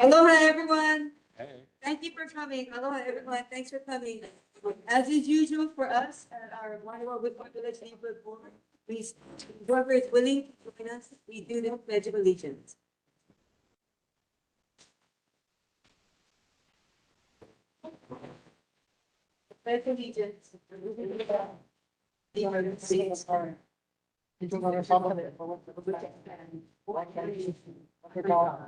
Aloha, everyone. Thank you for coming. Aloha, everyone. Thanks for coming. As is usual for us at our Wahiawā Whitmore Village Neighborhood Board, please, whoever is willing to join us, we do the Pledge of Allegiance. Pledge of Allegiance to the United States and to the Republic for which it stands, one nation, under God,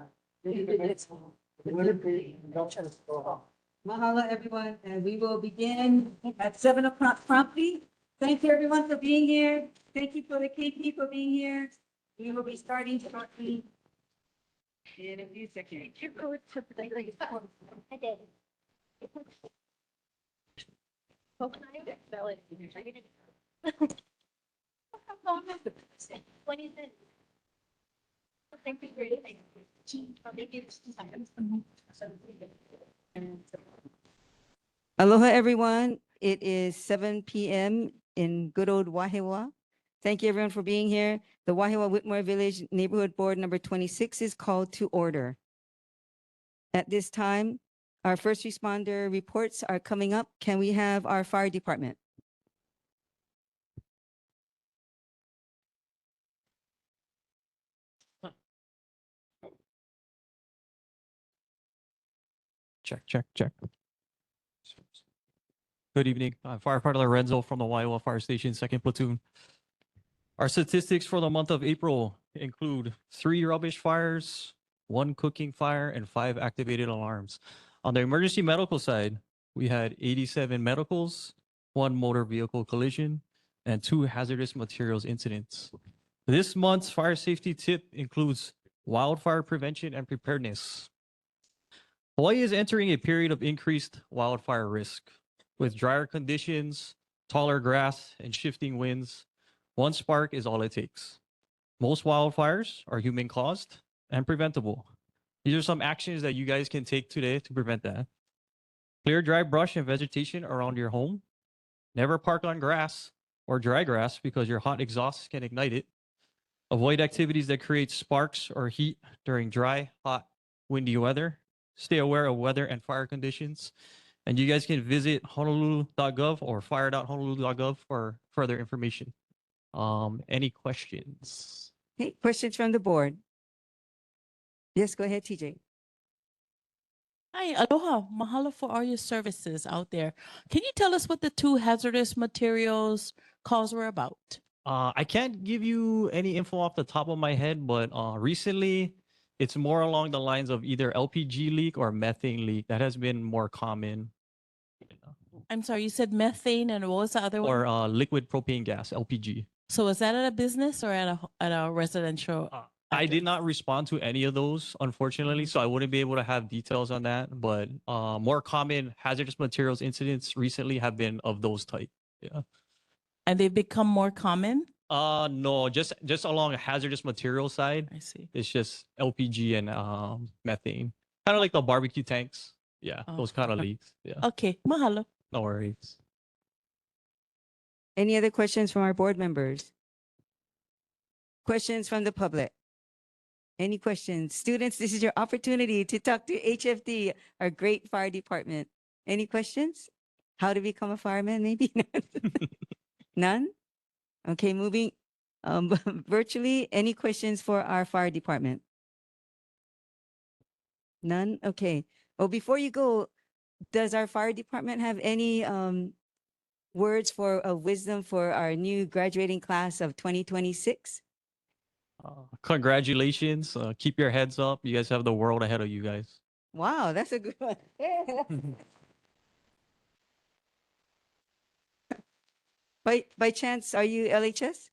indivisible, with liberty and justice for all. Mahalo, everyone, and we will begin at 7 o'clock promptly. Thank you, everyone, for being here. Thank you for the KP for being here. We will be starting shortly in a few seconds. I did. What is it? Thank you for your thing. Aloha, everyone. It is 7 p.m. in good old Wahiawā. Thank you, everyone, for being here. The Wahiawā Whitmore Village Neighborhood Board number 26 is called to order. At this time, our first responder reports are coming up. Can we have our fire department? Check. Good evening. I'm Firefighter Lorenzo from the Wahiawā Fire Station, 2nd Platoon. Our statistics for the month of April include 3 rubbish fires, 1 cooking fire, and 5 activated alarms. On the emergency medical side, we had 87 medicals, 1 motor vehicle collision, and 2 hazardous materials incidents. This month's fire safety tip includes wildfire prevention and preparedness. Hawaii is entering a period of increased wildfire risk. With drier conditions, taller grass, and shifting winds, 1 spark is all it takes. Most wildfires are human-caused and preventable. These are some actions that you guys can take today to prevent that. Clear dry brush and vegetation around your home. Never park on grass or dry grass because your hot exhaust can ignite it. Avoid activities that create sparks or heat during dry, hot, windy weather. Stay aware of weather and fire conditions. And you guys can visit honolulu.gov or fire.honolulu.gov for further information. Any questions? Hey, questions from the board? Yes, go ahead, TJ. Hi, aloha. Mahalo for all your services out there. Can you tell us what the 2 hazardous materials calls were about? I can't give you any info off the top of my head, but recently it's more along the lines of either LPG leak or methane leak. That has been more common. I'm sorry, you said methane and what was the other one? Or liquid propane gas, LPG. So is that at a business or at a residential? I did not respond to any of those, unfortunately, so I wouldn't be able to have details on that. But more common hazardous materials incidents recently have been of those type. Yeah. And they've become more common? No, just along a hazardous material side. I see. It's just LPG and methane. Kind of like the barbecue tanks. Yeah, those kind of leaks. Yeah. Okay, mahalo. No worries. Any other questions from our board members? Questions from the public? Any questions? Students, this is your opportunity to talk to HFD, our great fire department. Any questions? How to become a fireman, maybe? None? Okay, moving virtually. Any questions for our fire department? None? Okay. Well, before you go, does our fire department have any words for wisdom for our new graduating class of 2026? Congratulations. Keep your heads up. You guys have the world ahead of you guys. Wow, that's a good one. By chance, are you LHS?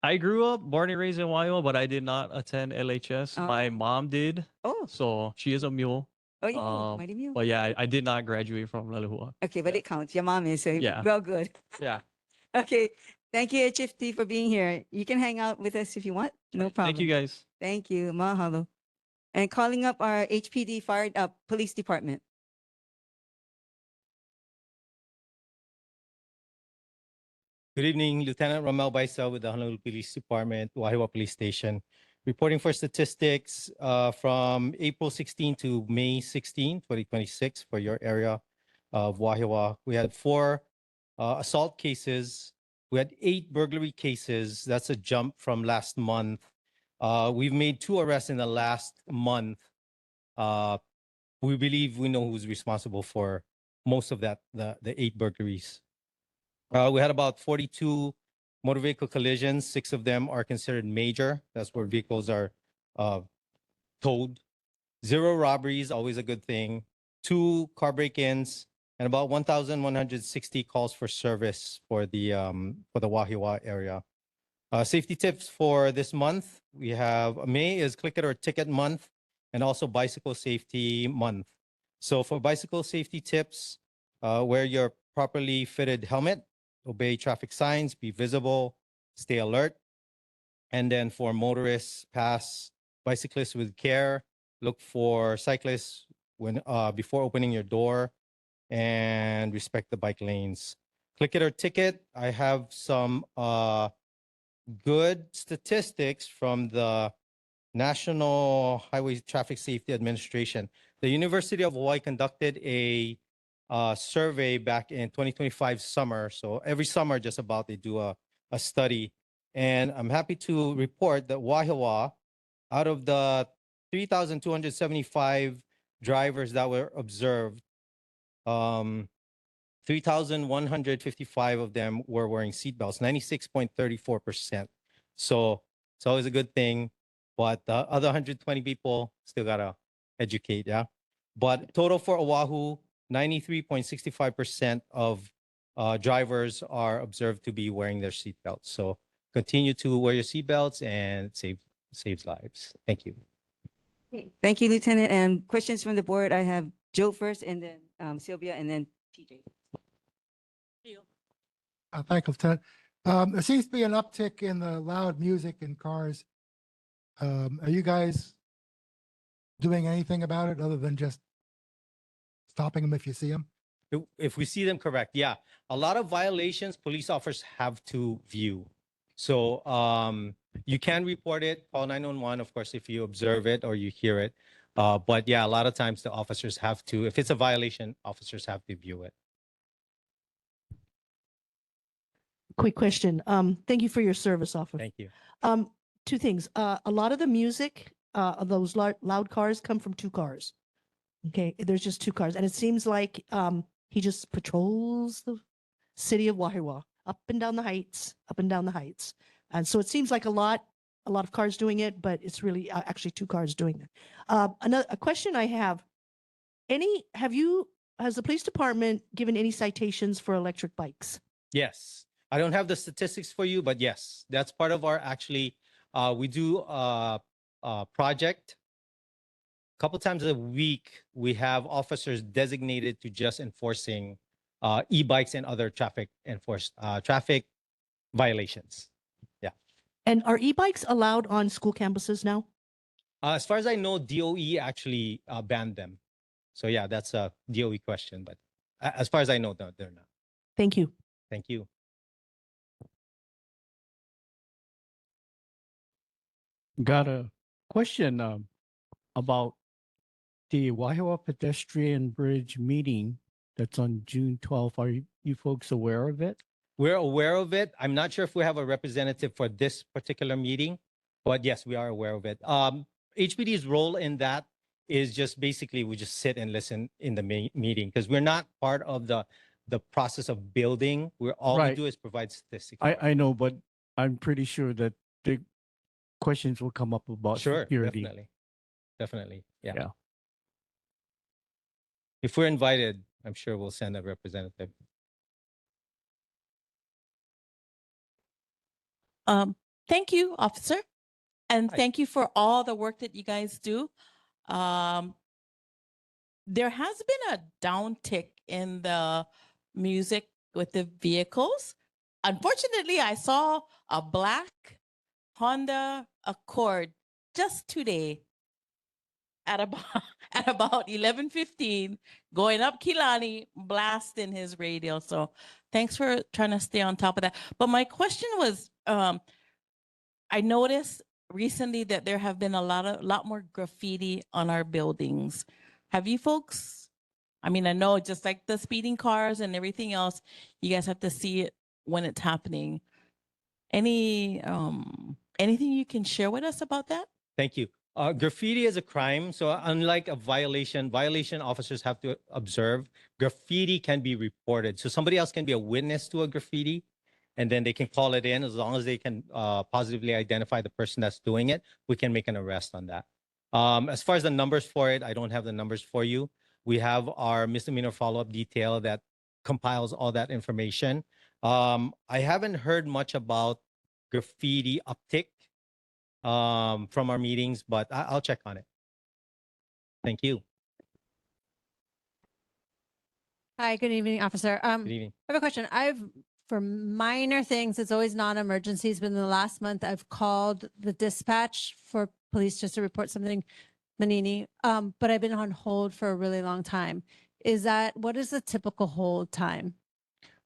I grew up, born and raised in Wahiawā, but I did not attend LHS. My mom did. Oh. So she is a mule. Oh, yeah. Mighty Mule. But yeah, I did not graduate from Lalehua. Okay, but it counts. Your mom is, so Yeah. well, good. Yeah. Okay. Thank you, HFT, for being here. You can hang out with us if you want. No problem. Thank you guys. Thank you. Mahalo. And calling up our HPD fire police department. Good evening, Lieutenant Romel Baisa with the Honolulu Police Department, Wahiawā Police Station. Reporting for statistics from April 16 to May 16, 2026 for your area of Wahiawā. We had 4 assault cases. We had 8 burglary cases. That's a jump from last month. We've made 2 arrests in the last month. We believe we know who's responsible for most of that, the 8 burglaries. We had about 42 motor vehicle collisions. 6 of them are considered major. That's where vehicles are towed. 0 robberies, always a good thing. 2 car break-ins, and about 1,160 calls for service for the Wahiawā area. Safety tips for this month: we have May is Click It or Ticket month, and also Bicycle Safety month. So for bicycle safety tips, wear your properly fitted helmet, obey traffic signs, be visible, stay alert. And then for motorists, pass bicyclists with care, look for cyclists when before opening your door, and respect the bike lanes. Click It or Ticket, I have some good statistics from the National Highway Traffic Safety Administration. The University of Hawaii conducted a survey back in 2025 summer. So every summer, just about, they do a study. And I'm happy to report that Wahiawā, out of the 3,275 drivers that were observed, 3,155 of them were wearing seatbelts, 96.34%. So it's always a good thing. But the other 120 people still gotta educate, yeah? But total for Oahu, 93.65% of drivers are observed to be wearing their seatbelts. So continue to wear your seatbelts and saves lives. Thank you. Thank you, Lieutenant. And questions from the board, I have Joe first, and then Sylvia, and then TJ. Thank you, Lieutenant. There seems to be an uptick in the loud music in cars. Are you guys doing anything about it other than just stopping them if you see them? If we see them, correct. Yeah. A lot of violations, police officers have to view. So you can report it, call 911, of course, if you observe it or you hear it. But yeah, a lot of times the officers have to, if it's a violation, officers have to view it. Quick question. Thank you for your service, officer. Thank you. 2 things. A lot of the music of those loud cars come from 2 cars. Okay, there's just 2 cars, and it seems like he just patrols the city of Wahiawā up and down the heights, up and down the heights, and so it seems like a lot of cars doing it, but it's really actually 2 cars doing it. A question I have: has the police department given any citations for electric bikes? Yes. I don't have the statistics for you, but yes, that's part of our we do a project. A couple times a week, we have officers designated to just enforcing e-bikes and other traffic violations. Yeah. And are e-bikes allowed on school campuses now? As far as I know, DOE actually banned them. So yeah, that's a DOE question. But as far as I know, no, they're not. Thank you. Thank you. Got a question about the Wahiawā Pedestrian Bridge meeting that's on June 12th. Are you folks aware of it? We're aware of it. I'm not sure if we have a representative for this particular meeting, but yes, we are aware of it. HPD's role in that is just basically we just sit and listen in the meeting because we're not part of the process of building. All we do is provide statistics. I know, but I'm pretty sure that the questions will come up about security. Definitely. Yeah. If we're invited, I'm sure we'll send a representative. Thank you, officer. And thank you for all the work that you guys do. There has been a downtick in the music with the vehicles. Unfortunately, I saw a black Honda Accord just today at about 11:15 going up Kilani, blasting his radio. So Thanks for trying to stay on top of that. But my question was, I noticed recently that there have been a lot more graffiti on our buildings. Have you folks? I mean, I know just like the speeding cars and everything else, you guys have to see it when it's happening. Anything you can share with us about that? Thank you. Graffiti is a crime. So unlike a violation, violation officers have to observe. Graffiti can be reported. So somebody else can be a witness to a graffiti and then they can call it in. As long as they can positively identify the person that's doing it, we can make an arrest on that. As far as the numbers for it, I don't have the numbers for you. We have our misdemeanor follow-up detail that compiles all that information. I haven't heard much about graffiti uptick from our meetings, but I'll check on it. Thank you. Hi, good evening, officer. Good evening. I have a question. For minor things, it's always non-emergencies, but in the last month, I've called the dispatch for police just to report something, Manini, but I've been on hold for a really long time. What is the typical hold time?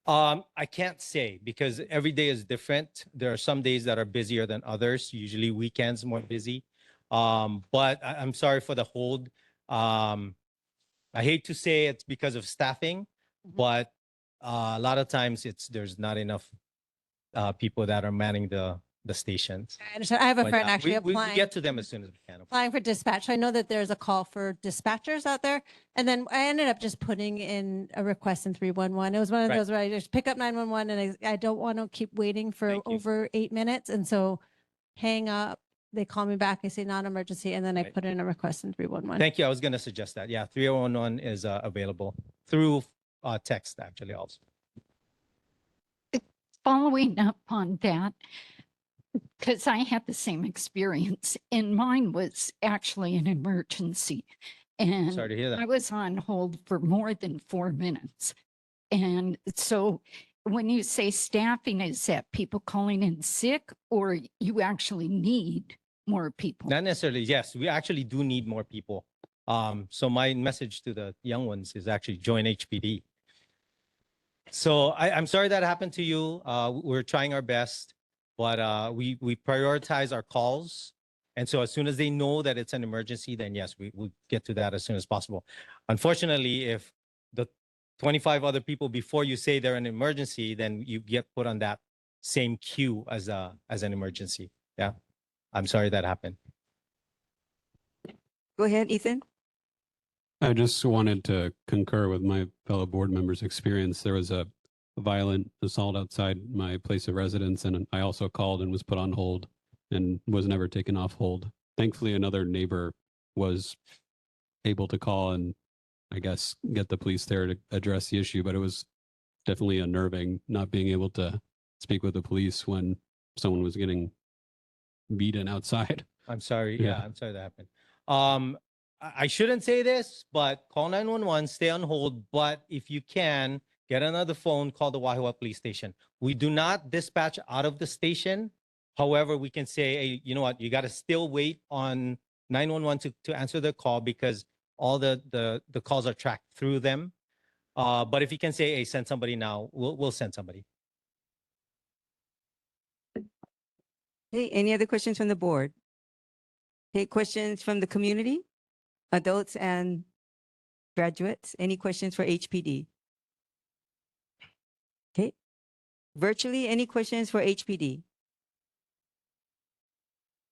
I can't say because every day is different. There are some days that are busier than others. Usually weekends more busy. But I'm sorry for the hold. I hate to say it's because of staffing, but a lot of times there's not enough people that are manning the stations. I understand. I have a But friend yeah, actually we applying. get to them as soon as we can. Applying for dispatch. So I know that there's a call for dispatchers out there. And then I ended up just putting in a request in 311. It was one of Right. those where I just pick up 911 and I don't want to keep waiting for Thank you. over 8 minutes. And so hang up, they call me back, I say non-emergency, and then I Right. put in a request in 311. Thank you. I was going to suggest that. Yeah, 3011 is available through text actually also. Following up on that, because I had the same experience, and mine was actually an emergency. And Sorry to hear that. I was on hold for more than 4 minutes. And so when you say staffing, is that people calling in sick or you actually need more people? Not necessarily. Yes, we actually do need more people. So my message to the young ones is actually join HPD. So I'm sorry that happened to you. We're trying our best, but we prioritize our calls. And so as soon as they know that it's an emergency, then yes, we'll get to that as soon as possible. Unfortunately, if the 25 other people before you say they're an emergency, then you get put on that same queue as an emergency. Yeah, I'm sorry that happened. Go ahead, Ethan. I just wanted to concur with my fellow board members' experience. There was a violent assault outside my place of residence, and I also called and was put on hold and was never taken off hold. Thankfully, another neighbor was able to call and I guess get the police there to address the issue, but it was definitely unnerving not being able to speak with the police when someone was getting beaten outside. I'm sorry. Yeah. Yeah, I'm sorry that happened. I shouldn't say this, but call 911, stay on hold. But if you can, get another phone, call the Wahiawā police station. We do not dispatch out of the station. However, we can say, hey, you know what, you got to still wait on 911 to answer the call because all the calls are tracked through them. But if you can say, hey, send somebody now, we'll send somebody. Hey, any other questions from the board? Okay, questions from the community, adults and graduates? Any questions for HPD? Okay. Virtually, any questions for HPD?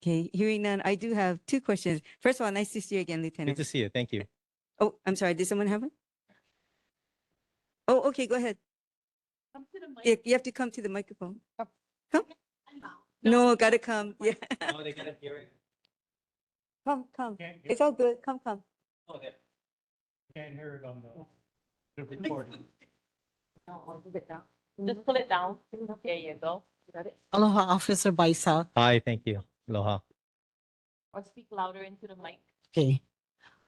Okay, hearing none, I do have two questions. First of all, nice to see you again, Good Lieutenant. to see you. Thank you. Oh, I'm sorry, did someone have one? Oh, okay, go ahead. Come to the mic. You have to come to the microphone. Come. No, gotta come. Yeah, Oh, they gotta hear it. come. It's all good. Come. Oh, there. Can't hear it on the recording. Just pull it down. There you go. Got it. Aloha, Officer Baisa. Hi, thank you. Aloha. Or speak louder into the mic. Okay.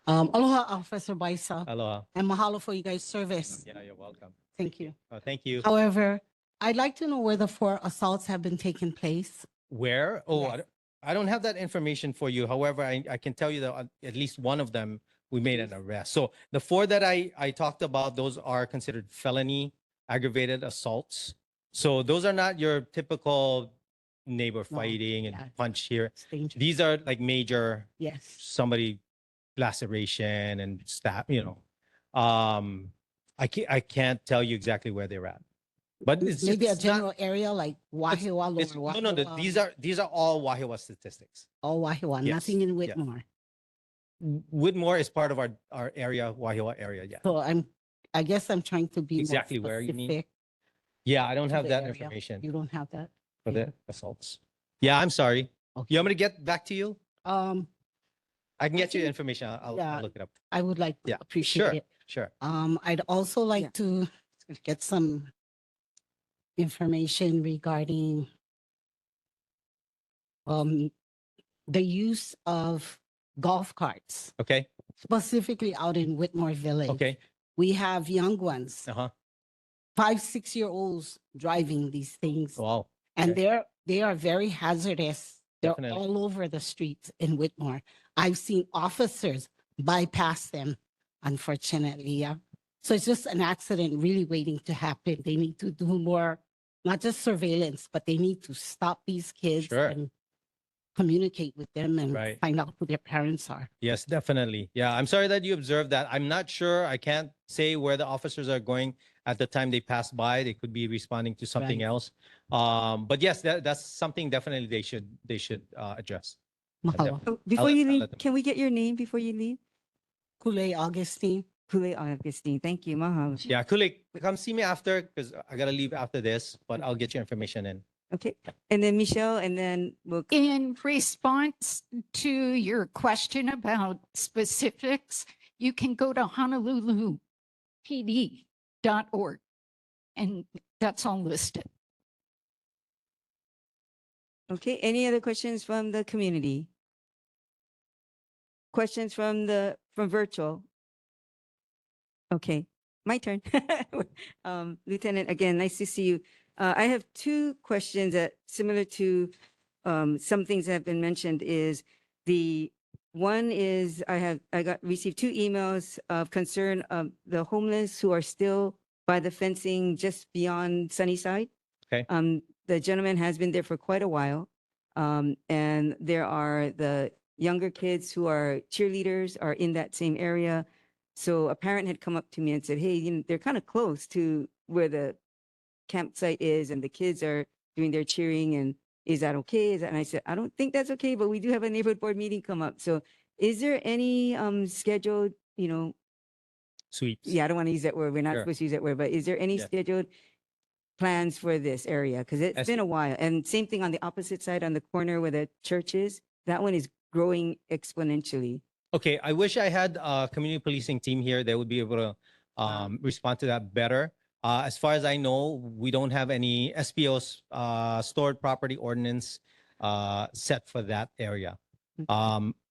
Aloha, Officer Baisa. Aloha. And mahalo for you guys' service. Yeah, you're welcome. Thank you. Thank you. However, I'd like to know where the 4 assaults have been taking place. Where? Oh, Yes. I don't have that information for you. However, I can tell you that at least one of them, we made an arrest. So the 4 that I talked about, those are considered felony aggravated assaults. So those are not your typical neighbor No, fighting and yeah. punch here. It's dangerous. These are like major Yes. somebody laceration and stab, you know. I can't tell you exactly where they're at. But it's Maybe a just not- general area like Wahiawā, it's- Lower no, Wahiawā. these are all Wahiawā statistics. All Wahiawā, Yes, nothing in yeah. Whitmore. Whitmore is part of our area, Wahiawā area. Yeah. So I guess I'm trying to be more Exactly where you mean? specific Yeah, I don't to have the that area. information You don't have that? for the assaults. Yeah, I'm sorry. Okay. You want me to get back to you? I can get you the think- information. I'll yeah. look it up. I would like to Yeah, appreciate sure. it. Sure. I'd also like Yeah. to get some information regarding the use of golf carts, Okay. specifically out in Whitmore Village. Okay. We have young ones, Uh-huh. 5, 6-year-olds driving these things, Wow. and okay. they are very hazardous. They're Definitely. all over the streets in Whitmore. I've seen officers bypass them, unfortunately. Yeah. So it's just an accident really waiting to happen. They need to do more, not just surveillance, but they need to stop these kids Sure. and communicate with them and Right. find out who their parents are. Yes, definitely. Yeah, I'm sorry that you observed that. I'm not sure. I can't say where the officers are going at the time they pass by. They could be responding to something Right. else. But yes, that's something definitely they should address. Mahalo. Oh, Before let- you I'll leave, let them- can we get your name before you leave? Kule Augustine. Kule Augustine. Thank you. Mahalo. Yeah, Kulik, come see me after because I gotta leave after this, but I'll get your information in. Okay. And then Michelle, and then we'll. In response to your question about specifics, you can go to honolulupd.org and that's all listed. Okay, any other questions from the community? Questions from virtual? Okay, my turn. Lieutenant, again, nice to see you. I have two questions that similar to some things that have been mentioned is the one is received two emails of concern of the homeless who are still by the fencing just beyond Sunnyside. Okay. The gentleman has been there for quite a while. And there are the younger kids who are cheerleaders are in that same area. So a parent had come up to me and said, hey, they're kind of close to where the campsite is and the kids are doing their cheering. And is that okay? And I said, I don't think that's okay, but we do have a neighborhood board meeting come up. So is there any scheduled, Sweeps. yeah, I don't want to use that word. We're not Sure. supposed to use that word, but is there any Yeah. scheduled plans for this area? Because it's As- been a while. And same thing on the opposite side, on the corner where the church is. That one is growing exponentially. Okay, I wish I had a community policing team here. They would be able to respond to that better. As far as I know, we don't have any SPOs, stored property ordinance set for that area.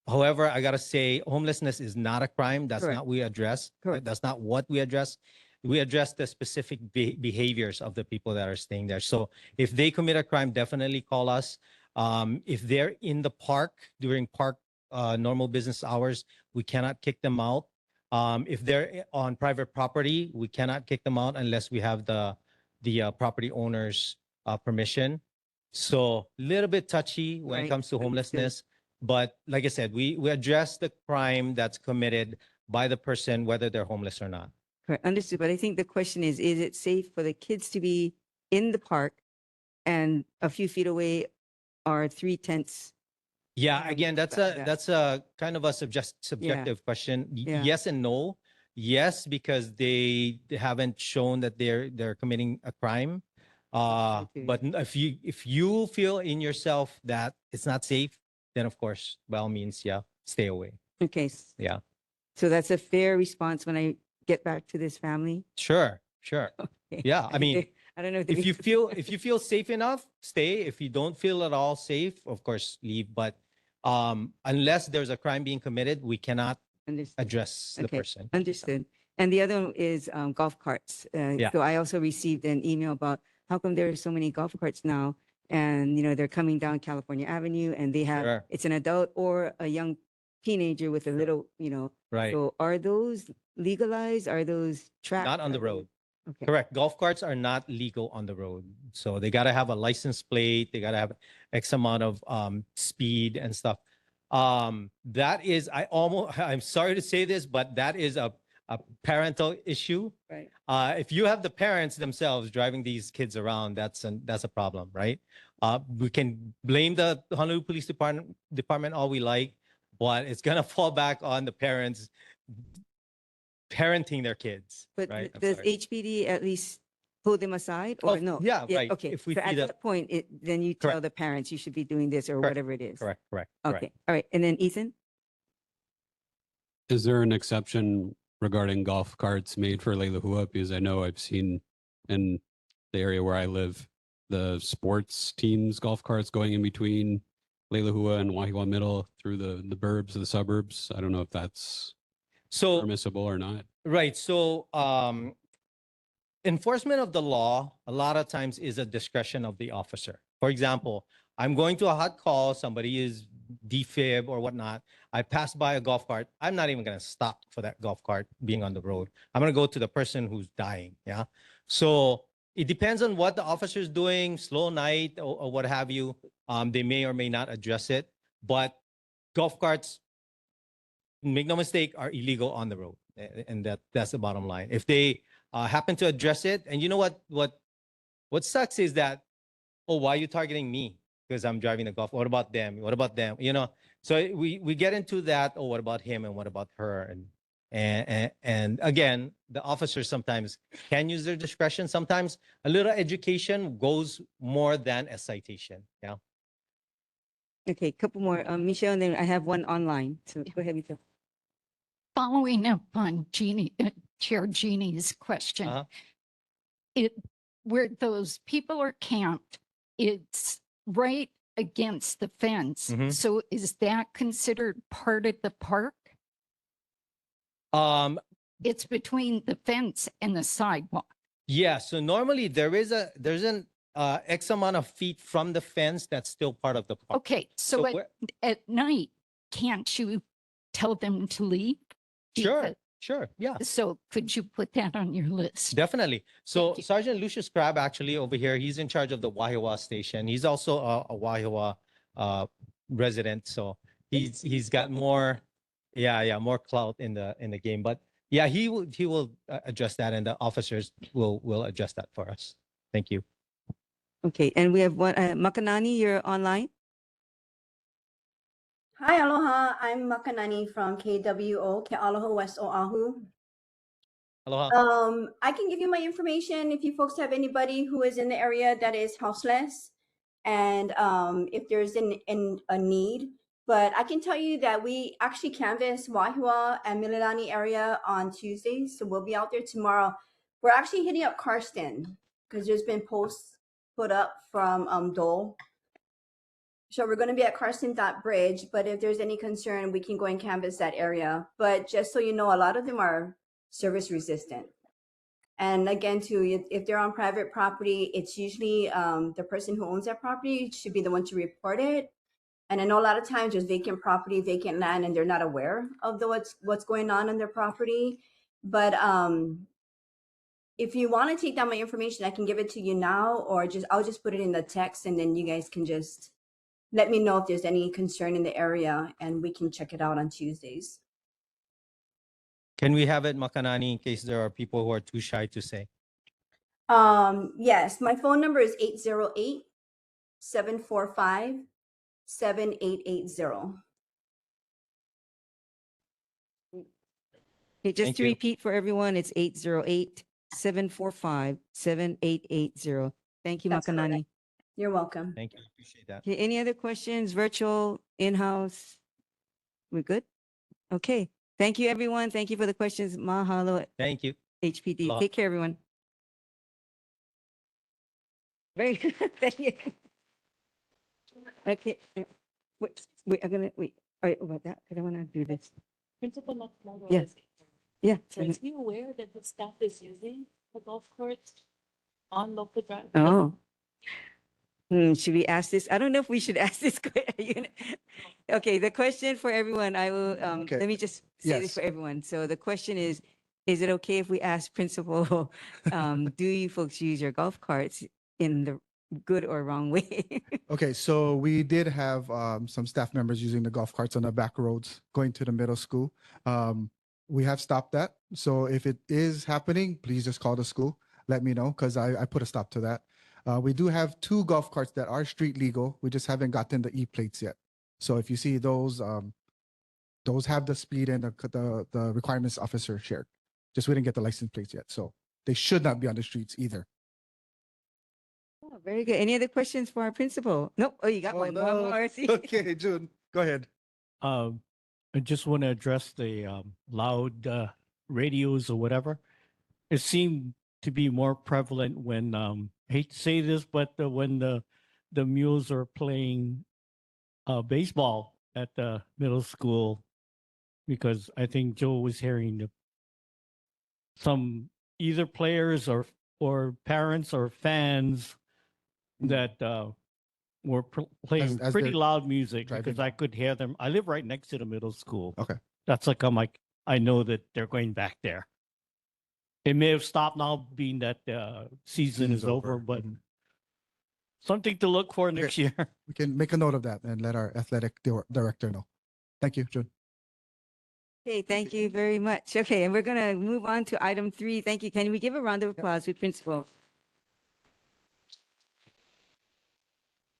However, I gotta say, homelessness is not a crime. That's Correct. not what we address. Correct. That's not what we address. We address the specific behaviors of the people that are staying there. So if they commit a crime, definitely call us. If they're in the park during normal business hours, we cannot kick them out. If they're on private property, we cannot kick them out unless we have the property owner's permission. So a little bit touchy when it Right. comes to Understood. homelessness. But like I said, we address the crime that's committed by the person, whether they're homeless or not. Correct. Understood. But I think the question is it safe for the kids to be in the park and a few feet away are 3 tents? Yeah, Yeah, again, that's that- that's a kind of a subjective question. Yeah. Yes and no. Yes, because they haven't shown that they're committing a crime. Okay. But if you feel in yourself that it's not safe, then of course, by all means, yeah, stay away. Okay. Yeah. So that's a fair response when I get back to this family? Sure, sure. Okay. Yeah, I mean, I don't know. if you feel safe enough, stay. If you don't feel at all safe, of course, leave. But unless there's a crime being committed, we cannot Understood. address the Okay. person. Understood. And the other one is golf carts. Yeah. So I also received an email about how come there are so many golf carts now? And, they're coming down California Avenue and they have, Sure. it's an adult or a young teenager with a little, Right. So are those legalized? Are those tracked? Not on the Are road. Okay. Correct. Golf carts are not legal on the road. So they got to have a license plate. They got to have X amount of speed and stuff. That is, I'm sorry to say this, but that is a parental issue. Right. If you have the parents themselves driving these kids around, that's a problem, right? We can blame the Honolulu Police Department all we like, but it's gonna fall back on the parents parenting their kids. But right? I'm does sorry. HPD at least pull them aside or Oh, no? yeah, right. Okay. If we so see at that- that point, then you tell Correct. the parents you should be doing this or Correct. whatever it is. Correct. Okay. All right. And then Ethan? Is there an exception regarding golf carts made for Leilehua? Because I know I've seen in the area where I live, the sports teams golf carts going in between Leilehua and Wahiawā Middle through the burbs of the suburbs. I don't know if that's So permissible or not. right. So enforcement of the law a lot of times is a discretion of the officer. For example, I'm going to a hot call, somebody is defib or whatnot. I pass by a golf cart. I'm not even going to stop for that golf cart being on the road. I'm going to go to the person who's dying. Yeah. So it depends on what the officer is doing, slow night or what have you. They may or may not address it, but golf carts, make no mistake, are illegal on the road. And that's the bottom line. If they happen to address it, and you know what sucks is that, oh, why are you targeting me? Because I'm driving a golf. What about them? What about them? You know, so we get into that. Oh, what about him and what about her? And again, the officers sometimes can use their discretion. Sometimes a little education goes more than a citation. Yeah. Okay. Couple more. Michelle, and then I have one online. So go ahead, Michelle. Following up on Chair Jeannie's question, Uh-huh. where those people are camped, it's right against the fence. Mhm. So is that considered part of the park? It's between the fence and the sidewalk. Yeah. So normally there's an X amount of feet from the fence that's still part of the park. Okay, so where- at night, can't you tell them to leave? Sure. Because- Sure. Yeah. So could you put that on your list? Definitely. So Thank you. Sergeant Lucius Crab actually over here, he's in charge of the Wahiawā station. He's also a Wahiawā resident. So he's got more, more clout in the game. But yeah, he will address that, and the officers will address that for us. Thank you. Okay. And we have one. Makanani, you're online. Hi, aloha. I'm Makanani from KWO, Ke Aloha West Oahu. Aloha. I can give you my information if you folks have anybody who is in the area that is houseless, and if there's a need. But I can tell you that we actually canvass Wahiawā and Mililani area on Tuesdays, so we'll be out there tomorrow. We're actually hitting up Karsten because there's been posts put up from Dole. So we're going to be at Karsten.Bridge, but if there's any concern, we can go and canvass that area. But just so you know, a lot of them are service resistant. And again, too, if they're on private property, it's usually the person who owns that property should be the one to report it. And I know a lot of times there's vacant property, vacant land, and they're not aware of what's going on their property. But if you want to take down my information, I can give it to you now, or I'll just put it in the text, and then you guys can just let me know if there's any concern in the area, and we can check it out on Tuesdays. Can we have it, Makanani, in case there are people who are too shy to say? Yes, my phone number is 808-745-7880. Okay, just Thank to you. repeat for everyone, it's 808-745-7880. Thank you, That's Makanani. correct. You're welcome. Thank you. Appreciate that. Okay, any other questions, virtual, in-house? We're good? Okay. Thank you, everyone. Thank you for the questions. Mahalo, Thank you. HPD. Aloha. Take care, everyone. Very good. Thank you. Okay. Wait, I'm gonna wait. All right, about that, I don't want to do this. Principal Nakamaga Yeah. is- Yeah. So is he aware that the staff is using the golf course on local drive? Oh. Should we ask this? I don't know if we should ask this. Okay, the question for everyone, I will, Okay. let me just say this Yes. for everyone. So the question is, is it okay if we ask principal, do you folks use your golf carts in the good or wrong way? Okay, so we did have some staff members using the golf carts on the back roads going to the middle school. We have stopped that. So if it is happening, please just call the school. Let me know because I put a stop to that. We do have 2 golf carts that are street legal. We just haven't gotten the e-plates yet. So if you see those have the speed and the requirements officer shared. Just we didn't get the license plates yet. So they should not be on the streets either. Oh, very good. Any other questions for our principal? Nope. Oh, you got one. One more. Okay, June, go ahead. I just want to address the loud radios or whatever. It seemed to be more prevalent when I hate to say this, but when the mules are playing baseball at the middle school, because I think Joe was hearing some either players or parents or fans that were playing As pretty they're loud music driving because I could hear them. I live right next to the middle school. Okay. That's like I know that they're going back there. It may have stopped now, being that season is over, but something to look for next year. We can make a note of that and let our athletic director know. Thank you, June. Okay, thank you very much. Okay, and we're going to move on to item 3. Thank you. Can we give a round of applause to principal?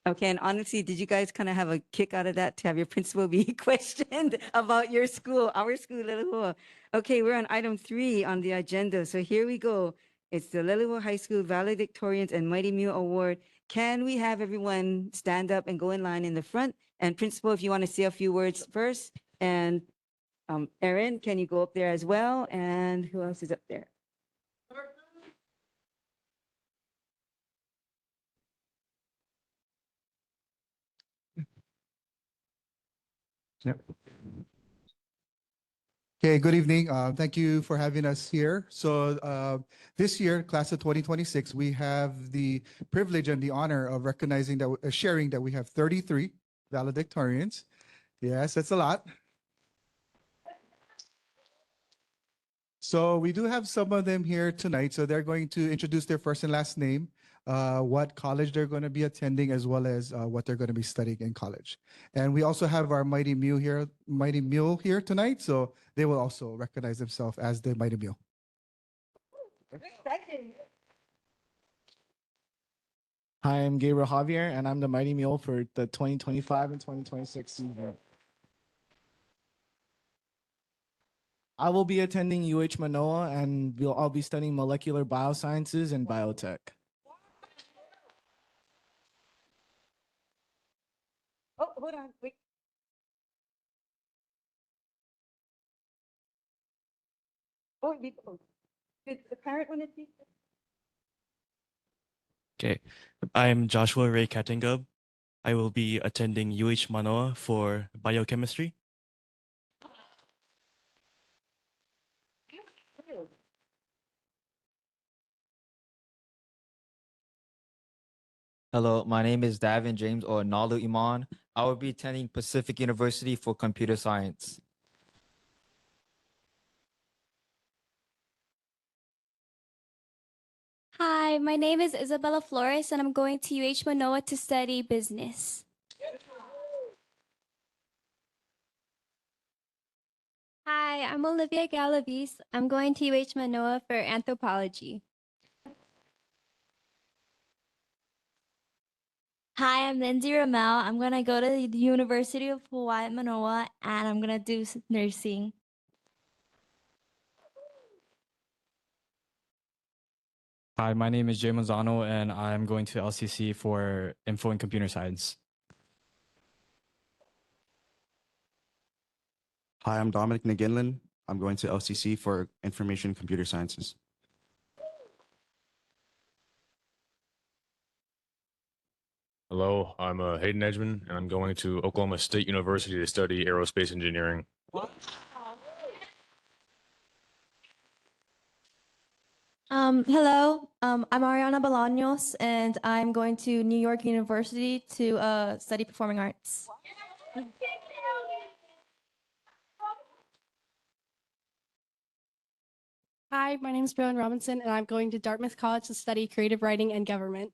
Okay, and honestly, did you guys kind of have a kick out of that to have your principal be questioned about your school, our school, Lelehoa? Okay, we're on item 3 on the agenda. So here we go. It's the Lelehoa High School Valedictorians and Mighty Meal Award. Can we have everyone stand up and go in line in the front? And principal, if you want to say a few words first. And Erin, can you go up there as well? And who else is up there? Yep. Okay, good evening. Thank you for having us here. So this year, class of 2026, we have the privilege and the honor of recognizing that, sharing that we have 33 valedictorians. Yes, that's a lot. So we do have some of them here tonight. So they're going to introduce their first and last name, what college they're going to be attending, as well as what they're going to be studying in college. And we also have our Mighty Mule here tonight. So they will also recognize themselves as the Mighty Mule. Hi, I'm Gabriel Javier, and I'm the Mighty Mule for the 2025 and 2026 season. I will be attending UH Manoa, and I'll be studying molecular biosciences and biotech. Oh, hold on. Wait. Oh, did the parent want to speak? Okay, I'm Joshua Ray Kattingub. I will be attending UH Manoa for biochemistry. Hello, my name is Davin James or Nalu Iman. I will be attending Pacific University for computer science. Hi, my name is Isabella Flores, and I'm going to UH Manoa to study business. Hi, I'm Olivia Galavis. I'm going to UH Manoa for anthropology. Hi, I'm Lindsay Ramel. I'm going to go to the University of Hawaii at Manoa, and I'm going to do nursing. Hi, my name is Jay Manzano, and I'm going to LCC for info and computer science. Hi, I'm Dominic McGinley. I'm going to LCC for information and computer sciences. Hello, I'm Hayden Edgman, and I'm going to Oklahoma State University to study aerospace engineering. Hello, I'm Ariana Bolaños, and I'm going to New York University to study performing arts. Hi, my name is Brown Robinson, and I'm going to Dartmouth College to study creative writing and government.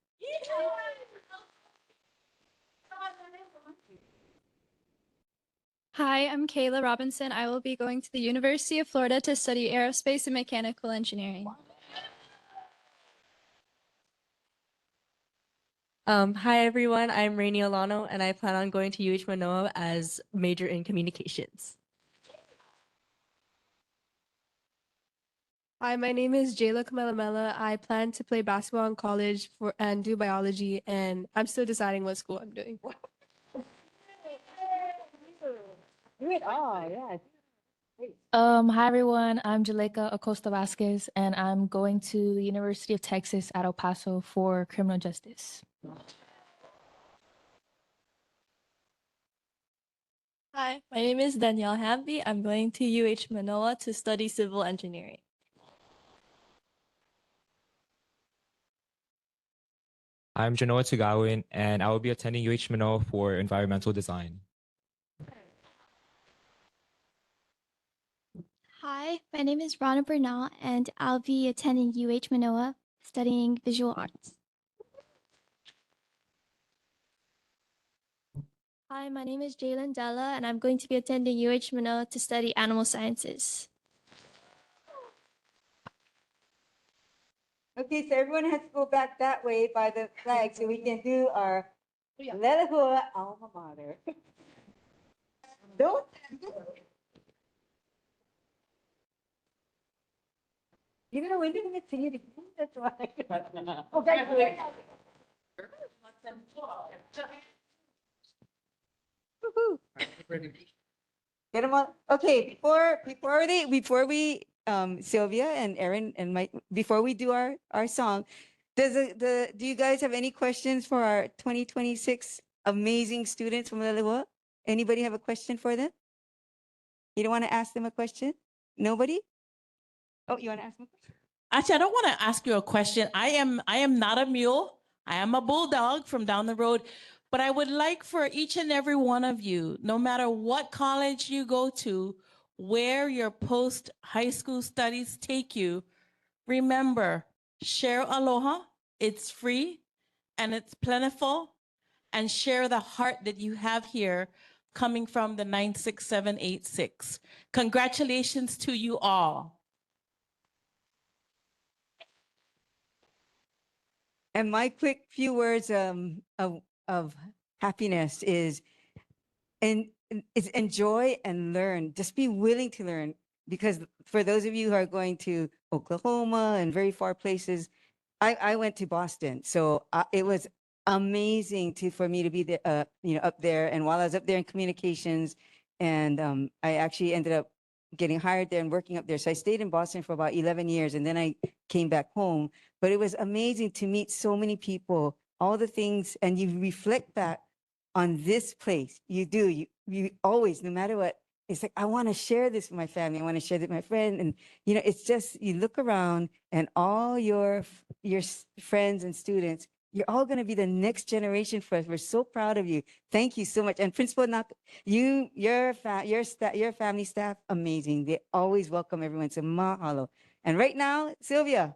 Hi, I'm Kayla Robinson. I will be going to the University of Florida to study aerospace and mechanical engineering. Hi everyone, I'm Rainy Alano and I plan on going to UH Manoa as major in communications. Hi, my name is Jayla Kamelamela. I plan to play basketball in college and do biology, and I'm still deciding what school I'm doing. Do it all, yeah. Hi everyone, I'm Jaleka Acosta Vasquez, and I'm going to the University of Texas at El Paso for criminal justice. Hi, my name is Danielle Hamby. I'm going to UH Manoa to study civil engineering. I'm Genoa Tagawin, and I will be attending UH Manoa for environmental design. Hi, my name is Rana Bernal, and I'll be attending UH Manoa studying visual arts. Hi, my name is Jalen Della, and I'm going to be attending UH Manoa to study animal sciences. Okay, so everyone has to go back that way by the flag so we can do our Lelahua alma mater. Don't. You know, we're doing it to you. That's why. Okay. Woohoo. Get them on. Okay, before we Sylvia and Aaron and Mike, before we do our song, do you guys have any questions for our 2026 amazing students from Lelua? Anybody have a question for them? You don't want to ask them a question? Nobody? Oh, you want to ask them a question? Actually, I don't want to ask you a question. I am not a mule. I am a bulldog from down the road. But I would like for each and every one of you, no matter what college you go to, where your post-high school studies take you, remember, share aloha. It's free and it's plentiful. And share the heart that you have here coming from the 96786. Congratulations to you all. And my quick few words of happiness is, is enjoy and learn. Just be willing to learn, because for those of you who are going to Oklahoma and very far places, I went to Boston, so it was amazing for me to be there, up there. And while I was up there in communications, and I actually ended up getting hired there and working up there. So I stayed in Boston for about 11 years, and then I came back home. But it was amazing to meet so many people, all the things, and you reflect back on this place. You do. You always, no matter what, it's like, I want to share this with my family. I want to share this with my friend. And, it's just, you look around and all your friends and students, you're all going to be the next generation for us. We're so proud of you. Thank you so much. And Principal Nak, your family staff, amazing. They always welcome everyone. So mahalo. And right now, Sylvia.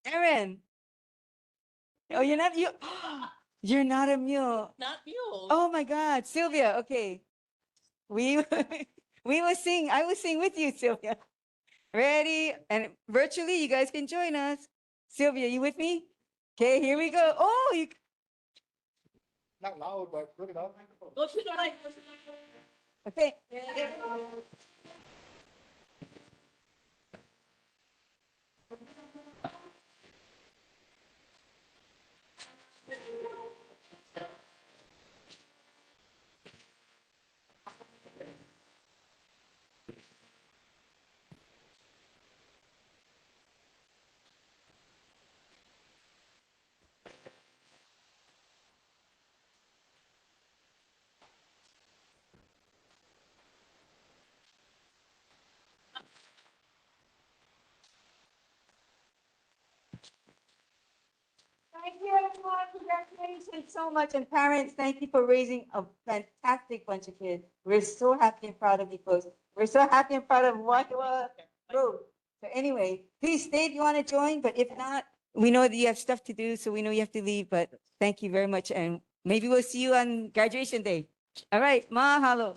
Erin. Oh, you're not you. You're not a mule. Not mule. Oh my God, Sylvia. Okay, we we will sing. I will sing with you, Sylvia. Ready? And virtually, you guys can join us. Sylvia, you with me? Okay, here we go. Oh, you. Not loud, but put it up. Go to the mic. Okay. Thank you, everyone. Congratulations so much. And parents, thank you for raising a fantastic bunch of kids. We're so happy and proud of you folks. We're so happy and proud of Wahiawā Road. So anyway, please stay if you want to join, but if not, we know that you have stuff to do, so we know you have to leave, but thank you very much, and maybe we'll see you on graduation day. All right, mahalo.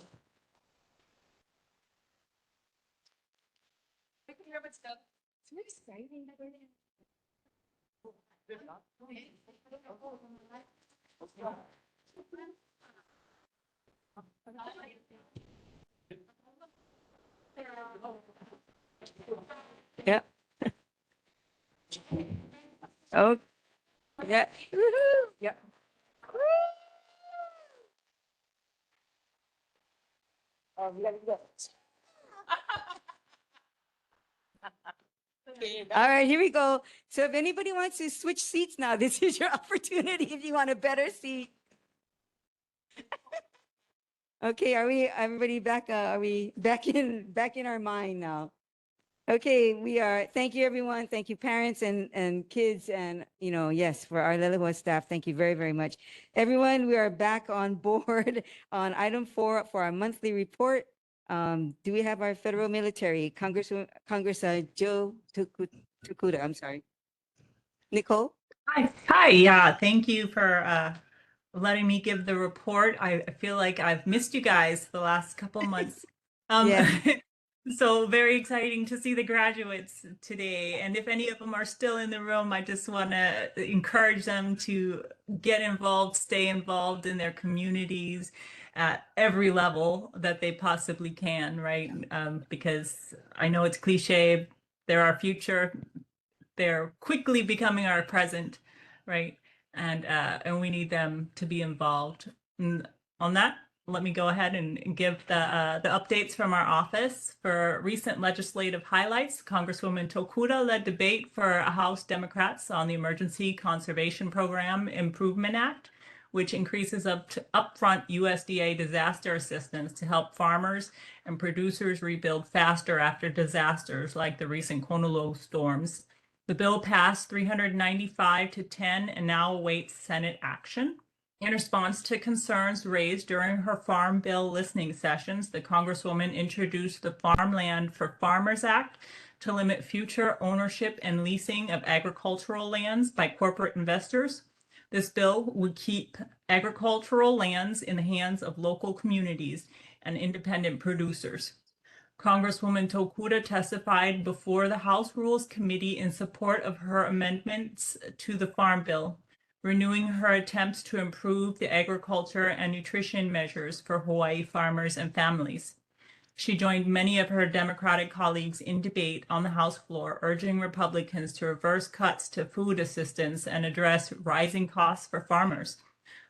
Yeah. Oh, yeah. Woohoo. Yeah. Oh, we gotta go. All right, here we go. So if anybody wants to switch seats now, this is your opportunity if you want a better seat. Okay, are we everybody back? Are we back in our mind now? Okay, we are. Thank you, everyone. Thank you, parents and kids, and yes, for our Lelewa staff. Thank you very, very much, everyone. We are back on board on item 4 for our monthly report. Do we have our federal military Congress Joe Tukuda? I'm sorry, Nicole. Hi. Yeah, thank you for letting me give the report. I feel like I've missed you guys the last couple months. Yeah. So very exciting to see the graduates today. And if any of them are still in the room, I just want to encourage them to get involved, stay involved in their communities at every level that they possibly can, right? Because I know it's cliche, they're our future. They're quickly becoming our present, right? And we need them to be involved. And on that, let me go ahead and give the updates from our office. For recent legislative highlights, Congresswoman Tokuda led debate for House Democrats on the Emergency Conservation Program Improvement Act, which increases upfront USDA disaster assistance to help farmers and producers rebuild faster after disasters like the recent Konolo storms. The bill passed 395 to 10 and now awaits Senate action. In response to concerns raised during her Farm Bill listening sessions, the Congresswoman introduced the Farmland for Farmers Act to limit future ownership and leasing of agricultural lands by corporate investors. This bill would keep agricultural lands in the hands of local communities and independent producers. Congresswoman Tokuda testified before the House Rules Committee in support of her amendments to the Farm Bill, renewing her attempts to improve the agriculture and nutrition measures for Hawaii farmers and families. She joined many of her Democratic colleagues in debate on the House floor, urging Republicans to reverse cuts to food assistance and address rising costs for farmers.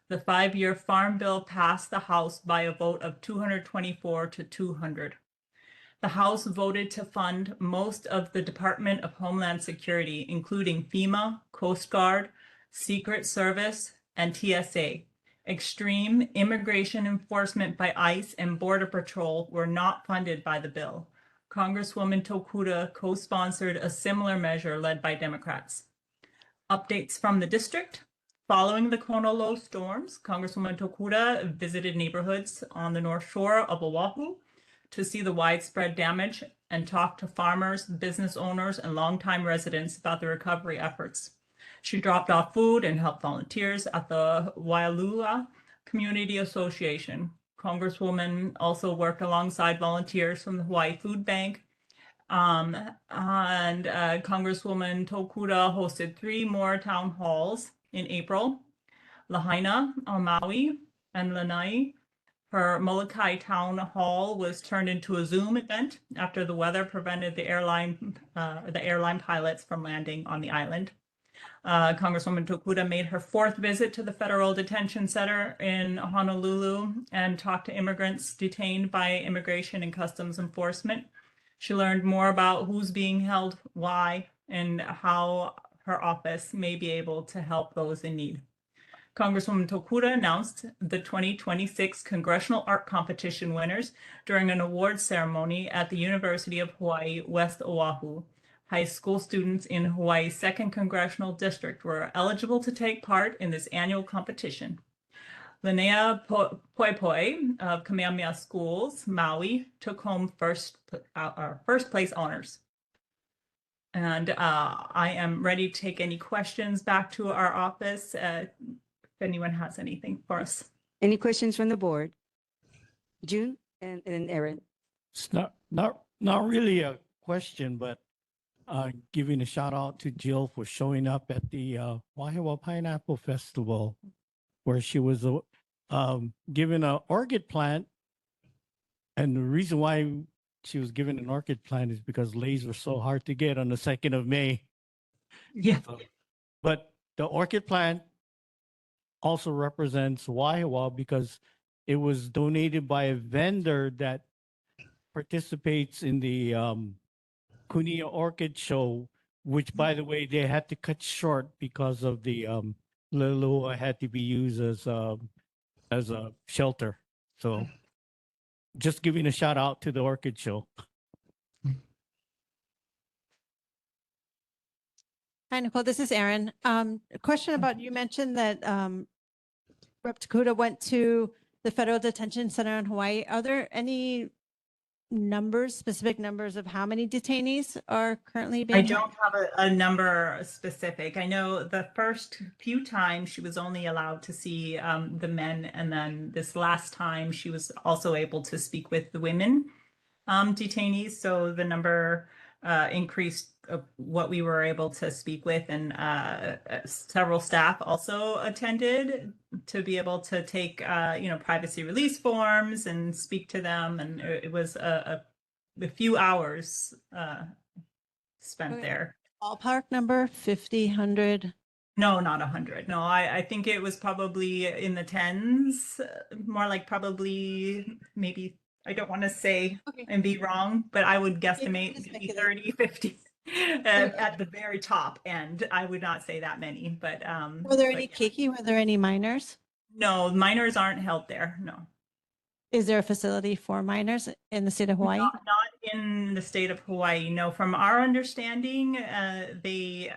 The 5-year Farm Bill passed the House by a vote of 224 to 200. The House voted to fund most of the Department of Homeland Security, including FEMA, Coast Guard, Secret Service, and TSA. Extreme immigration enforcement by ICE and Border Patrol were not funded by the bill. Congresswoman Tokuda co-sponsored a similar measure led by Democrats. Updates from the district. Following the Konolo storms, Congresswoman Tokuda visited neighborhoods on the North Shore of Oahu to see the widespread damage and talk to farmers, business owners, and longtime residents about the recovery efforts. She dropped off food and helped volunteers at the Wahiawā Community Association. Congresswoman also worked alongside volunteers from the Hawaii Food Bank. Congresswoman Tokuda hosted 3 more town halls in April: Lahaina on Maui and Lanai. Her Molokai Town Hall was turned into a Zoom event after the weather prevented the airline pilots from landing on the island. Congresswoman Tokuda made her 4th visit to the Federal Detention Center in Honolulu and talked to immigrants detained by Immigration and Customs Enforcement. She learned more about who's being held, why, and how her office may be able to help those in need. Congresswoman Tokuda announced the 2026 Congressional Art Competition winners during an awards ceremony at the University of Hawaii, West Oahu. High school students in Hawaii's 2nd Congressional District were eligible to take part in this annual competition. Linnea Poi Poi of Kamehameha Schools, Maui, took home first place honors. And I am ready to take any questions back to our office if anyone has anything for us. Any questions from the board? June and Aaron. It's not really a question, but giving a shout out to Jill for showing up at the Wahiawā Pineapple Festival, where she was given an orchid plant. And the reason why she was given an orchid plant is because leis were so hard to get on the 2nd of May. Yeah. But the orchid plant also represents Wahiawā because it was donated by a vendor that participates in the Kunia Orchid Show, which, by the way, they had to cut short because of the Lelua had to be used as a shelter. So just giving a shout out to the Orchid Show. Hi, Nicole. This is Erin. A question about, you mentioned that Rep. Takuda went to the Federal Detention Center in Hawaii. Are there any specific numbers of how many detainees are currently being? I don't have a number specific. I know the first few times she was only allowed to see the men, and then this last time she was also able to speak with the women detainees. So the number increased of what we were able to speak with, and several staff also attended to be able to take privacy release forms and speak to them, and it was a few hours spent Okay. there. Ballpark number, 50, 100? No, not 100. No, I think it was probably in the tens, more like probably maybe, I don't want to say and be wrong, but I would guesstimate maybe 30, 50 at the very top end. I would not say that many, but Were there any keiki? Were there any minors? no, minors aren't held there. No. Is there a facility for minors in the state of Hawaii? Not in the state of Hawaii. No, from our understanding, they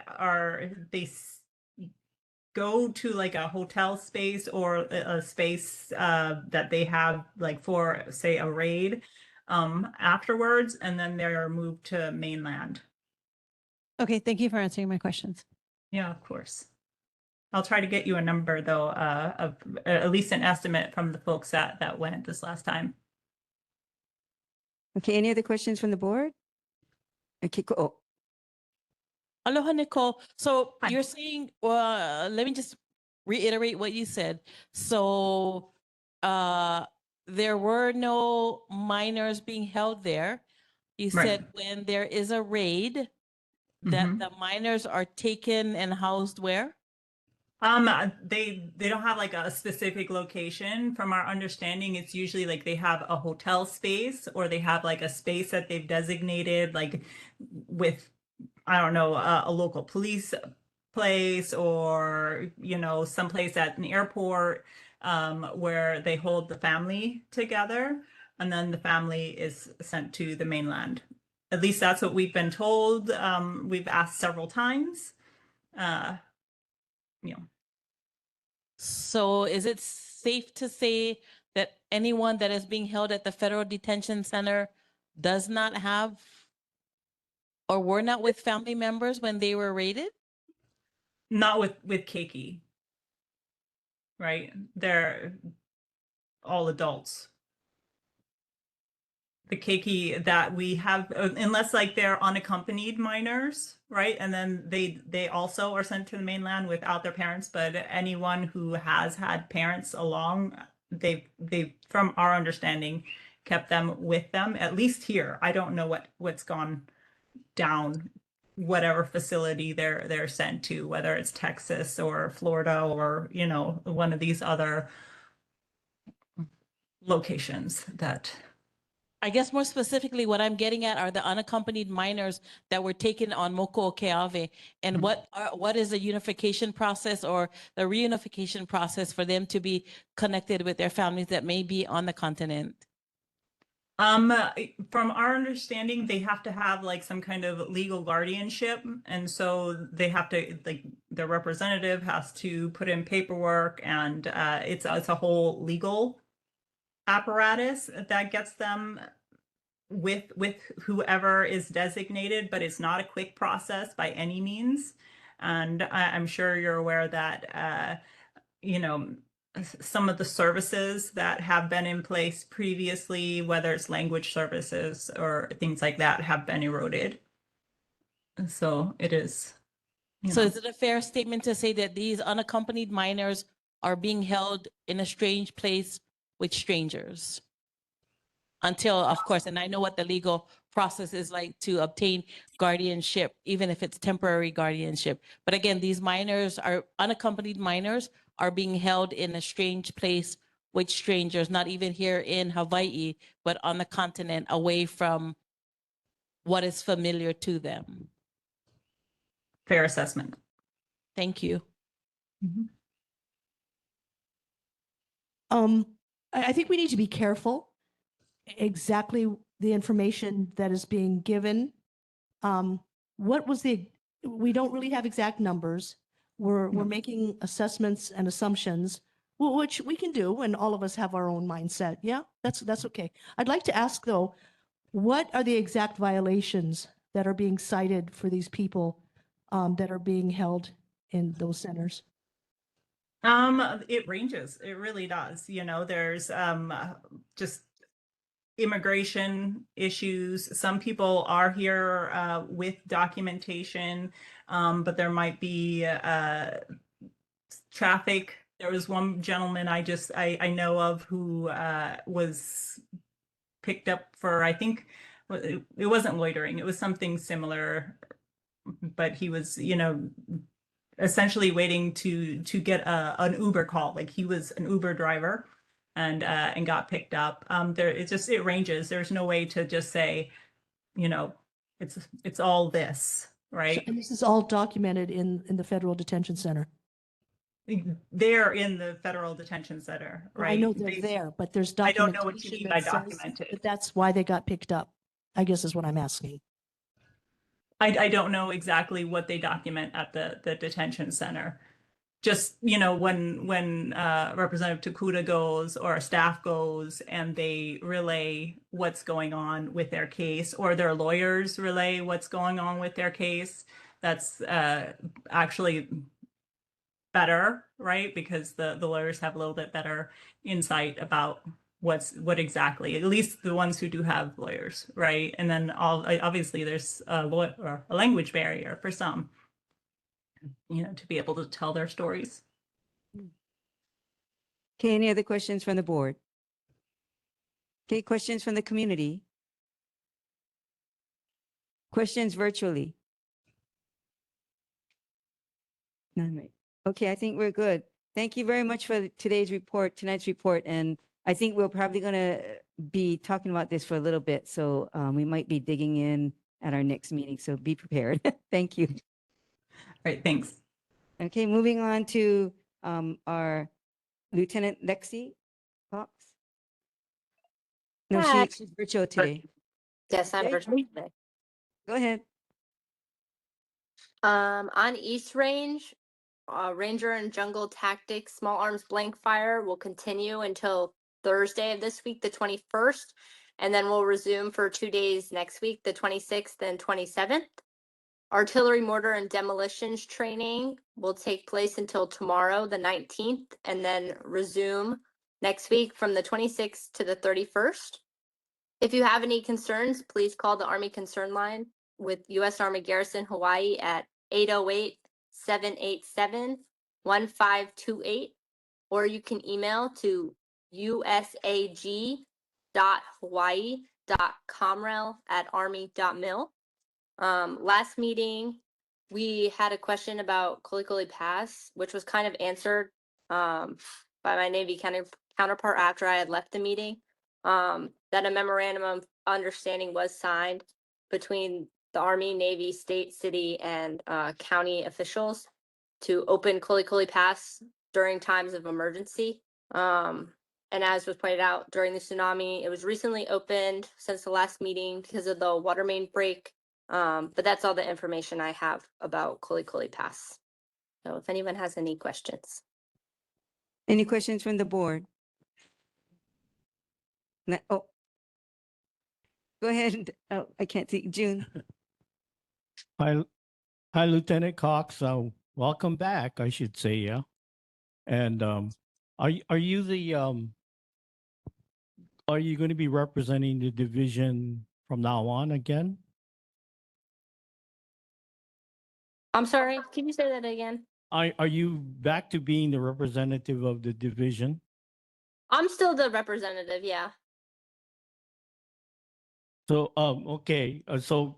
go to like a hotel space or a space that they have like for, say, a raid afterwards, and then they are moved to mainland. Okay, thank you for answering my questions. Yeah, of course. I'll try to get you a number though, of at least an estimate from the folks that went this last time. Okay, any other questions from the board? Okay, cool. Aloha, Nicole. So you're saying, let me just reiterate what you said. So there were no minors being held there. You said when there is a raid, that the minors are taken and housed where? They don't have like a specific location. From our understanding, it's usually like they have a hotel space, or they have like a space that they've designated, like with, I don't know, a local police place, or someplace at an airport where they hold the family together, and then the family is sent to the mainland. At least that's what we've been told. We've asked several times. So is it safe to say that anyone that is being held at the Federal Detention Center does not have or were not with family members when they were raided? Not with Keiki, right? They're all adults. The Keiki that we have, unless like they're unaccompanied minors, right? And then they also are sent to the mainland without their parents. But anyone who has had parents along, they from our understanding, kept them with them, at least here. I don't know what's gone down, whatever facility they're sent to, whether it's Texas or Florida or one of these other locations that. I guess more specifically, what I'm getting at are the unaccompanied minors that were taken on Moko Keawe, and what is the unification process or the reunification process for them to be connected with their families that may be on the continent? From our understanding, they have to have like some kind of legal guardianship, and so they have to like their representative has to put in paperwork, and it's a whole legal apparatus that gets them with whoever is designated, but it's not a quick process by any means. And I'm sure you're aware that you know, some of the services that have been in place previously, whether it's language services or things like that, have been eroded. And so it is, So is it a fair statement to say that these unaccompanied minors are being held in a strange place with strangers? Until, of course, and I know what the legal process is like to obtain guardianship, even if it's temporary guardianship. But again, these minors are unaccompanied minors are being held in a strange place with strangers, not even here in Hawaii, but on the continent, away from what is familiar to them. Fair assessment. Thank you. I think we need to be careful exactly the information that is being given. We don't really have exact numbers. We're making assessments and assumptions, which we can do, and all of us have our own mindset. Yeah, that's okay. I'd like to ask though, what are the exact violations that are being cited for these people that are being held in those centers? It ranges. It really does. You know, there's just immigration issues. Some people are here with documentation, but there might be traffic. There was one gentleman I know of who was picked up for, I think it wasn't loitering, it was something similar, but he was, you know, essentially waiting to get an Uber call. Like he was an Uber driver and got picked up. It ranges. There's no way to just say, you know, it's all this, right? And this is all documented in the federal detention center. They're in the federal detention center, right? I know they're there, but there's I don't documentation. know what you mean by that says documented. that that's why they got picked up, I guess is what I'm asking. I don't know exactly what they document at the detention center. Just, you know, when Representative Takuda goes or staff goes and they relay what's going on with their case, or their lawyers relay what's going on with their case, that's actually better, right? Because the lawyers have a little bit better insight about what exactly, at least the ones who do have lawyers, right? And then obviously there's a language barrier for some, you know, to be able to tell their stories. Okay, any other questions from the board? Okay, questions from the community? Questions virtually? None, right? Okay, I think we're good. Thank you very much for tonight's report. And I think we're probably going to be talking about this for a little bit. So we might be digging in at our next meeting. So be prepared. Thank you. All right, thanks. Okay, moving on to our Lieutenant Lexi Fox. No, Hi. she's virtual today. Yes, I'm Okay. virtual today. Go ahead. On East Range, Ranger and Jungle Tactics Small Arms Blank Fire will continue until Thursday of this week, the 21st, and then we'll resume for 2 days next week, the 26th and 27th. Artillery mortar and demolitions training will take place until tomorrow, the 19th, and then resume next week from the 26th to the 31st. If you have any concerns, please call the Army Concern Line with U.S. Army Garrison Hawaii at 808-787-1528, or you can email to usag.hawaii.comrel@army.mil. Last meeting, we had a question about Kolikoli Pass, which was kind of answered by my Navy counterpart after I had left the meeting. That a memorandum of understanding was signed between the Army, Navy, state, city, and county officials to open Kolikoli Pass during times of emergency. And as was pointed out during the tsunami, it was recently opened since the last meeting because of the water main break. But that's all the information I have about Kolikoli Pass. So if anyone has any questions. Any questions from the board? Oh, go ahead. Oh, I can't see. June. Hi, Lieutenant Cox. Welcome back, I should say, yeah. And are you the are you going to be representing the division from now on again? I'm sorry, can you say that again? Are you back to being the representative of the division? I'm still the representative, yeah. So okay, so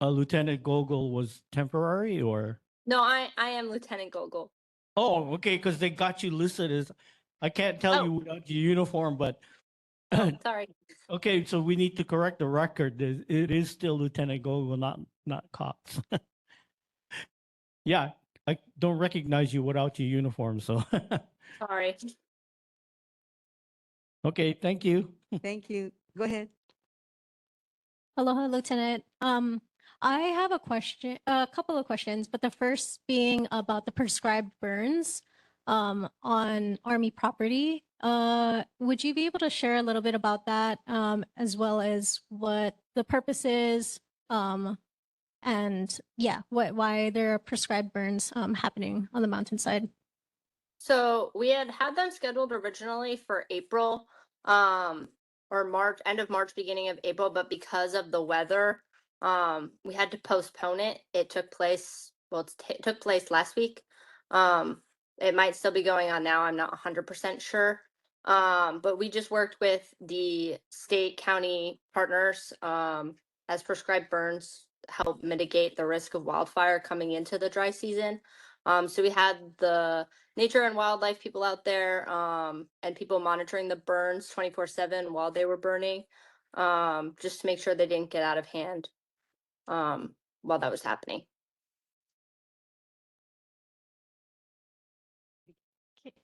Lieutenant Gogol was temporary, or? No, I am Lieutenant Gogol. Oh, okay, because they got you listed as, I can't tell you without your uniform, but Sorry. okay, so we need to correct the record. It is still Lieutenant Gogol, not Cox. Yeah, I don't recognize you without your uniform, so. Sorry. Okay, thank you. Thank you. Go ahead. Aloha, Lieutenant. I have a couple of questions, but the first being about the prescribed burns on Army property. Would you be able to share a little bit about that, as well as what the purpose is, and yeah, why there are prescribed burns happening on the mountainside? So we had them scheduled originally for April, or March, end of March, beginning of April, but because of the weather, we had to postpone it. It took place, it took place last week. It might still be going on now. I'm not 100% sure. But we just worked with the state county partners, as prescribed burns help mitigate the risk of wildfire coming into the dry season. So we had the nature and wildlife people out there, and people monitoring the burns 24/7 while they were burning, just to make sure they didn't get out of hand while that was happening.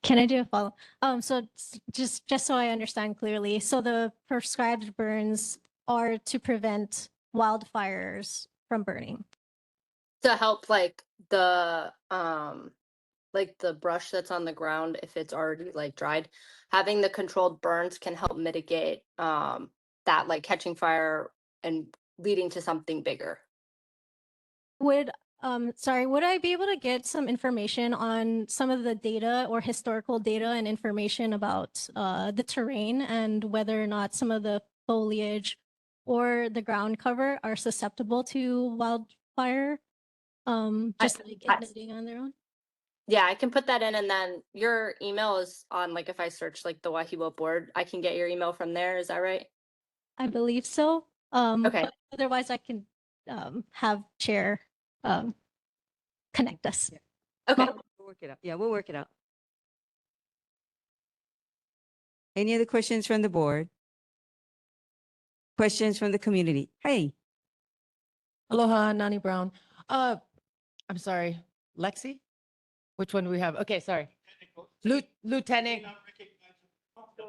Can I do a follow? So just so I understand clearly, so the prescribed burns are to prevent wildfires from burning. To help like the brush that's on the ground, if it's already like dried, having the controlled burns can help mitigate that, like catching fire and leading to something bigger. Would would I be able to get some information on some of the data or historical data and information about the terrain and whether or not some of the foliage or the ground cover are susceptible to wildfire? Just like igniting on their own? Yeah, I can put that in, and then your email is on, like if I search like the Wahiawā board, I can get your email from there. Is that right? I believe so. Okay. But otherwise I can have Chair connect us. Okay. We'll work it out. Yeah, we'll work it out. Any other questions from the board? Questions from the community? Hey. Aloha, Nani Brown. I'm sorry, Lexi? Which one do we have? Okay, sorry. Lieutenant.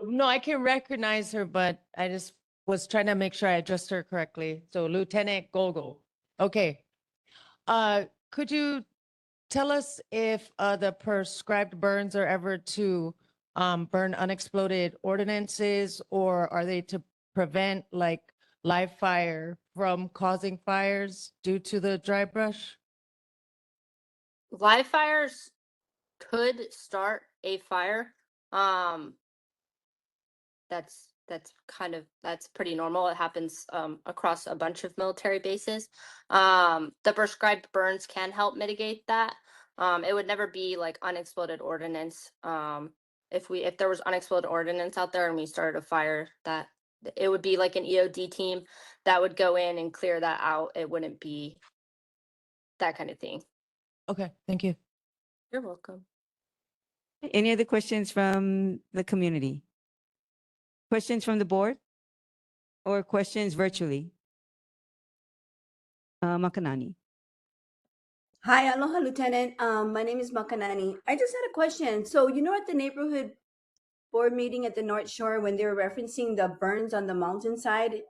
No, I can recognize her, but I just was trying to make sure I addressed her correctly. So Lieutenant Gogol. Okay. Could you tell us if the prescribed burns are ever to burn unexploded ordinances, or are they to prevent like live fire from causing fires due to the dry brush? Live fires could start a fire. That's pretty normal. It happens across a bunch of military bases. The prescribed burns can help mitigate that. It would never be like unexploded ordnance. If there was unexploded ordnance out there and we started a fire, that it would be like an EOD team that would go in and clear that out. It wouldn't be that kind of thing. Okay, thank you. You're welcome. Any other questions from the community? Questions from the board? Or questions virtually? Makanani. Hi, aloha, Lieutenant. My name is Makanani. I just had a question. So, at the neighborhood board meeting at the North Shore when they were referencing the burns on the mountainside.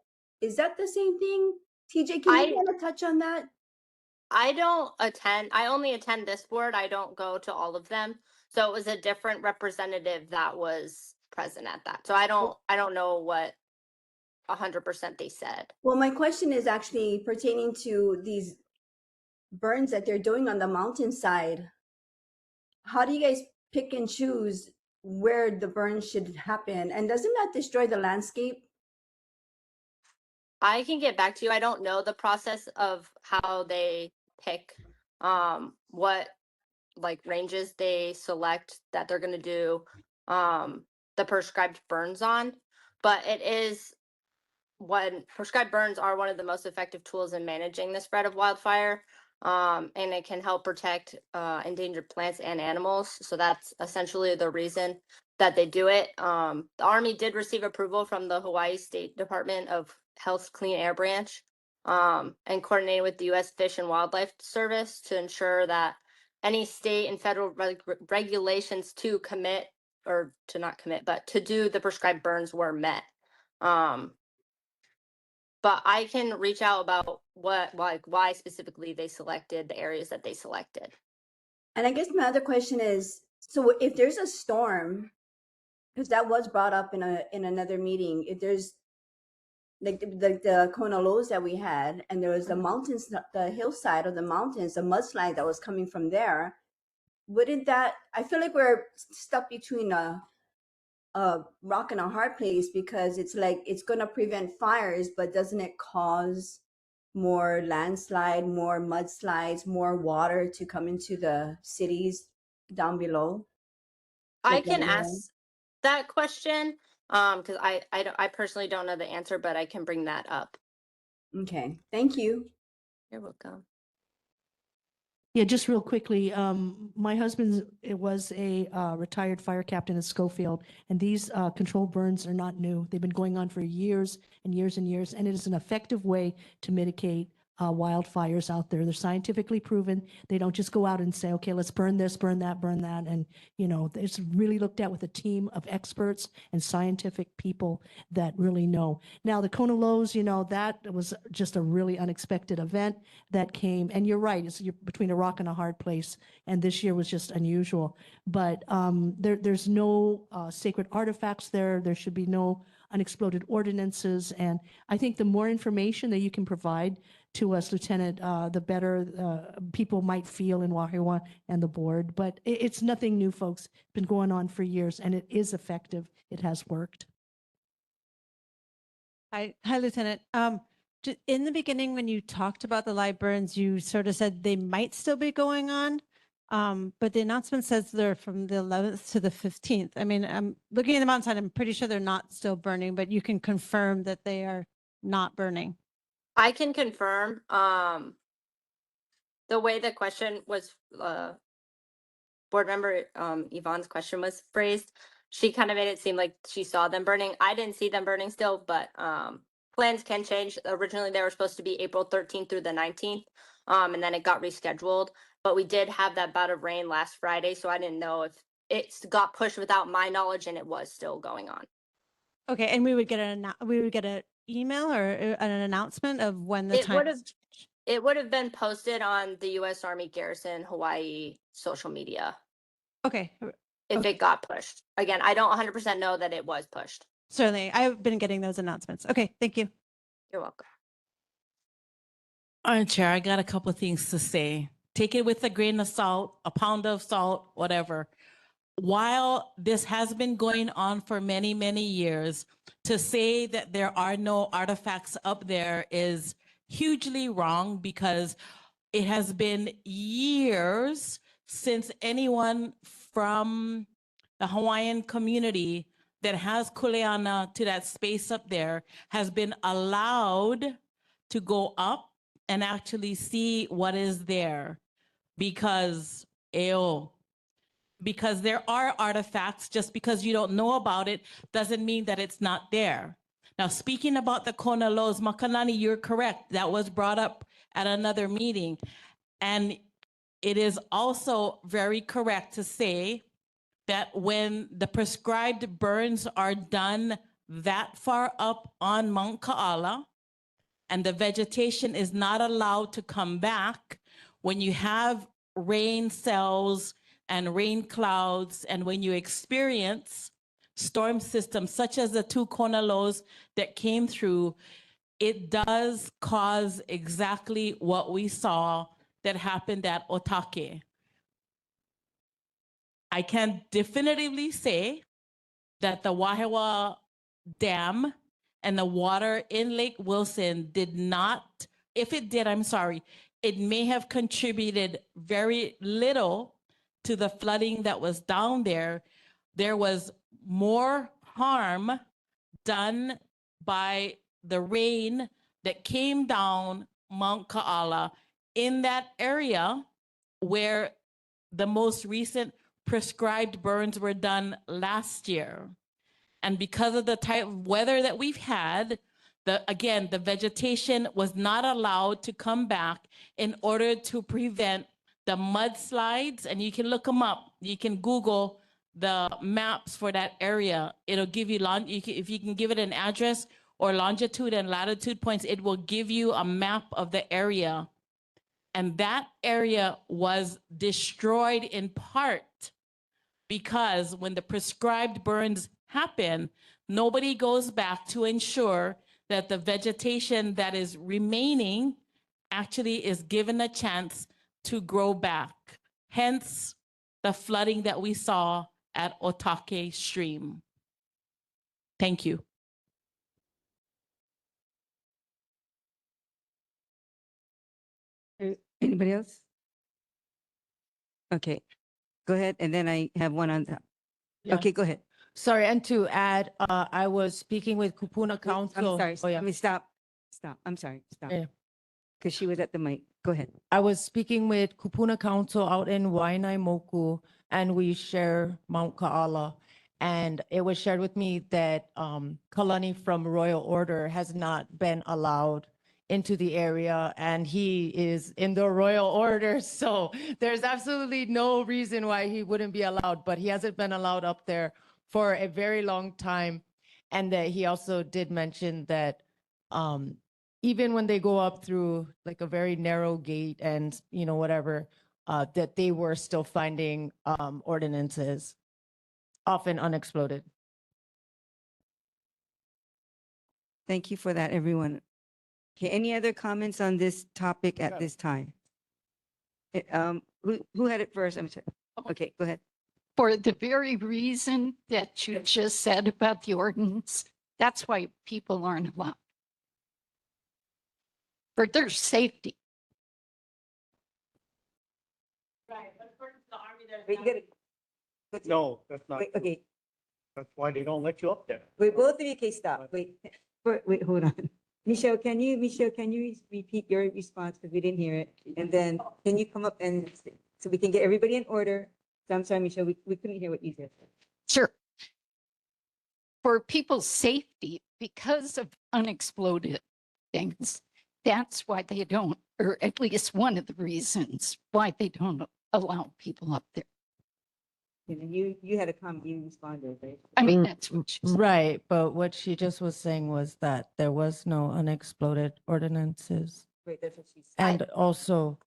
Is that the same thing? TJ, can you kind of touch on that? I don't attend. I only attend this board. I don't go to all of them. So it was a different representative that was present at that. So I don't know what 100% they said. Well, my question is actually pertaining to these burns that they're doing on the mountainside. How do you guys pick and choose where the burn should happen? And doesn't that destroy the landscape? I can get back to you. I don't know the process of how they pick what like ranges they select that they're going to do the prescribed burns on, but it is when prescribed burns are one of the most effective tools in managing the spread of wildfire, and it can help protect endangered plants and animals. So that's essentially the reason that they do it. The Army did receive approval from the Hawaii State Department of Health's Clean Air Branch, and coordinated with the U.S. Fish and Wildlife Service to ensure that any state and federal regulations to commit or to not commit, but to do the prescribed burns were met. But I can reach out about why specifically they selected the areas that they selected. And I guess my other question is, so if there's a storm, because that was brought up in another meeting, if there's like the Kona lows that we had, and there was the mountains, the hillside of the mountains, the mudslide that was coming from there, wouldn't that, I feel like we're stuck between a rock and a hard place, because it's like it's going to prevent fires, but doesn't it cause more landslide, more mudslides, more water to come into the cities down below? I can ask that question because I personally don't know the answer, but I can bring that up. Okay, thank you. You're welcome. Yeah, just real quickly, my husband was a retired fire captain at Schofield, and these controlled burns are not new. They've been going on for years and years and years, and it is an effective way to mitigate wildfires out there. They're scientifically proven. They don't just go out and say, okay, let's burn this, burn that, and it's really looked at with a team of experts and scientific people that really know. Now the Kona lows, that was just a really unexpected event that came, and you're right, you're between a rock and a hard place, and this year was just unusual. But there's no sacred artifacts there. There should be no unexploded ordinances, and I think the more information that you can provide to us, Lieutenant, the better people might feel in Wahiawā and the board. But it's nothing new, folks. It's been going on for years, and it is effective. It has worked. Hi, Lieutenant. In the beginning, when you talked about the live burns, you sort of said they might still be going on, but the announcement says they're from the 11th to the 15th. I mean, I'm looking at the mountainside. I'm pretty sure they're not still burning, but you can confirm that they are not burning. I can confirm the way the question was, board member Yvonne's question was phrased. She kind of made it seem like she saw them burning. I didn't see them burning still, but plans can change. Originally, they were supposed to be April 13th through the 19th, and then it got rescheduled. But we did have that bout of rain last Friday, so I didn't know if it got pushed without my knowledge, and it was still going on. Okay, and we would get an email or an announcement of when the time. It would have been posted on the U.S. Army Garrison Hawaii social media. Okay. If it got pushed. Again, I don't 100% know that it was pushed. Certainly. I've been getting those announcements. Okay, thank you. You're welcome. All right, Chair, I got a couple of things to say. Take it with a grain of salt, a pound of salt, whatever. While this has been going on for many, many years, to say that there are no artifacts up there is hugely wrong, because it has been years since anyone from the Hawaiian community that has kuleana to that space up there has been allowed to go up and actually see what is there, because there are artifacts. Just because you don't know about it doesn't mean that it's not there. Now, speaking about the Kona lows, Makanani, you're correct. That was brought up at another meeting. And it is also very correct to say that when the prescribed burns are done that far up on Mount Kaala and the vegetation is not allowed to come back, when you have rain cells and rain clouds, and when you experience storm systems such as the two Kona lows that came through, it does cause exactly what we saw that happened at Otake. I can definitively say that the Wahiawā Dam and the water in Lake Wilson did not, if it did, I'm sorry, it may have contributed very little to the flooding that was down there. There was more harm done by the rain that came down Mount Kaala in that area where the most recent prescribed burns were done last year. And because of the type of weather that we've had, the vegetation was not allowed to come back in order to prevent the mudslides. And you can look them up. You can Google the maps for that area. It'll give you, if you can give it an address or longitude and latitude points, it will give you a map of the area. And that area was destroyed in part because when the prescribed burns happen, nobody goes back to ensure that the vegetation that is remaining actually is given a chance to grow back. Hence the flooding that we saw at Otake Stream. Thank you. Anybody else? Okay, go ahead. And then I have one on top. Yeah. Okay, go ahead. Sorry, and to add, I was speaking with Kupuna Council. I'm sorry. Oh, yeah. I mean, stop. I'm sorry. Stop. Yeah. Because she was at the mic. Go ahead. I was speaking with Kupuna Council out in Wainaimoku, and we share Mount Kaala. And it was shared with me that Kalani from Royal Order has not been allowed into the area, and he is in the Royal Order. So there's absolutely no reason why he wouldn't be allowed, but he hasn't been allowed up there for a very long time. And that he also did mention that even when they go up through like a very narrow gate and, you know, whatever, that they were still finding ordinances, often unexploded. Thank you for that, everyone. Okay, any other comments on this topic at this time? Who had it first? I'm sorry. Okay, go ahead. For the very reason that you just said about the ordinance, that's why people aren't allowed. For their safety. Right, but according to the Army, Wait, you gotta- No, that's not. Wait, okay, That's why they don't let you up there. wait, both of you, okay, stop. Wait, hold on. Michelle, can you repeat your response because we didn't hear it? And then can you come up and so we can get everybody in order? So I'm sorry, Michelle, we couldn't hear what you said. Sure. For people's safety, because of unexploded things, that's why they don't, or at least one of the reasons why they don't allow people up there. And you had a comment, you responded, right? I mean, that's what she said. Right, but what she just was saying was that there was no unexploded ordinances. Wait, that's what she said. And also,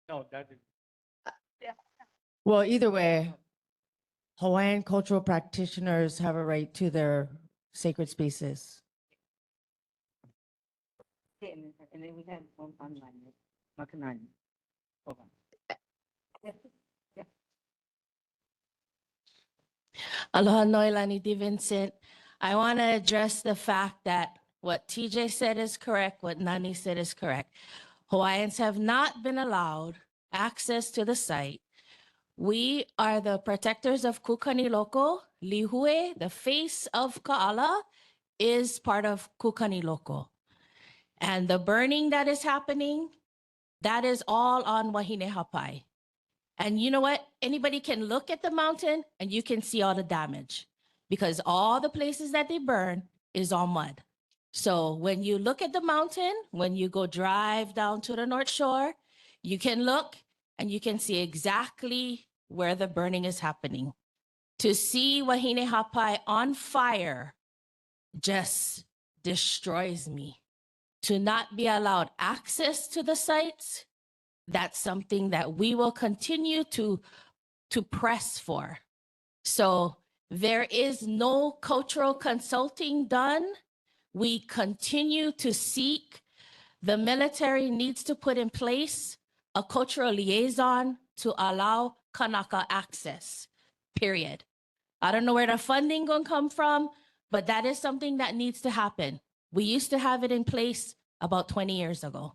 No, that is. well, either way, Hawaiian cultural practitioners have a right to their sacred spaces. Okay, and then we had one online, right? Makanani. Hold on. Yeah. Aloha Noilani Di Vincent. I want to address the fact that what TJ said is correct, what Nani said is correct. Hawaiians have not been allowed access to the site. We are the protectors of Kukani Loko. Lihue, the face of Kaala, is part of Kukani Loko. And the burning that is happening, that is all on Wahine Hapai. And you know what? Anybody can look at the mountain and you can see all the damage because all the places that they burn is all mud. So when you look at the mountain, when you go drive down to the North Shore, you can look and you can see exactly where the burning is happening. To see Wahine Hapai on fire just destroys me. To not be allowed access to the sites, that's something that we will continue to press for. So there is no cultural consulting done. We continue to seek. The military needs to put in place a cultural liaison to allow Kanaka access, period. I don't know where the funding gonna come from, but that is something that needs to happen. We used to have it in place about 20 years ago,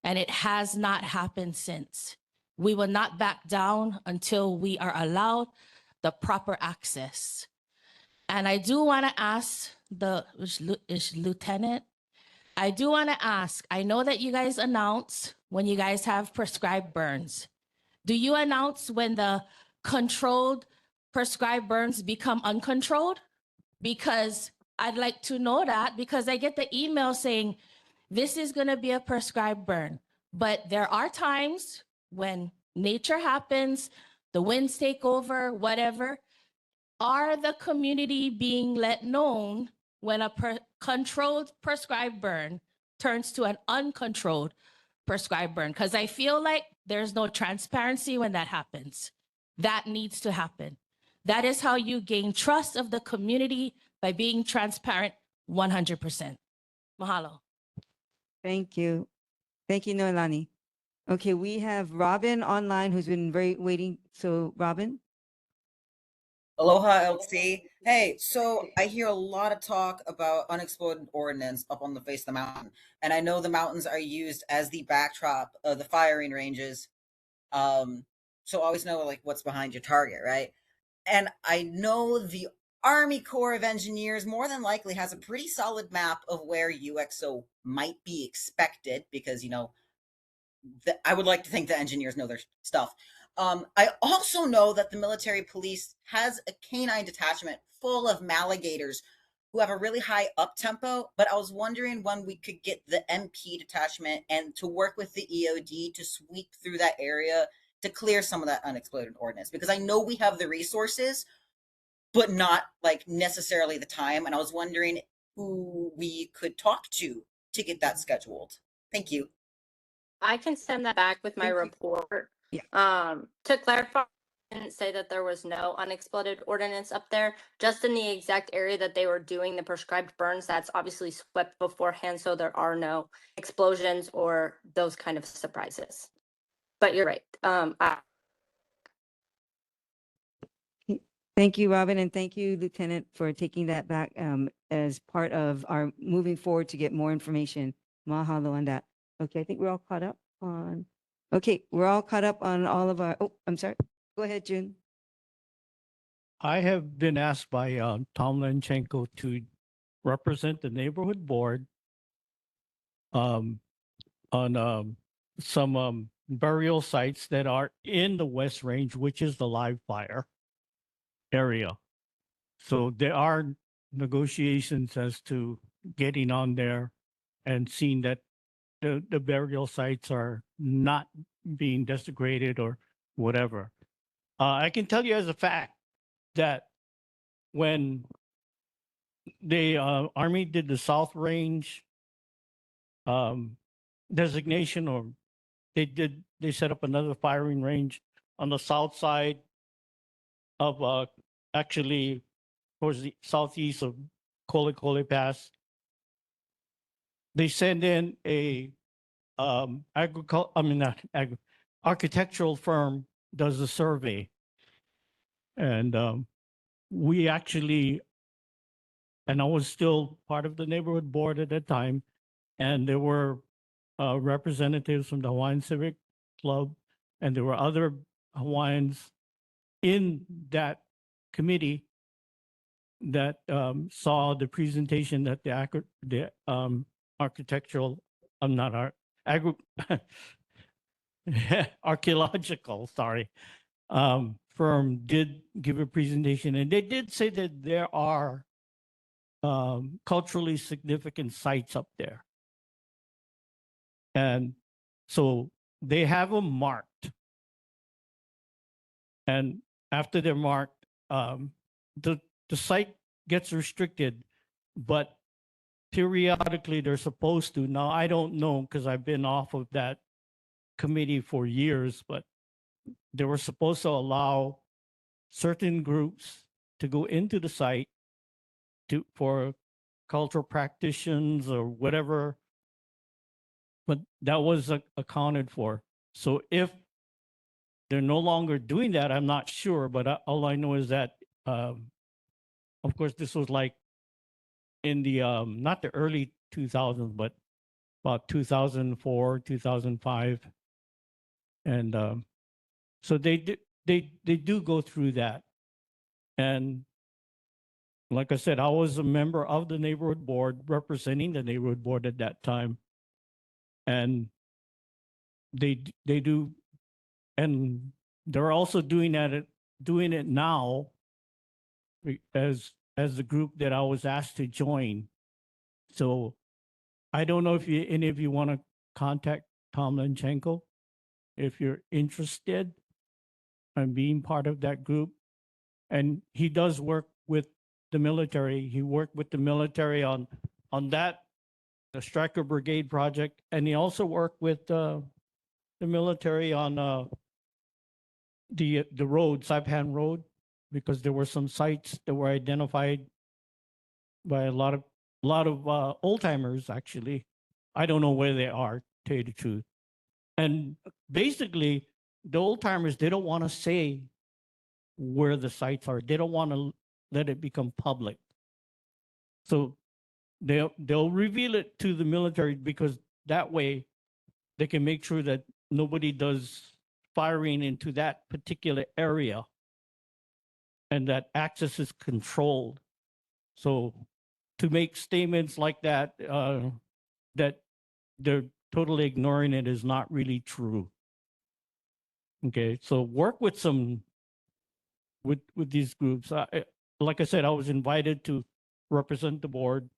and it has not happened since. We will not back down until we are allowed the proper access. And I do want to ask is Lieutenant, I do want to ask, I know that you guys announce when you guys have prescribed burns. Do you announce when the controlled prescribed burns become uncontrolled? Because I'd like to know that, because I get the email saying, this is going to be a prescribed burn. But there are times when nature happens, the winds take over, whatever. Are the community being let known when a controlled prescribed burn turns to an uncontrolled prescribed burn? Because I feel like there's no transparency when that happens. That needs to happen. That is how you gain trust of the community, by being transparent 100%. Mahalo. Thank you. Thank you, Noelani. Okay, we have Robin online who's been waiting. So Robin? Aloha, LC. Hey, so I hear a lot of talk about unexploded ordnance up on the face of the mountain, and I know the mountains are used as the backdrop of the firing ranges. So always know like what's behind your target, right? And I know the Army Corps of Engineers more than likely has a pretty solid map of where UXO might be expected, because I would like to think the engineers know their stuff. I also know that the military police has a canine detachment full of maligators who have a really high up tempo, but I was wondering when we could get the MP detachment and to work with the EOD to sweep through that area to clear some of that unexploded ordnance, because I know we have the resources, but not like necessarily the time. And I was wondering who we could talk to get that scheduled. Thank you. I can send that back with my report. Yeah. To clarify, I didn't say that there was no unexploded ordnance up there, just in the exact area that they were doing the prescribed burns. That's obviously swept beforehand, so there are no explosions or those kind of surprises. But you're right. Thank you, Robin, and thank you, Lieutenant, for taking that back as part of our moving forward to get more information. Mahalo on that. Okay, I think we're all caught up on. Okay, we're all caught up on all of our. Oh, I'm sorry. Go ahead, June. I have been asked by Tom Lenchenko to represent the neighborhood board on some burial sites that are in the West Range, which is the live fire area. So there are negotiations as to getting on there and seeing that the burial sites are not being desecrated or whatever. I can tell you as a fact that when the Army did the South Range designation, or they set up another firing range on the south side of actually towards the southeast of Kole Pass. They send in a architectural firm does a survey, and we actually, and I was still part of the neighborhood board at that time, and there were representatives from the Hawaiian Civic Club, and there were other Hawaiians in that committee that saw the presentation that the architectural, I'm not art, archaeological, sorry, firm did give a presentation, and they did say that there are culturally significant sites up there. And so they have them marked. And after they're marked, the site gets restricted, but periodically they're supposed to. Now I don't know because I've been off of that committee for years, but they were supposed to allow certain groups to go into the site for cultural practitioners or whatever, but that was accounted for. So if they're no longer doing that, I'm not sure, but all I know is that, of course, this was like in the, not the early 2000s, but about 2004, 2005. And so they do go through that. And like I said, I was a member of the neighborhood board, representing the neighborhood board at that time. And they do, and they're also doing it now as the group that I was asked to join. So I don't know if any of you want to contact Tom Lenchenko if you're interested in being part of that group. And he does work with the military. He worked with the military on that, the Stryker Brigade project, and he also worked with the military on the road, Saipan Road, because there were some sites that were identified by a lot of old timers. Actually, I don't know where they are, to tell you the truth. And basically, the old timers, they don't want to say where the sites are. They don't want to let it become public. So they'll reveal it to the military because that way they can make sure that nobody does firing into that particular area and that access is controlled. So to make statements like that, that they're totally ignoring it is not really true. Okay, so work with with these groups. Like I said, I was invited to represent the board.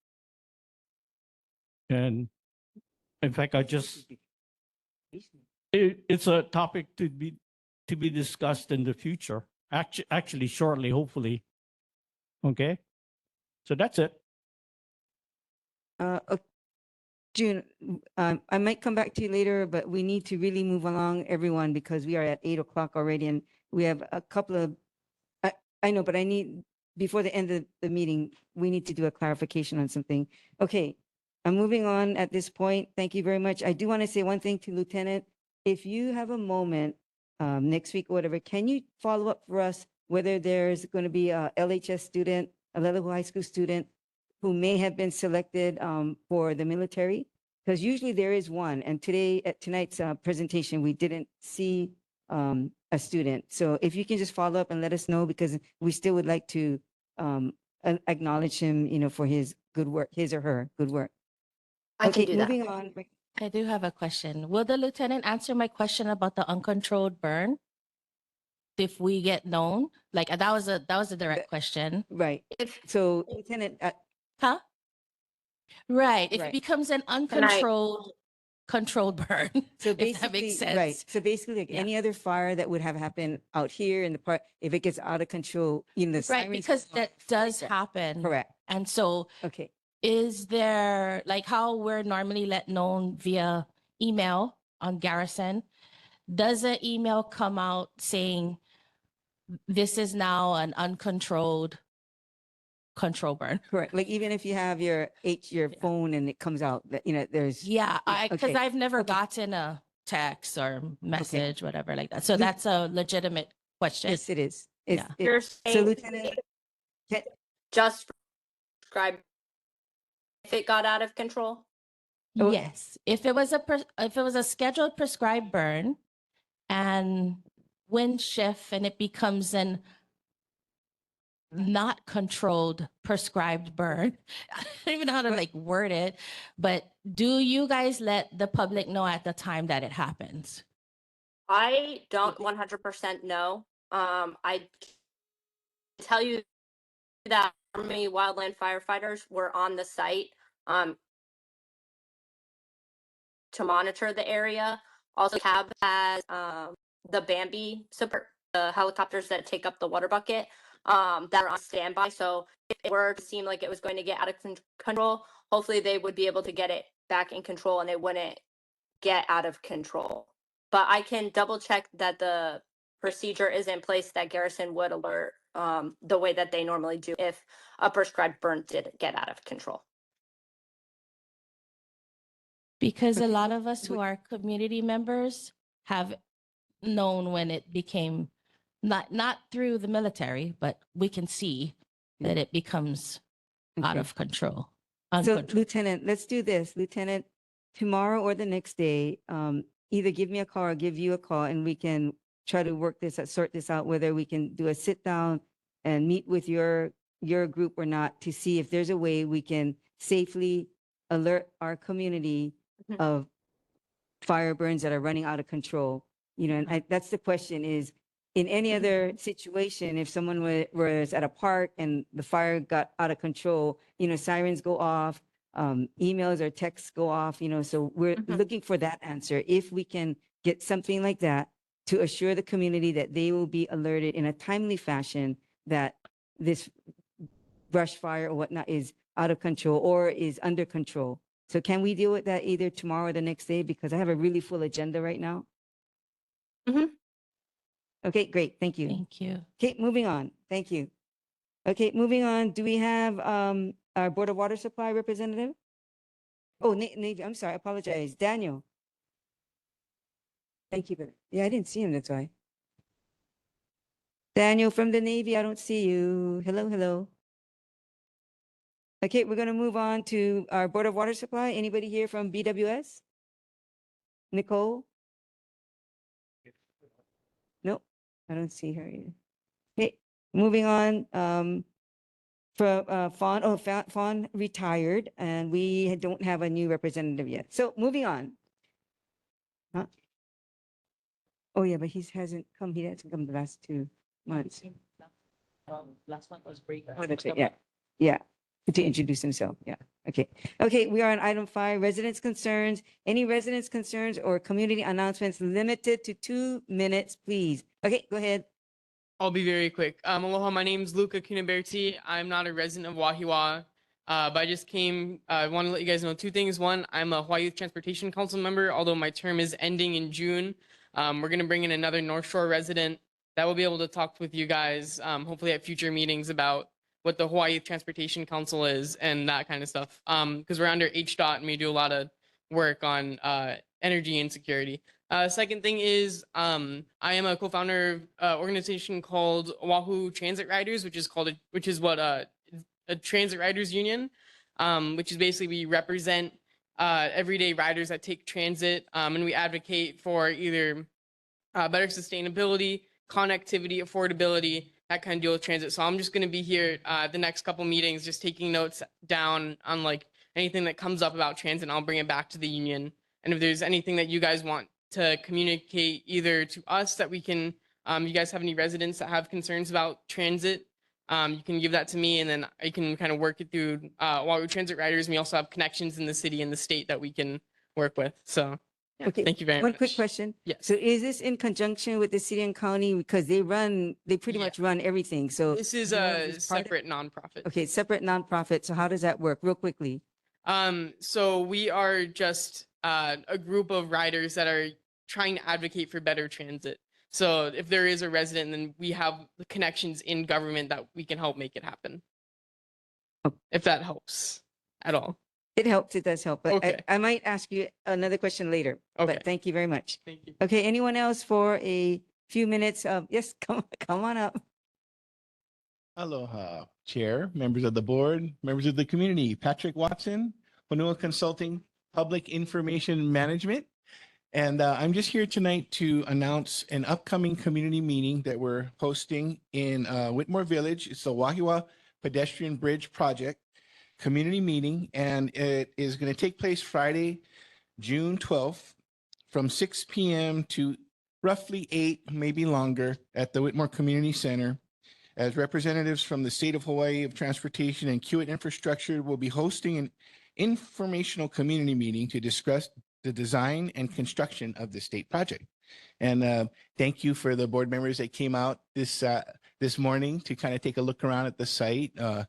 And in fact, it's a topic to be discussed in the future. Actually, shortly, hopefully. Okay, so that's it. June, I might come back to you later, but we need to really move along, everyone, because we are at 8 o'clock already, and we have a couple of. I know, but I need, before the end of the meeting, we need to do a clarification on something. Okay, I'm moving on at this point. Thank you very much. I do want to say one thing to Lieutenant. If you have a moment next week or whatever, can you follow up for us whether there's going to be a LHS student, a Level High School student who may have been selected for the military? Because usually there is one. And today, at tonight's presentation, we didn't see a student. So if you can just follow up and let us know, because we still would like to acknowledge him, for his good work, his or her good work. I can do that. Moving on. I do have a question. Will the lieutenant answer my question about the uncontrolled burn? If we get known, like that was a direct question. Right. So Lieutenant, huh? Right. If Right. it becomes an uncontrolled controlled burn, so if that makes sense. right. So basically, like any other fire that would have happened out here in the park, if it gets out of control, the Right, sirens because go off. that does happen. Correct. And so Okay. is there, like how we're normally let known via email on Garrison, does an email come out saying this is now an uncontrolled control burn? Correct. Like even if you have your phone and it comes out that there's Yeah, because okay. I've never gotten a text or message, whatever like that. So that's a legitimate question. Yes, it is. Yeah. You're So saying Lieutenant, just prescribe if it got out of control? Yes, if it was a scheduled prescribed burn and wind shift and it becomes an not controlled prescribed burn. I don't even know how to like word it, but do you guys let the public know at the time that it happens? I don't 100% know. I tell you that Army wildland firefighters were on the site to monitor the area. Also, CAB has the Bambi support, the helicopters that take up the water bucket. that are on standby. So if it were to seem like it was going to get out of control, hopefully they would be able to get it back in control and it wouldn't get out of control. But I can double check that the procedure is in place that Garrison would alert the way that they normally do if a prescribed burn did get out of control. Because a lot of us who are community members have known when it became not through the military, but we can see that it becomes out Okay. of control. So uncontrolled. Lieutenant, let's do this. Lieutenant, tomorrow or the next day, either give me a call or give you a call and we can try to work this, sort this out, whether we can do a sit down and meet with your group or not to see if there's a way we can safely alert our community of fire burns that are running out of control. You know, and that's the question is, in any other situation, if someone was at a park and the fire got out of control, you know, sirens go off, emails or texts go off, you know, so we're looking for that answer. If we can get something like that to assure the community that they will be alerted in a timely fashion that this brush fire or whatnot is out of control or is under control. So can we deal with that either tomorrow or the next day? Because I have a really full agenda right now. Okay, great. Thank you. Thank you. Okay, moving on. Thank you. Okay, moving on. Do we have our Board of Water Supply representative? Oh, Navy. I'm sorry. I apologize. Daniel. Thank you. Yeah, I didn't see him. That's why. Daniel from the Navy. I don't see you. Hello, hello. Okay, we're going to move on to our Board of Water Supply. Anybody here from BWS? Nicole? Nope, I don't see her either. Okay, moving on. Fawn retired, and we don't have a new representative yet. So moving on. Huh? Oh yeah, but he hasn't come. He hasn't come the last 2 months. Last one was break. Oh, that's right. Yeah, yeah. To introduce himself. Yeah. Okay. Okay. We are on item 5, residents' concerns. Any residents' concerns or community announcements limited to 2 minutes, please. Okay, go ahead. I'll be very quick. Aloha, my name's Luca Cunaberti. I'm not a resident of Wahiawā, but I just came. I want to let you guys know 2 things. One, I'm a Hawaii Youth Transportation Council member, although my term is ending in June. We're going to bring in another North Shore resident that will be able to talk with you guys, hopefully at future meetings about what the Hawaii Youth Transportation Council is and that kind of stuff. Because we're under HDOT and we do a lot of work on energy and security. Second thing is I am a co-founder of an organization called Oahu Transit Riders, which is what a transit riders union, which is basically we represent everyday riders that take transit, and we advocate for either better sustainability, connectivity, affordability, that kind of deal with transit. So I'm just going to be here the next couple meetings, just taking notes down on like anything that comes up about transit, and I'll bring it back to the union. And if there's anything that you guys want to communicate either to us that we can, you guys have any residents that have concerns about transit, you can give that to me, and then I can kind of work it through Oahu Transit Riders. And we also have connections in the city and the state that we can work with. So yeah, Okay. thank you very One much. quick question. Yes. So is this in conjunction with the city and county because they pretty much run everything? So This is do you know if a it's part of- separate nonprofit. Okay, separate nonprofit. So how does that work? Real quickly. So we are just a group of riders that are trying to advocate for better transit. So if there is a resident, then we have the connections in government that we can help make it happen. If that helps at all. It helps. It does help. But Okay. I might ask you another question later. Okay. But thank you very much. Thank you. Okay. Anyone else for a few minutes of, yes, come on up. Aloha, Chair, members of the board, members of the community. Patrick Watson, Honua Consulting, Public Information Management. And I'm just here tonight to announce an upcoming community meeting that we're hosting in Whitmore Village. It's the Wahiawā Pedestrian Bridge Project community meeting, and it is going to take place Friday, June 12th from 6 p.m. to roughly 8, maybe longer, at the Whitmore Community Center. As representatives from the State of Hawaii of Transportation and Kiewit Infrastructure will be hosting an informational community meeting to discuss the design and construction of the state project. And thank you for the board members that came out this this morning to kind of take a look around at the site. I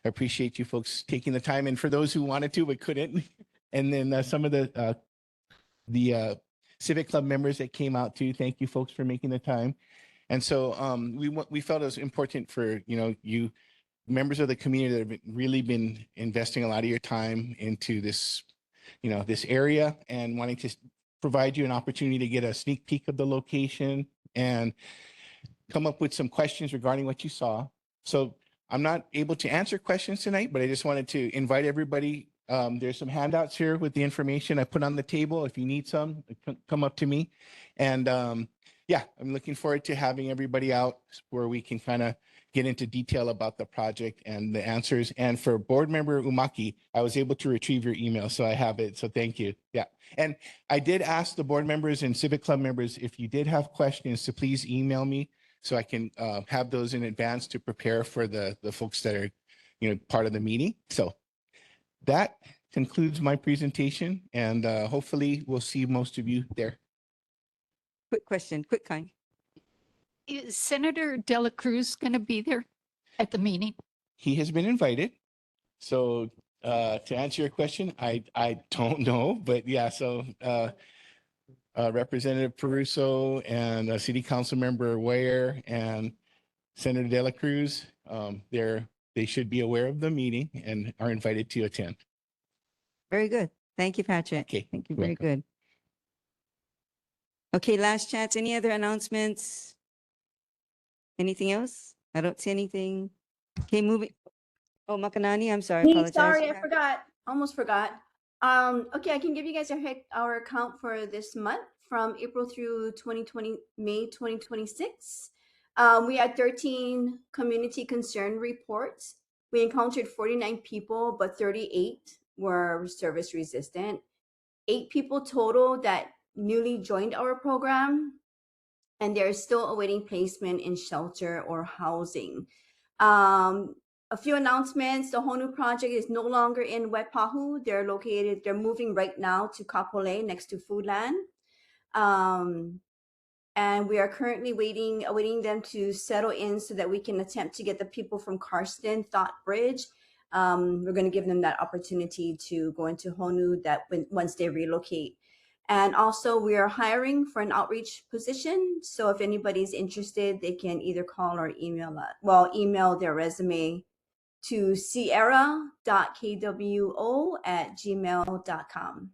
appreciate you folks taking the time, and for those who wanted to but couldn't, and then some of the Civic Club members that came out too. Thank you folks for making the time. And so we felt it was important for you members of the community that have really been investing a lot of your time into this this area and wanting to provide you an opportunity to get a sneak peek of the location and come up with some questions regarding what you saw. So I'm not able to answer questions tonight, but I just wanted to invite everybody. There's some handouts here with the information I put on the table. If you need some, come up to me. And yeah, I'm looking forward to having everybody out where we can kind of get into detail about the project and the answers. And for board member Umaki, I was able to retrieve your email, so I have it. So thank you. Yeah. And I did ask the board members and Civic Club members, if you did have questions, to please email me so I can have those in advance to prepare for the folks that are, part of the meeting. So that concludes my presentation, and hopefully we'll see most of you there. Quick question, quick kind. Is Senator Dela Cruz going to be there at the meeting? He has been invited. So to answer your question, I don't know, but yeah, so Representative Peruso and City Council Member Ware and Senator Dela Cruz, they should be aware of the meeting and are invited to attend. Very good. Thank you, Patrick. Okay. Thank you. You're Very welcome. good. Okay, last chance. Any other announcements? Anything else? I don't see anything. Okay, moving. Oh, Makanani, I'm sorry. Me, Apologize. sorry, I forgot. Almost forgot. Okay, I can give you guys our account for this month from April through May 2026. We had 13 community concern reports. We encountered 49 people, but 38 were service resistant. 8 people total that newly joined our program, and they're still awaiting placement in shelter or housing. A few announcements. The Honu project is no longer in Wepahu. They're moving right now to Kapolei next to Foodland. And we are currently awaiting them to settle in so that we can attempt to get the people from Karsten, Thought Bridge. We're going to give them that opportunity to go into Honu once they relocate. And also we are hiring for an outreach position. So if anybody's interested, they can either call or email their resume to sierra.kwo@gmail.com.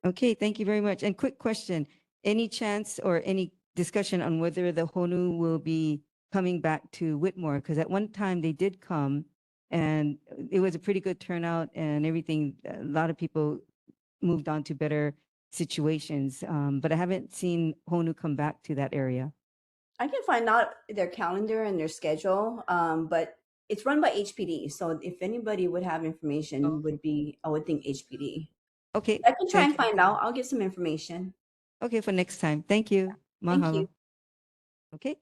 Okay, thank you very much. And quick question, any chance or any discussion on whether the Honu will be coming back to Whitmore? Because at one time they did come and it was a pretty good turnout and everything. A lot of people moved on to better situations, but I haven't seen Honu come back to that area. I can find out their calendar and their schedule, but it's run by HPD. So if anybody would have information, I would think HPD. Okay. I can try and find out. I'll get some information. Okay, for next time. Thank you. Thank Mahalo. you. Okay.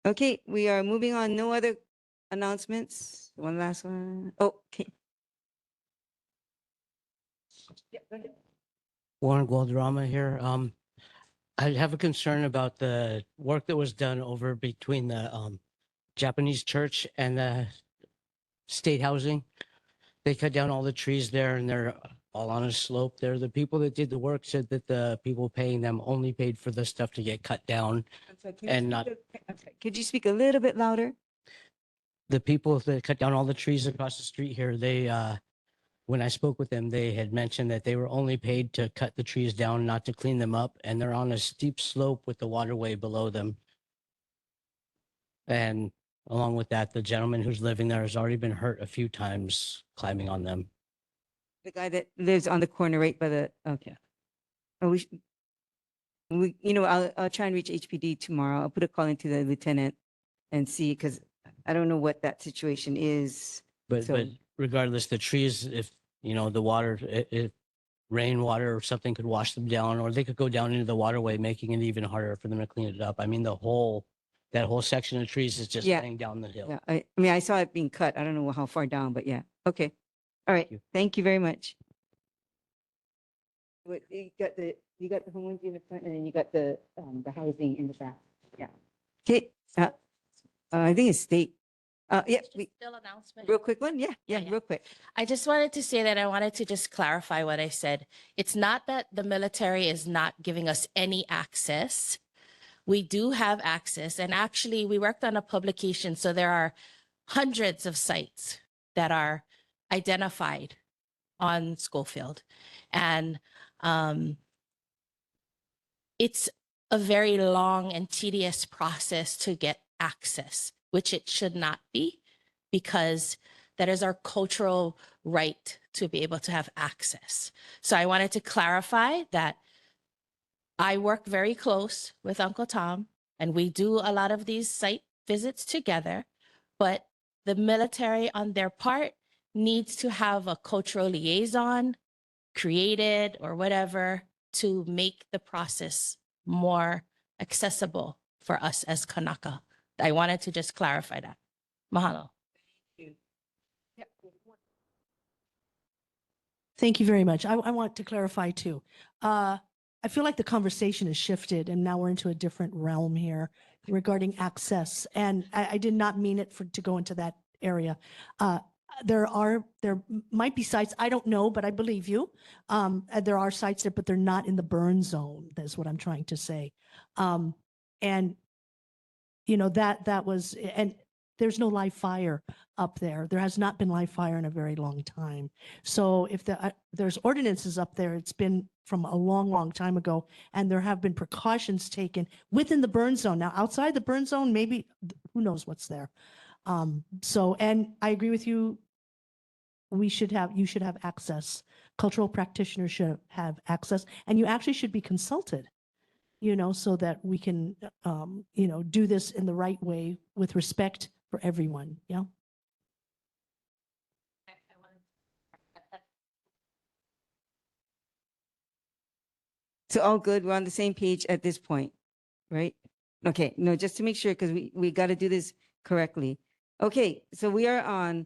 Okay, we are moving on. No other announcements. One last one. Oh, okay. Warren Guadarrama here. I have a concern about the work that was done over between the Japanese church and the state housing. They cut down all the trees there and they're all on a slope there. The people that did the work said that the people paying them only paid for the stuff to get cut down. Could you speak a little bit louder? The people that cut down all the trees across the street here, they when I spoke with them, they had mentioned that they were only paid to cut the trees down, not to clean them up. And they're on a steep slope with the waterway below them. And along with that, the gentleman who's living there has already been hurt a few times climbing on them. The guy that lives on the corner right by the, okay. Oh, I'll try and reach HPD tomorrow. I'll put a call into the lieutenant and see, because I don't know what that situation is. But regardless, the trees, if the water, if rainwater or something could wash them down, or they could go down into the waterway, making it even harder for them to clean it up. I mean, that whole section of trees is just laying down the hill. Yeah, I mean, I saw it being cut. I don't know how far down, but yeah. Okay. All right. Thank you very much. You got the homeowners in the front, and then you got the housing in the back. Okay, I think it's state. Yeah, Still announcement. real quick one. Yeah, real quick. I just wanted to say that I wanted to just clarify what I said. It's not that the military is not giving us any access. We do have access. And actually, we worked on a publication. So there are hundreds of sites that are identified on Schofield. And it's a very long and tedious process to get access, which it should not be, because that is our cultural right to be able to have access. So I wanted to clarify that I work very close with Uncle Tom, and we do a lot of these site visits together, but the military on their part needs to have a cultural liaison created or whatever to make the process more accessible for us as Kanaka. I wanted to just clarify that. Mahalo. Thank you very much. I want to clarify too. I feel like the conversation has shifted and now we're into a different realm here regarding access. And I did not mean it to go into that area. There might be sites, I don't know, but I believe you. There are sites there, but they're not in the burn zone. That's what I'm trying to say. And you know, that was, and there's no live fire up there. There has not been live fire in a very long time. So if there's ordinances up there, it's been from a long, long time ago, and there have been precautions taken within the burn zone. Now, outside the burn zone, maybe, who knows what's there. And I agree with you. You should have access. Cultural practitioners should have access, and you actually should be consulted, you know, so that we can, you know, do this in the right way with respect for everyone. Yeah. So all good. We're on the same page at this point, right? Okay. No, just to make sure, because we got to do this correctly. Okay. So we are on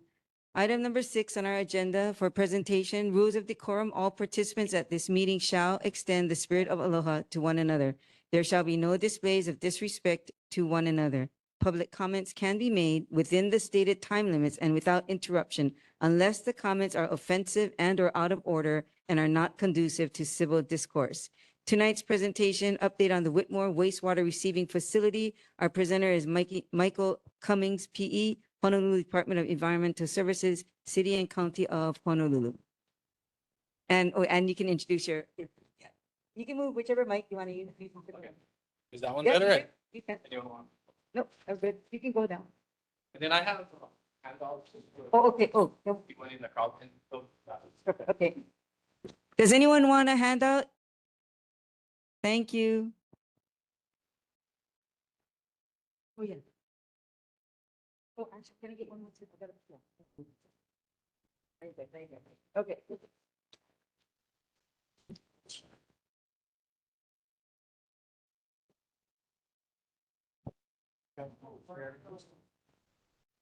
item number 6 on our agenda for presentation, rules of decorum. All participants at this meeting shall extend the spirit of aloha to one another. There shall be no displays of disrespect to one another. Public comments can be made within the stated time limits and without interruption, unless the comments are offensive and or out of order and are not conducive to civil discourse. Tonight's presentation, update on the Whitmore wastewater receiving facility. Our presenter is Michael Cummings, PE, Honolulu Department of Environmental Services, City and County of Honolulu. And you can introduce your, you can move whichever mic you want to use. Is that one Yep, better? you can. Anyone want? Nope, that's good. You can go down. And then I have handouts. Oh, okay. Oh, no. People in the crowd can. Perfect. Okay. Does anyone want a handout? Thank you. Oh, yeah. Oh, actually, can I get one more too? I got it. Yeah. Very good, very good. Okay.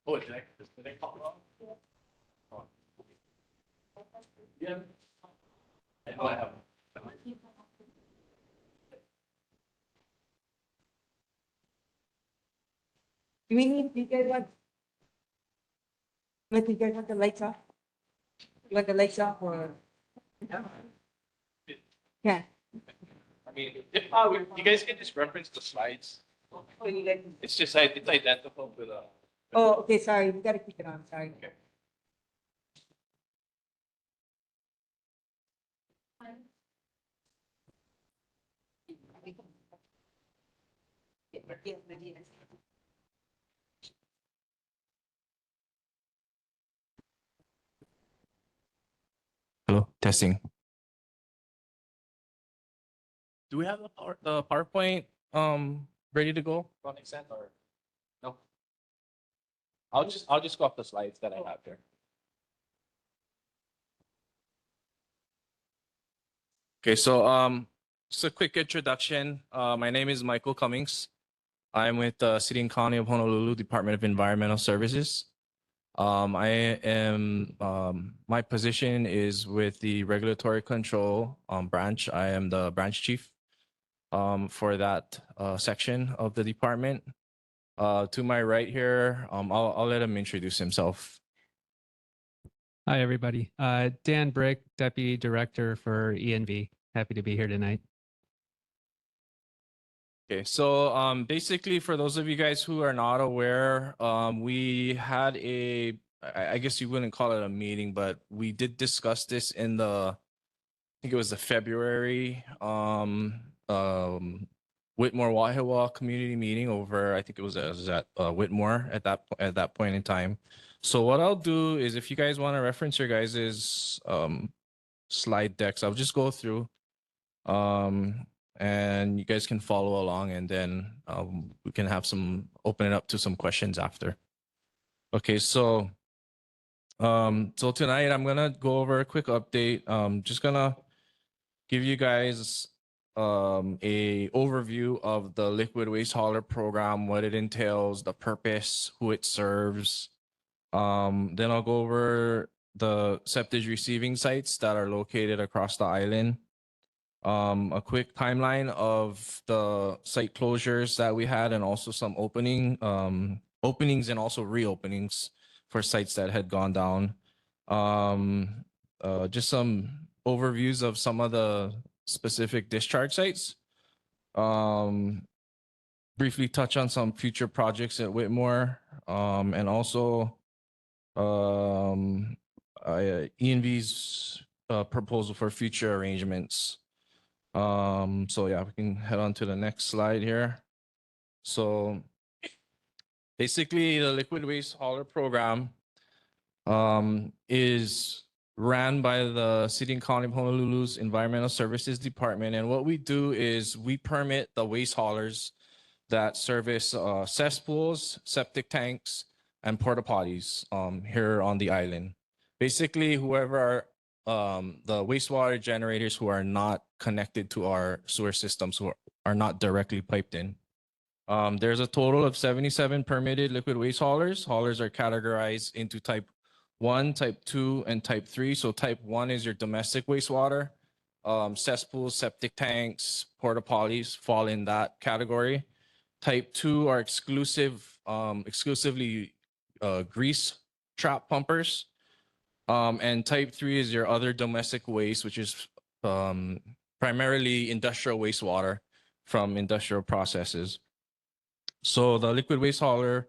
Oh, did I call it wrong? Oh. Yeah. Oh, I have. Do you guys want? You guys want the lights off? You want the lights off or? Yeah. I mean, if you guys can just reference the slides. Oh, you guys. It's just it's identical with Oh, okay, sorry. We gotta keep it on, sorry. Okay. Hello, testing. Do we have the PowerPoint ready to go? Running set or no? I'll just go off the slides that I have there. Okay, so just a quick introduction. My name is Michael Cummings. I'm with the City and County of Honolulu Department of Environmental Services. I am my position is with the regulatory control branch. I am the branch chief for that section of the department. To my right here, I'll let him introduce himself. Hi, everybody. Dan Brick, Deputy Director for ENV. Happy to be here tonight. Okay, so basically, for those of you guys who are not aware, we had I guess you wouldn't call it a meeting, but we did discuss this in I think it was the February Whitmore Wahiawā community meeting over, I think it was at Whitmore at that point in time. So what I'll do is, if you guys want to reference your guys's slide decks, I'll just go through and you guys can follow along, and then we can have open it up to some questions after. Okay, so so tonight I'm gonna go over a quick update. Just gonna give you guys a overview of the liquid waste hauler program, what it entails, the purpose, who it serves. Then I'll go over the septage receiving sites that are located across the island. A quick timeline of the site closures that we had, and also some openings and also reopenings for sites that had gone down. Just some overviews of some of the specific discharge sites. Briefly touch on some future projects at Whitmore, and also ENV's proposal for future arrangements. So yeah, we can head on to the next slide here. So basically, the liquid waste hauler program is ran by the City and County of Honolulu's Environmental Services Department. And what we do is we permit the waste haulers that service cesspools, septic tanks, and porta potties here on the island. Basically, whoever the wastewater generators who are not connected to our sewer systems, who are not directly piped in. There's a total of 77 permitted liquid waste haulers. Haulers are categorized into type 1, type 2, and type 3. So type 1 is your domestic wastewater. Cesspools, septic tanks, porta potties fall in that category. Type 2 are exclusively grease trap pumpers. And type 3 is your other domestic waste, which is primarily industrial wastewater from industrial processes. So the liquid waste hauler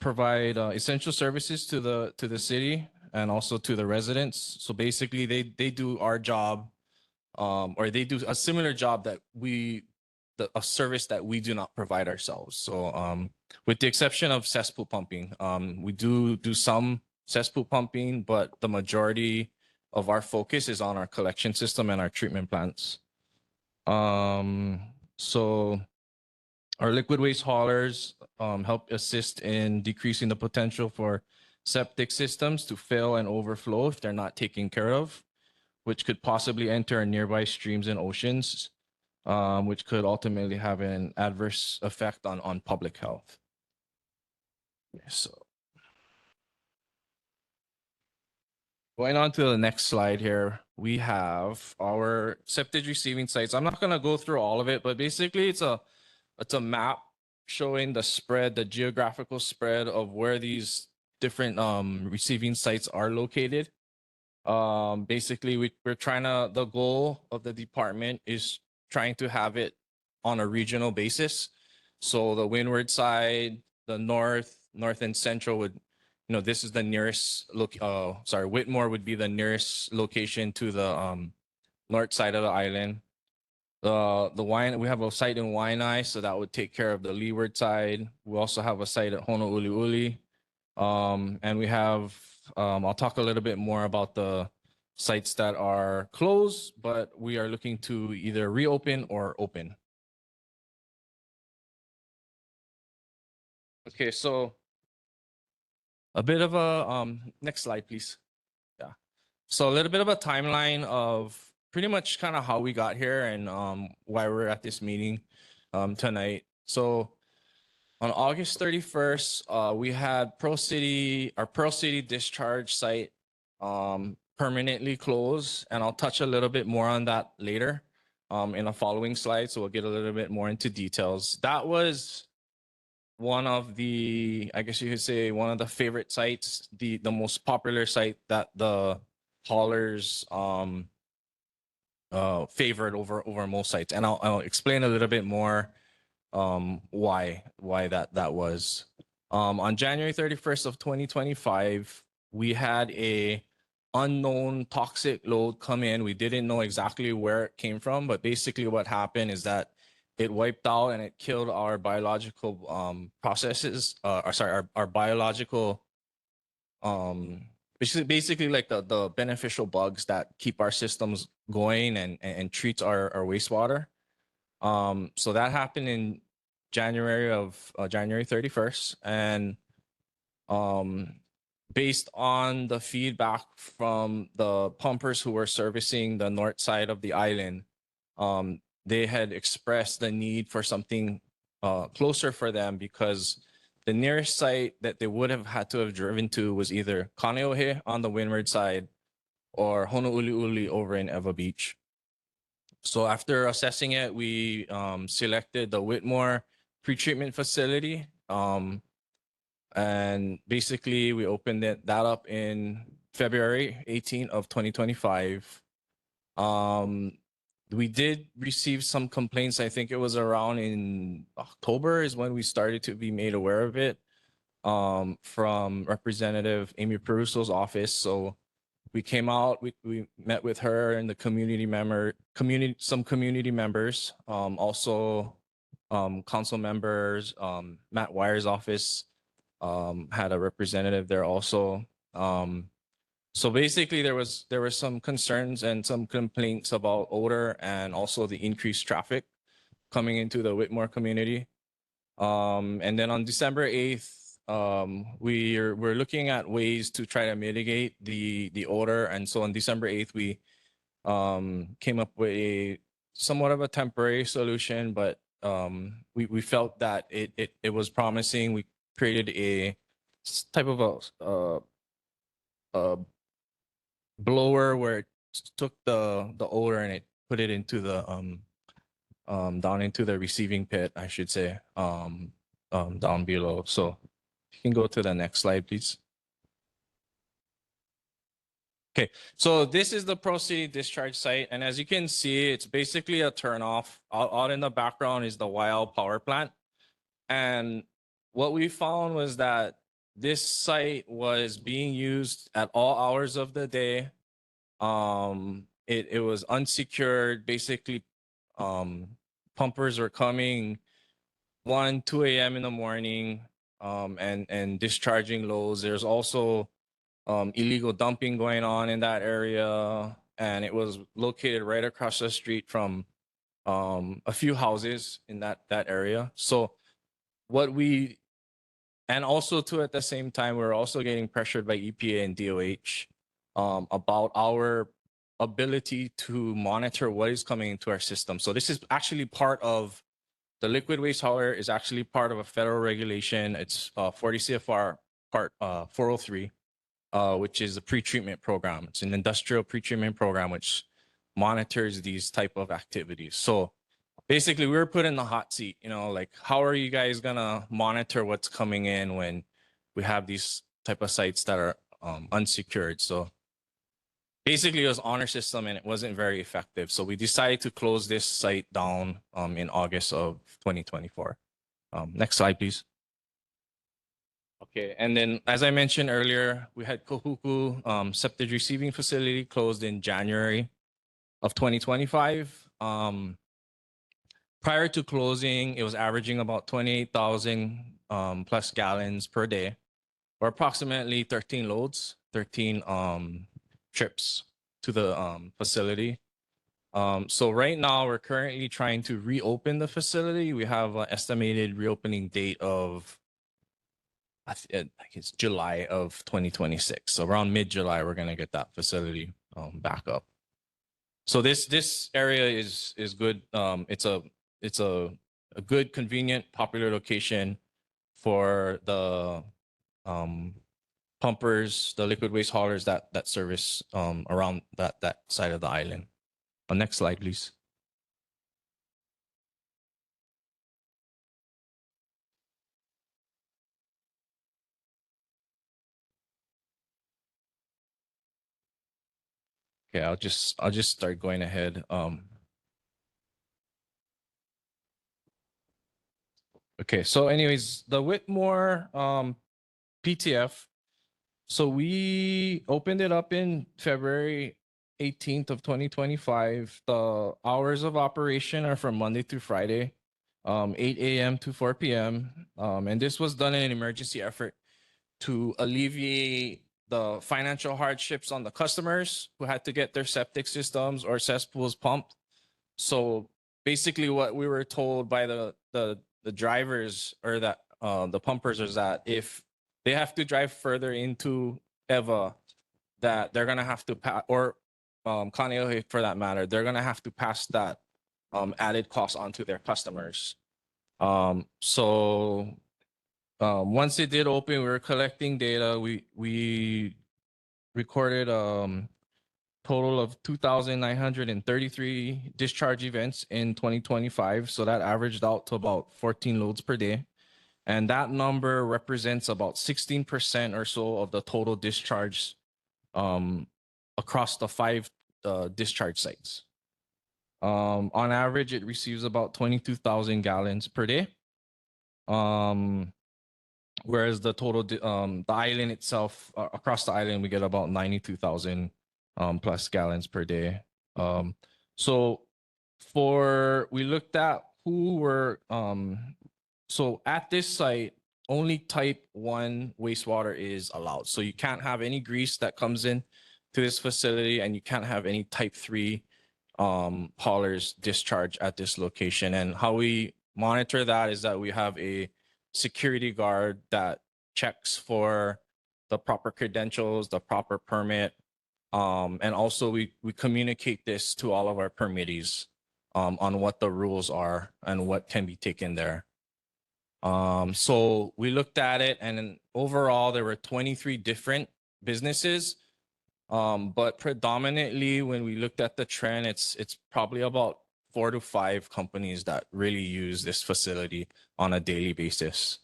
provide essential services to the city and also to the residents. So basically, they do our job, or they do a similar job that a service that we do not provide ourselves. So with the exception of cesspool pumping, we do some cesspool pumping, but the majority of our focus is on our collection system and our treatment plants. So our liquid waste haulers help assist in decreasing the potential for septic systems to fail and overflow if they're not taken care of, which could possibly enter nearby streams and oceans, which could ultimately have an adverse effect on public health. So going on to the next slide here, we have our septic receiving sites. I'm not going to go through all of it, but basically it's a map showing the geographical spread of where these different receiving sites are located. Basically, the goal of the department is trying to have it on a regional basis. So the windward side, the north and central would, this is the nearest Whitmore would be the nearest location to the north side of the island. We have a site in Waianae, so that would take care of the leeward side. We also have a site at Honouliuli. And we have, I'll talk a little bit more about the sites that are closed, but we are looking to either reopen or open. Okay, so a bit of a, next slide, please. Yeah. So a little bit of a timeline of pretty much kind of how we got here and why we're at this meeting tonight. So on August 31st, we had our Pearl City discharge site permanently closed, and I'll touch a little bit more on that later in a following slide. So we'll get a little bit more into details. That was one of the, I guess you could say, one of the favorite sites, the most popular site that the haulers favored over most sites. And I'll explain a little bit more why that was. On January 31st of 2025, we had a unknown toxic load come in. We didn't know exactly where it came from, but basically what happened is that it wiped out and it killed our biological processes, or sorry, our biological basically like the beneficial bugs that keep our systems going and treats our wastewater. So that happened in January 31st, and based on the feedback from the pumpers who were servicing the north side of the island, they had expressed the need for something closer for them, because the nearest site that they would have had to have driven to was either Kaneohe on the windward side or Honouliuli over in Eva Beach. So after assessing it, we selected the Whitmore pretreatment facility. And basically we opened that up in February 18th of 2025. We did receive some complaints. I think it was around in October is when we started to be made aware of it, from Representative Amy Peruso's office. So we came out, we met with her and the some community members, also council members, Matt Wire's office had a representative there also. So basically there were some concerns and some complaints about odor and also the increased traffic coming into the Whitmore community. And then on December 8th, we're looking at ways to try to mitigate the odor. And so on December 8th, we came up with a somewhat of a temporary solution, but we felt that it was promising. We created a type of a blower where it took the odor and it put it into the down into the receiving pit, I should say, down below. So you can go to the next slide, please. Okay, so this is the Pro City discharge site, and as you can see, it's basically a turnoff. Out in the background is the Wahiawā power plant, and what we found was that this site was being used at all hours of the day. It was unsecured. Basically, pumpers were coming 1, 2 a.m. in the morning, and discharging loads. There's also illegal dumping going on in that area, and it was located right across the street from a few houses in that area. So and also too, at the same time, we're also getting pressured by EPA and DOH about our ability to monitor what is coming into our system. So this is actually part of the liquid waste hauler is actually part of a federal regulation. It's 40 CFR part 403, which is a pretreatment program. It's an industrial pretreatment program which monitors these type of activities. So basically we were put in the hot seat, like, how are you guys gonna monitor what's coming in when we have these type of sites that are unsecured? So basically it was honor system and it wasn't very effective. So we decided to close this site down in August of 2024. Next slide, please. Okay, and then as I mentioned earlier, we had Kohuku septic receiving facility closed in January of 2025. Prior to closing, it was averaging about 28,000 plus gallons per day, or approximately 13 loads, 13 trips to the facility. So right now we're currently trying to reopen the facility. We have an estimated reopening date of, I think it's July of 2026. So around mid-July, we're gonna get that facility back up. So this area is good. It's a good, convenient, popular location for the pumpers, the liquid waste haulers that service around that side of the island. Next slide, please. Okay, I'll just start going ahead. Okay, so anyways, the Whitmore PTF. So we opened it up in February 18th of 2025. The hours of operation are from Monday through Friday, 8 a.m. to 4 p.m. And this was done in an emergency effort to alleviate the financial hardships on the customers who had to get their septic systems or cesspools pumped. So basically what we were told by the drivers or that the pumpers is that if they have to drive further into Eva, that they're gonna have to pass, or Kaneohe for that matter, they're gonna have to pass that added cost onto their customers. So once it did open, we were collecting data. We recorded total of 2,933 discharge events in 2025. So that averaged out to about 14 loads per day. And that number represents about 16% or so of the total discharge across the 5 discharge sites. On average, it receives about 22,000 gallons per day. Whereas the total, the island itself, across the island, we get about 92,000 plus gallons per day. So we looked at who were, so at this site, only type 1 wastewater is allowed. So you can't have any grease that comes in to this facility, and you can't have any type 3 haulers discharge at this location. And how we monitor that is that we have a security guard that checks for the proper credentials, the proper permit. And also we communicate this to all of our permittees on what the rules are and what can be taken there. So we looked at it, and then overall there were 23 different businesses. But predominantly when we looked at the trend, it's probably about 4 to 5 companies that really use this facility on a daily basis.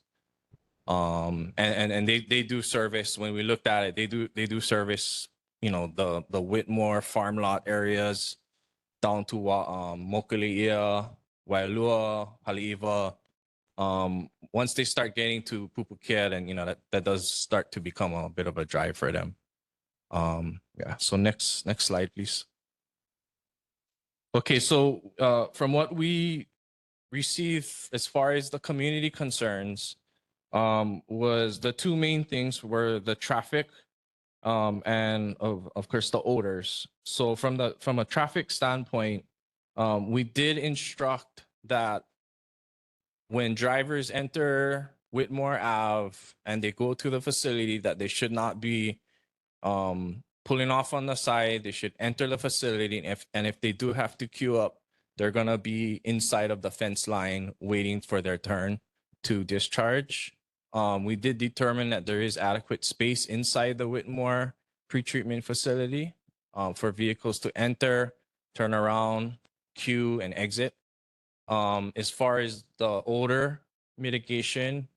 And they do service. When we looked at it, they do service, you know, the Whitmore farm lot areas down to Mokuleia, Wailua, Haleiwa. Once they start getting to Pupukia, and you know that does start to become a bit of a drive for them. Yeah, so next slide, please. Okay, so from what we received as far as the community concerns, was the 2 main things were the traffic and of course the odors. So from a traffic standpoint, we did instruct that when drivers enter Whitmore Ave and they go to the facility, that they should not be pulling off on the side. They should enter the facility, and if they do have to queue up, they're gonna be inside of the fence line waiting for their turn to discharge. We did determine that there is adequate space inside the Whitmore pretreatment facility for vehicles to enter, turn around, queue, and exit. As far as the odor mitigation,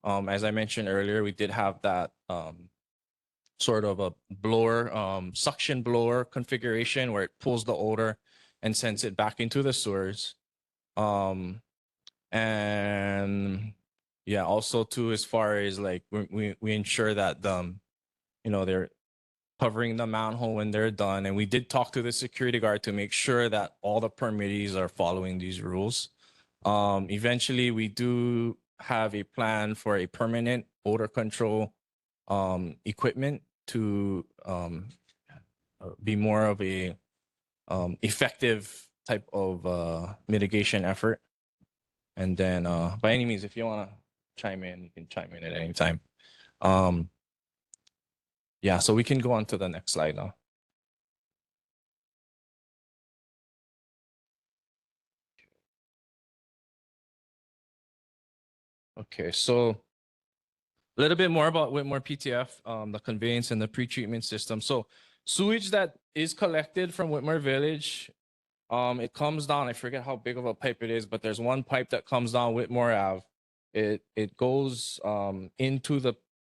as I mentioned earlier, we did have that sort of a blower, suction blower configuration where it pulls the odor and sends it back into the sewers. And yeah, also too, as far as like we ensure that you know, they're covering the manhole when they're done. And we did talk to the security guard to make sure that all the permittees are following these rules. Eventually, we do have a plan for a permanent odor control equipment to be more of a effective type of mitigation effort. And then by any means, if you want to chime in, you can chime in at any time. Yeah, so we can go on to the next slide now. Okay, so a little bit more about Whitmore PTF, the conveyance and the pretreatment system. So sewage that is collected from Whitmore Village, it comes down, I forget how big of a pipe it is, but there's one pipe that comes down Whitmore Ave. It goes into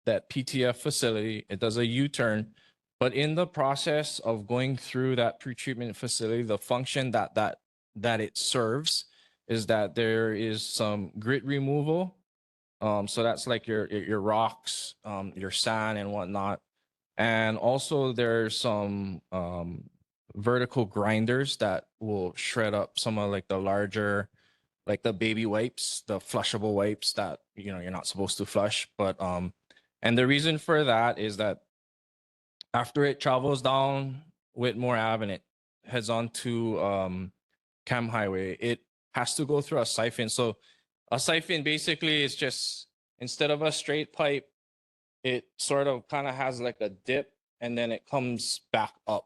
that PTF facility. It does a U-turn But in the process of going through that pretreatment facility, the function that it serves is that there is some grit removal. So that's like your rocks, your sand and whatnot. And also there's some vertical grinders that will shred up some of like the larger, like the baby wipes, the flushable wipes that you're not supposed to flush. But and the reason for that is that after it travels down Whitmore Ave and it heads on to Cam Highway, it has to go through a siphon. So a siphon basically is just, instead of a straight pipe, it sort of kind of has like a dip and then it comes back up.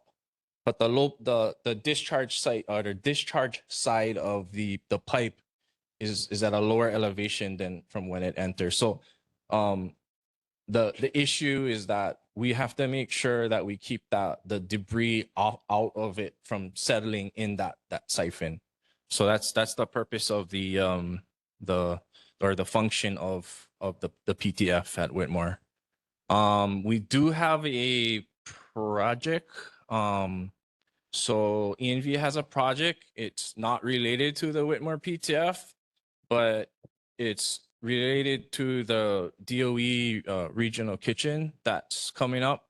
But the discharge site, or the discharge side of the pipe is at a lower elevation than from when it enters. So the issue is that we have to make sure that we keep the debris out of it from settling in that siphon. So that's the purpose of the function of the PTF at Whitmore. We do have a project. So ENV has a project. It's not related to the Whitmore PTF, but it's related to the DOE regional kitchen that's coming up.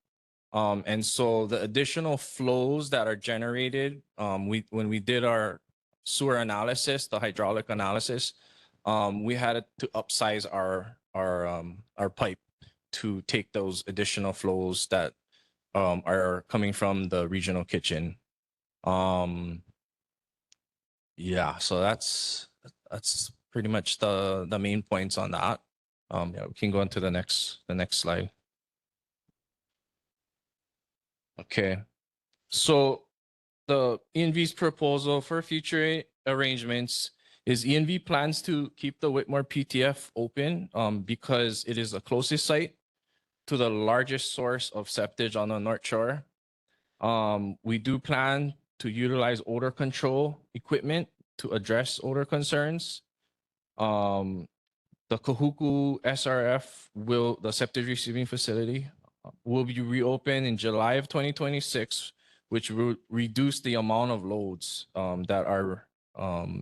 And so the additional flows that are generated, when we did our sewer analysis, the hydraulic analysis, we had to upsize our pipe to take those additional flows that are coming from the regional kitchen. Yeah, so that's pretty much the main points on that. Yeah, we can go on to the next slide. Okay, so the ENV's proposal for future arrangements is ENV plans to keep the Whitmore PTF open because it is the closest site to the largest source of septage on the North Shore. We do plan to utilize odor control equipment to address odor concerns. The Kahuku SRF the septic receiving facility will be reopened in July of 2026, which will reduce the amount of loads that are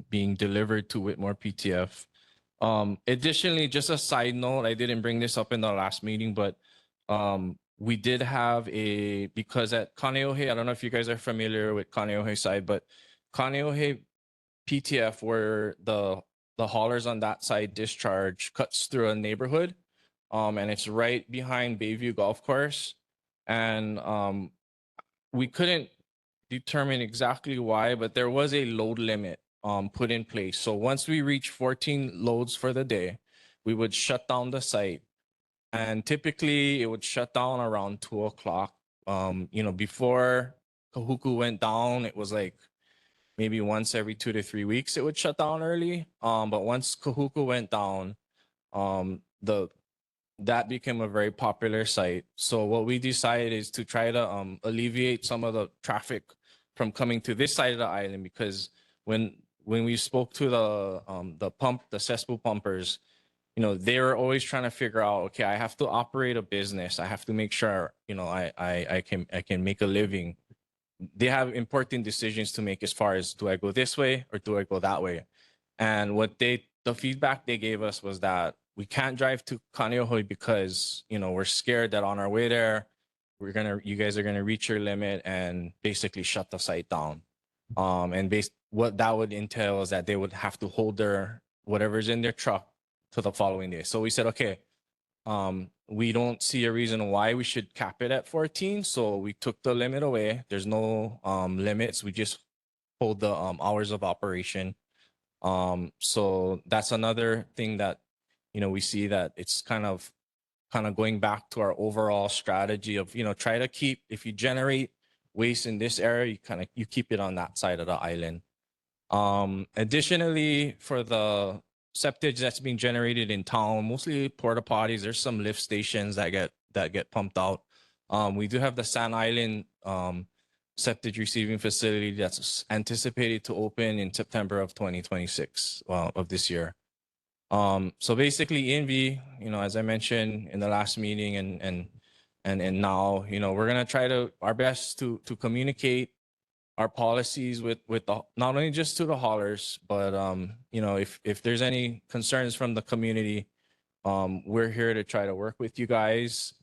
being delivered to Whitmore PTF. Additionally, just a side note, I didn't bring this up in the last meeting, but we did have because at Kaneohe, I don't know if you guys are familiar with Kaneohe side, but Kaneohe PTF, where the haulers on that side discharge, cuts through a neighborhood, and it's right behind Bayview Golf Course. And we couldn't determine exactly why, but there was a load limit put in place. So once we reach 14 loads for the day, we would shut down the site. And typically it would shut down around 2 o'clock. Before Kahuku went down, it was like maybe once every 2 to 3 weeks it would shut down early. But once Kahuku went down, that became a very popular site. So what we decided is to try to alleviate some of the traffic from coming to this side of the island, because when we spoke to the cesspool pumpers, they were always trying to figure out, okay, I have to operate a business. I have to make sure, I can make a living. They have important decisions to make as far as, do I go this way or do I go that way? And the feedback they gave us was that we can't drive to Kaneohe because, we're scared that on our way there, you guys are gonna reach your limit and basically shut the site down. And what that would entail is that they would have to hold whatever's in their truck to the following day. So we said, okay, we don't see a reason why we should cap it at 14. So we took the limit away. There's no limits. We just hold the hours of operation. So that's another thing that, we see that it's kind of going back to our overall strategy of, try to keep, if you generate waste in this area, you keep it on that side of the island. Additionally, for the septage that's being generated in town, mostly porta potties, there's some lift stations that get pumped out. We do have the Sand Island septic receiving facility that's anticipated to open in September of 2026 of this year. So basically ENV, as I mentioned in the last meeting and and now, you know, we're gonna try to our best to communicate our policies with the, not only just to the haulers, but you know, if there's any concerns from the community, we're here to try to work with you guys,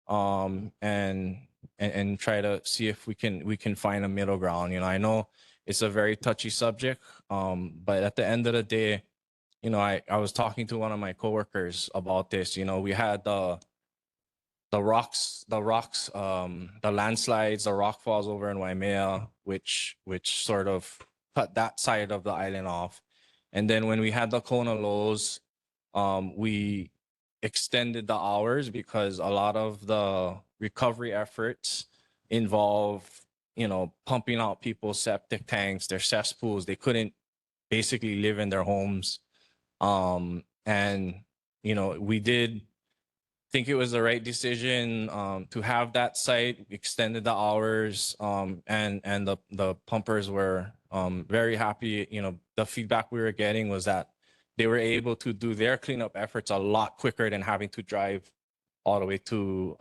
and try to see if we can find a middle ground. You know, I know it's a very touchy subject, but at the end of the day, you know, I was talking to one of my coworkers about this. You know, we had the rocks, the landslides, the rock falls over in Waimea, which sort of cut that side of the island off. And then when we had the Kona lows, we extended the hours because a lot of the recovery efforts involve, you know, pumping out people's septic tanks, their cesspools. They couldn't basically live in their homes. And, you know, we did think it was the right decision to have that site, extended the hours, and the pumpers were very happy. You know, the feedback we were getting was that they were able to do their cleanup efforts a lot quicker than having to drive all the way to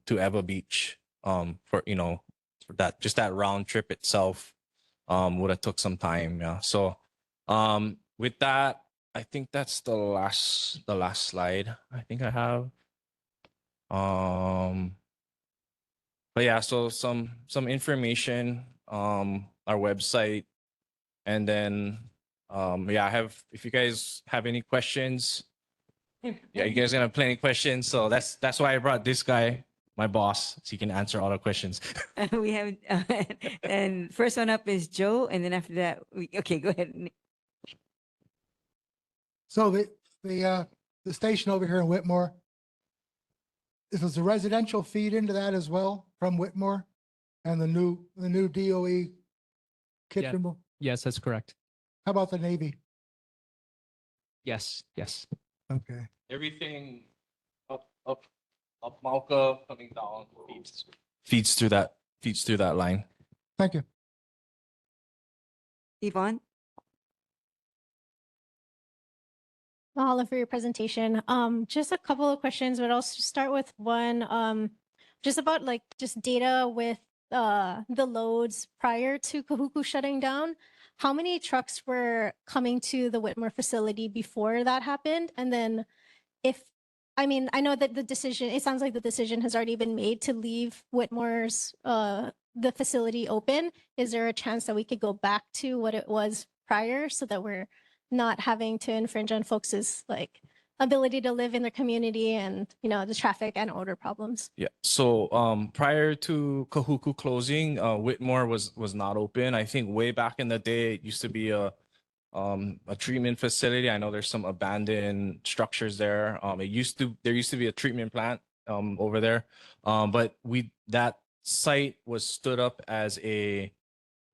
Eva Beach, for, you know, for that, just that round trip itself would have took some time. Yeah. So with that, I think that's the last slide I think I have. But yeah, so some information, our website, and then yeah, I have, if you guys have any questions, yeah, you guys gonna have plenty of questions, so that's why I brought this guy, my boss, so he can answer all the questions. We have, and first one up is Joe, and then after that, okay, go ahead. So the station over here in Whitmore, is a residential feed into that as well from Whitmore, and the new DOE kit Yeah. removal? Yes, that's correct. How about the Navy? Yes, yes. Okay. Everything up Mauka coming down feeds through that line. Thank you. Yvonne? Mahalo for your presentation. Just a couple of questions, but I'll start with one, just about like just data with the loads prior to Kahuku shutting down. How many trucks were coming to the Whitmore facility before that happened? And then I mean, I know that it sounds like the decision has already been made to leave Whitmore's, the facility open. Is there a chance that we could go back to what it was prior so that we're not having to infringe on folks' like ability to live in their community and, you know, the traffic and odor problems? Yeah. So prior to Kahuku closing, Whitmore was not open. I think way back in the day, it used to be a treatment facility. I know there's some abandoned structures there. There used to be a treatment plant over there. But that site was stood up as in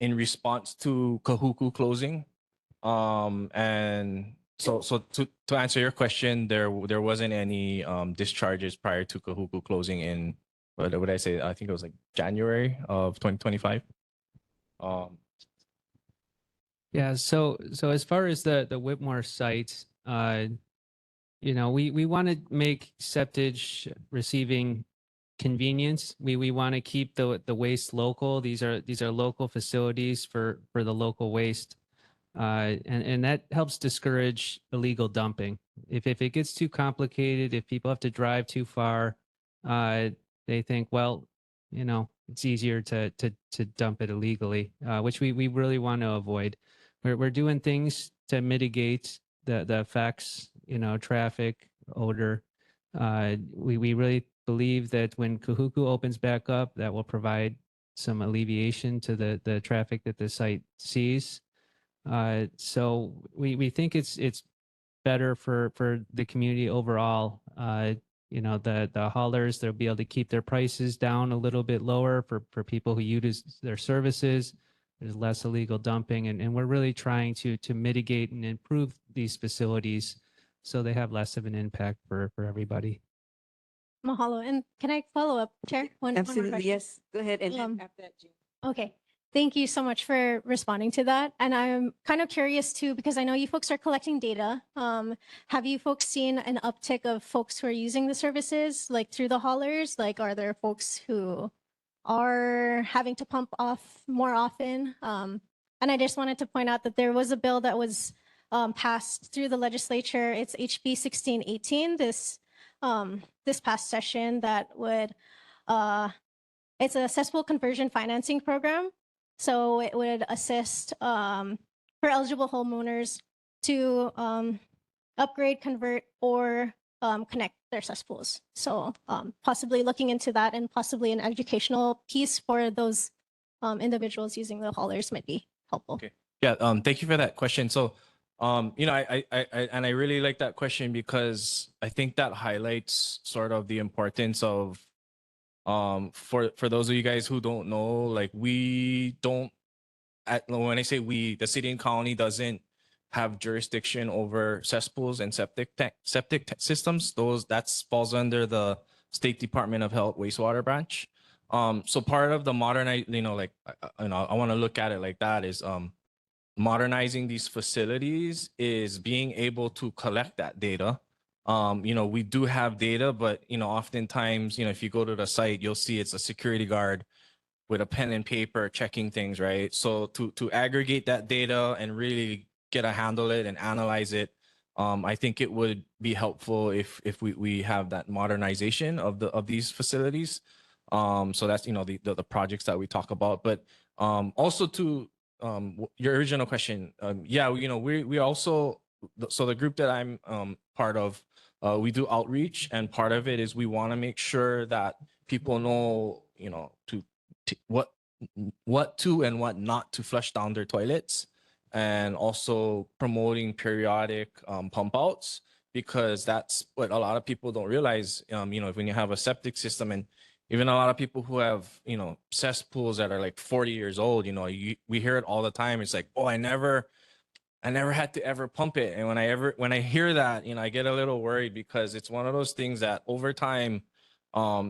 response to Kahuku closing. And so to answer your question, there wasn't any discharges prior to Kahuku closing in, what would I say? I think it was like January of 2025. Yeah, so as far as the Whitmore site, you know, we want to make septage receiving convenience. We want to keep the waste local. These are local facilities for the local waste. And that helps discourage illegal dumping. If it gets too complicated, if people have to drive too far, they think, well, you know, it's easier to dump it illegally, which we really want to avoid. We're doing things to mitigate the effects, you know, traffic, odor. We really believe that when Kahuku opens back up, that will provide some alleviation to the traffic that the site sees. So we think it's better for the community overall. You know, the haulers, they'll be able to keep their prices down a little bit lower for people who use their services. There's less illegal dumping, and we're really trying to mitigate and improve these facilities so they have less of an impact for everybody. Mahalo. And can I follow up, Chair? One more Absolutely, question. yes. Go ahead. And then Um, after that, Jane. Okay, Thank you so much for responding to that. And I'm kind of curious too, because I know you folks are collecting data. Have you folks seen an uptick of folks who are using the services, like through the haulers? Like, are there folks who are having to pump off more often? And I just wanted to point out that there was a bill that was passed through the legislature. It's HB 1618 this past session that would, it's a cesspool conversion financing program. So it would assist for eligible homeowners to upgrade, convert, or connect their cesspools. So possibly looking into that, and possibly an educational piece for those individuals using the haulers might be helpful. Okay. Yeah. Thank you for that question. So, you know, I really like that question because I think that highlights sort of the importance of, for those of you guys who don't know, like we don't, when I say we, the city and county doesn't have jurisdiction over cesspools and septic systems. That falls under the State Department of Health wastewater branch. So part of the modernize, you know, like, you know, I want to look at it like that is, modernizing these facilities is being able to collect that data. You know, we do have data, but, you know, oftentimes, you know, if you go to the site, you'll see it's a security guard with a pen and paper checking things, right? So to aggregate that data and really get a handle it and analyze it, I think it would be helpful if we have that modernization of these facilities. So that's, you know, the projects that we talk about, but also to your original question, yeah, you know, we also, so the group that I'm part of, we do outreach, and part of it is we want to make sure that people know, you know, what to and what not to flush down their toilets, and also promoting periodic pump outs, because that's what a lot of people don't realize. You know, when you have a septic system, and even a lot of people who have, you know, cesspools that are like 40 years old, you know, we hear it all the time. It's like, oh, I never had to ever pump it. And when I hear that, you know, I get a little worried, because it's one of those things that over time,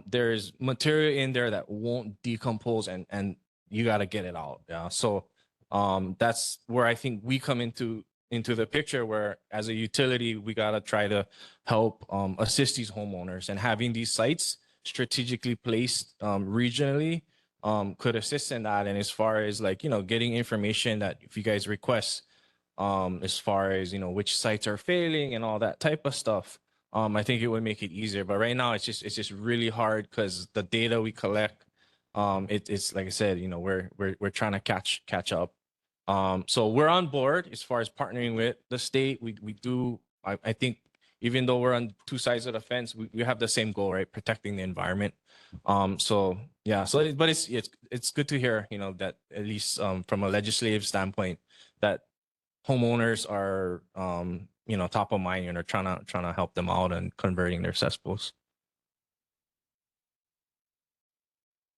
there's material in there that won't decompose, and you got to get it out. Yeah. So that's where I think we come into the picture, where as a utility, we got to try to help assist these homeowners, and having these sites strategically placed regionally could assist in that. And as far as, like, you know, getting information that if you guys request, as far as, you know, which sites are failing and all that type of stuff, I think it would make it easier. But right now it's just really hard, because the data we collect, it's like I said, you know, we're trying to catch up. So we're on board as far as partnering with the state. We do, I think, even though we're on two sides of the fence, we have the same goal, right? Protecting the environment. So yeah, but it's good to hear, you know, that at least from a legislative standpoint, that homeowners are, you know, top of mind and are trying to help them out and converting their cesspools.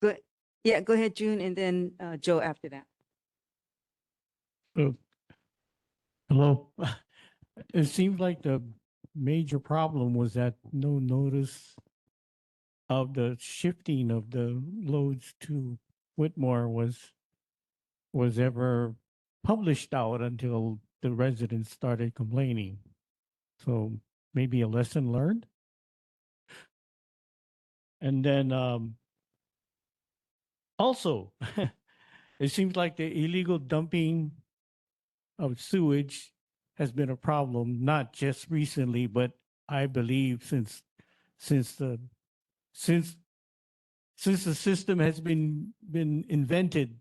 Good. Yeah, go ahead, June, and then Joe after that. Hello. It seems like the major problem was that no notice of the shifting of the loads to Whitmore was ever published out until the residents started complaining. So maybe a lesson learned. And then also, it seems like the illegal dumping of sewage has been a problem, not just recently, but I believe since the system has been invented.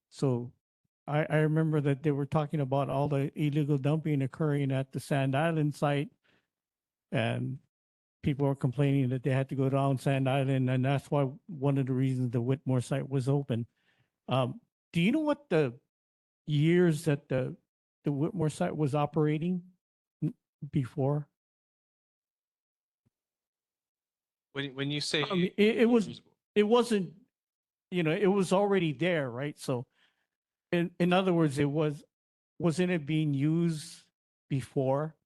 So I remember that they were talking about all the illegal dumping occurring at the Sand Island site, and people were complaining that they had to go down Sand Island, and that's why one of the reasons the Whitmore site was open. Do you know what the years that the Whitmore site was operating before? When you say It wasn't, you know, it was already there, right? So in other words, wasn't it being used before?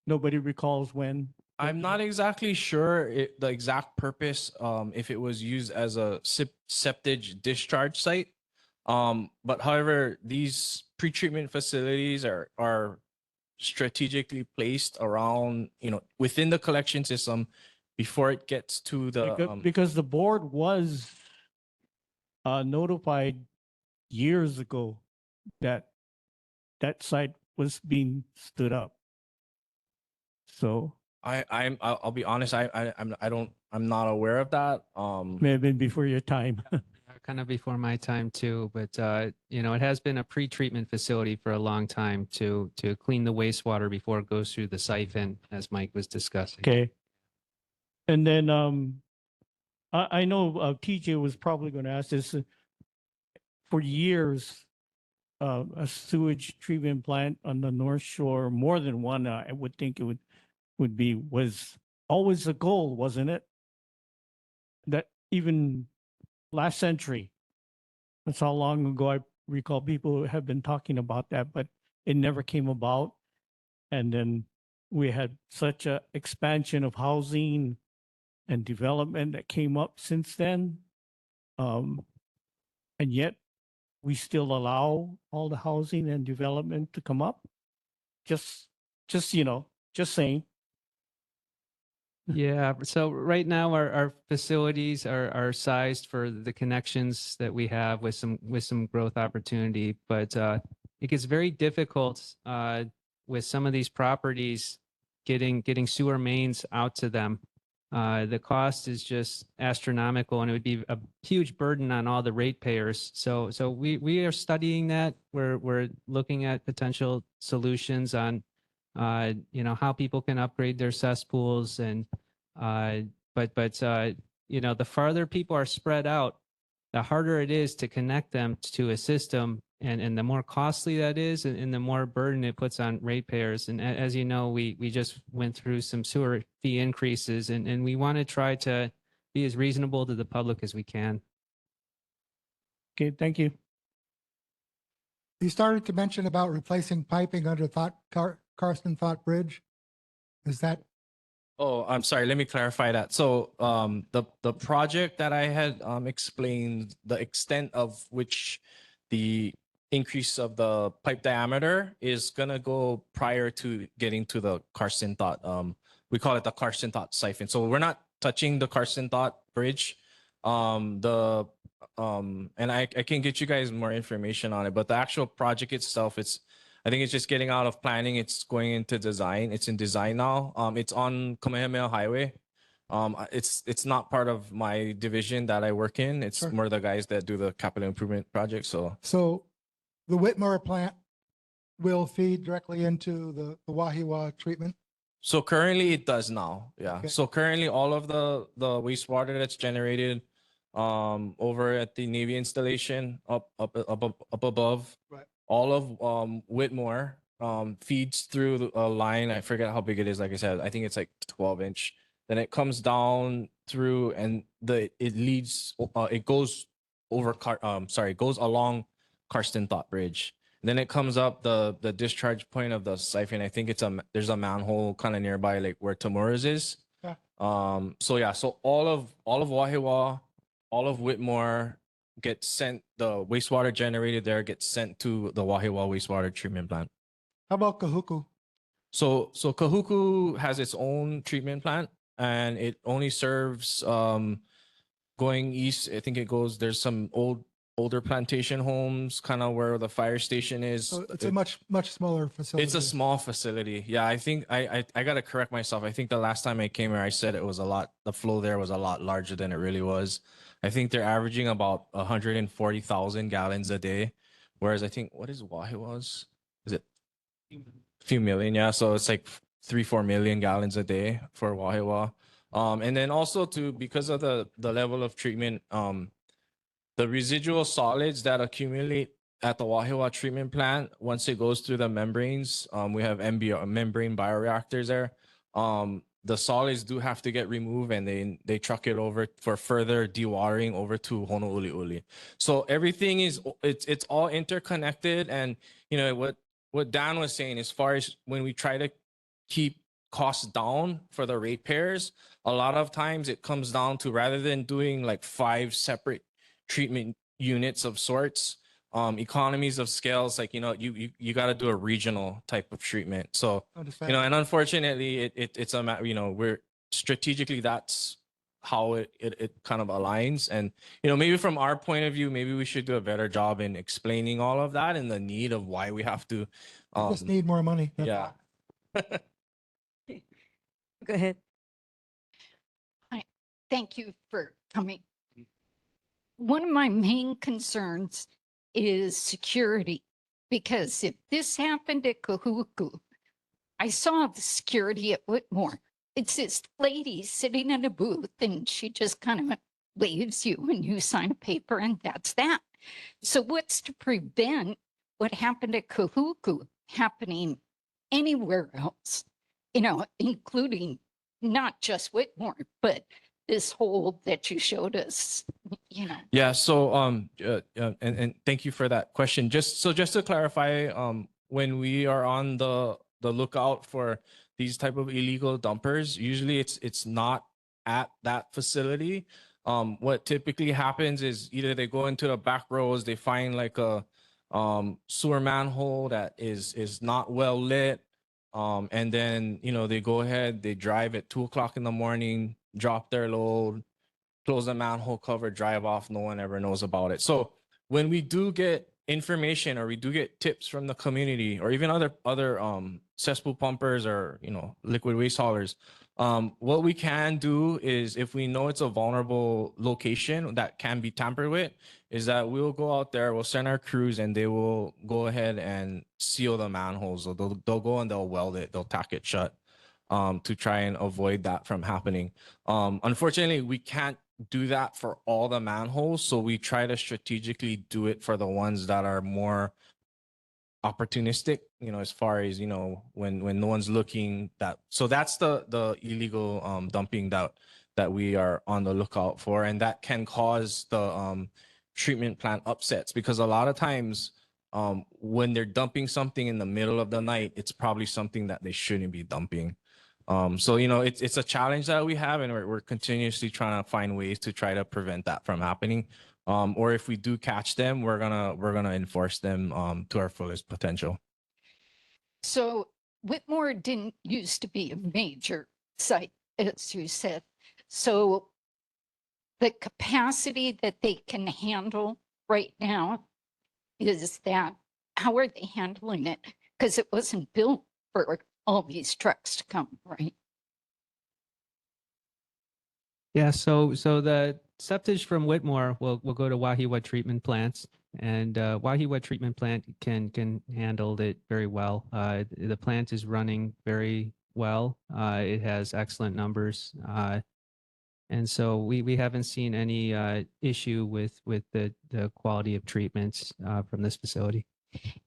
Nobody recalls when. I'm not exactly sure the exact purpose, if it was used as a septic discharge site. But however, these pretreatment facilities are strategically placed around, within the collection system before it gets to the Because the board was notified years ago that that site was being stood up. So I'll be honest, I'm not aware of that. may have been before your time. Kind of before my time too, but it has been a pre-treatment facility for a long time to clean the wastewater before it goes through the siphon, as Mike was discussing. Okay. And then I know TJ was probably going to ask this. For years, a sewage treatment plant on the North Shore, more than one, I would think it was always a goal, wasn't it? That even last century, that's how long ago I recall people have been talking about that, but it never came about. And then we had such a expansion of housing and development that came up since then. And yet we still allow all the housing and development to come up. Just saying. Yeah, so right now our facilities are sized for the connections that we have with some growth opportunity, but it gets very difficult with some of these properties getting sewer mains out to them. The cost is just astronomical, and it would be a huge burden on all the ratepayers. So we are studying that. We're looking at potential solutions on how people can upgrade their cesspools, and but the farther people are spread out, the harder it is to connect them to a system, and the more costly that is, and the more burden it puts on ratepayers. And as you know, we just went through some sewer fee increases, and we want to try to be as reasonable to the public as we can. Okay, thank you. You started to mention about replacing piping under Carson Thought Bridge. Is that? Oh, I'm sorry. Let me clarify that. So, the project that I had explained, the extent of which the increase of the pipe diameter is gonna go prior to getting to the Carson Thought. We call it the Carson Thought siphon. So we're not touching the Carson Thought Bridge. And I can get you guys more information on it, but the actual project itself, I think it's just getting out of planning. It's going into design. It's in design now. It's on Kamehameha Highway. It's not part of my division that I work in. It's Sure. more the guys that do the capital improvement project. So The Whitmore plant will feed directly into the Wahiawā treatment. So currently it does now. Yeah. Okay. So currently all of the wastewater that's generated over at the Navy installation up above. Right. All of Whitmore feeds through a line. I forget how big it is. Like I said, I think it's like 12-inch. Then it comes down through, and it goes along Karsten Thought Bridge. Then it comes up the discharge point of the siphon. I think there's a manhole kind of nearby, like where Tamura's is. Yeah. So all of Wahiawā, all of Whitmore gets sent, the wastewater generated there gets sent to the Wahiawā wastewater treatment plant. How about Kahuku? So Kahuku has its own treatment plant, and it only serves going east. I think there's some older plantation homes, kind of where the fire station is. So it's a much smaller facility. It's a small facility. Yeah, I think I gotta correct myself. I think the last time I came here, I said the flow there was a lot larger than it really was. I think they're averaging about 140,000 gallons a day, whereas I think, what is Wahiawā's? Is it a few million? Yeah, so it's like 3-4 million gallons a day for Wahiawā. And then also because of the level of treatment, the residual solids that accumulate at the Wahiawā treatment plant, once it goes through the membranes, we have membrane bioreactors there. The solids do have to get removed, and they truck it over for further dewatering over to Honouliuli. So everything it's all interconnected. And what Dan was saying, as far as when we try to keep costs down for the ratepayers, a lot of times it comes down to, rather than doing like 5 separate treatment units of sorts, economies of scales, like, you got to do a regional type of treatment. So, Understand. and unfortunately it's we're strategically, that's how it kind of aligns. And, maybe from our point of view, maybe we should do a better job in explaining all of that and the need of why we have to, We just need more money. yeah. Go ahead. Hi, thank you for coming. One of my main concerns is security, because if this happened at Kahuku, I saw the security at Whitmore. It's this lady sitting in a booth and she just kind of waves you and you sign a paper and that's that. So what's to prevent what happened at Kahuku happening anywhere else? Including not just Whitmore, but this whole that you showed us, Yeah. So, and thank you for that question. Just to clarify, when we are on the lookout for these type of illegal dumpers, usually it's not at that facility. What typically happens is either they go into the back rows, they find like a sewer manhole that is not well lit, and then they go ahead, they drive at 2 o'clock in the morning, drop their load, close the manhole cover, drive off. No one ever knows about it. So when we do get information or we do get tips from the community or even other cesspool pumpers or liquid waste haulers, what we can do is, if we know it's a vulnerable location that can be tampered with, is that we'll go out there, we'll send our crews, and they will go ahead and seal the manholes. So they'll go and they'll weld it, they'll tack it shut, to try and avoid that from happening. Unfortunately, we can't do that for all the manholes, so we try to strategically do it for the ones that are more opportunistic, as far as when no one's looking. So that's the illegal dumping that we are on the lookout for, and that can cause the treatment plant upsets, because a lot of times when they're dumping something in the middle of the night, it's probably something that they shouldn't be dumping. So it's a challenge that we have, and we're continuously trying to find ways to try to prevent that from happening. Or if we do catch them, we're gonna enforce them to our fullest potential. So Whitmore didn't used to be a major site, as you said. So the capacity that they can handle right now is that, how are they handling it? Because it wasn't built for all these trucks to come, right? Yeah, so the septage from Whitmore will go to Wahiawā treatment plants, and Wahiawā treatment plant can handle it very well. The plant is running very well. It has excellent numbers, and so we haven't seen any issue with the quality of treatments from this facility.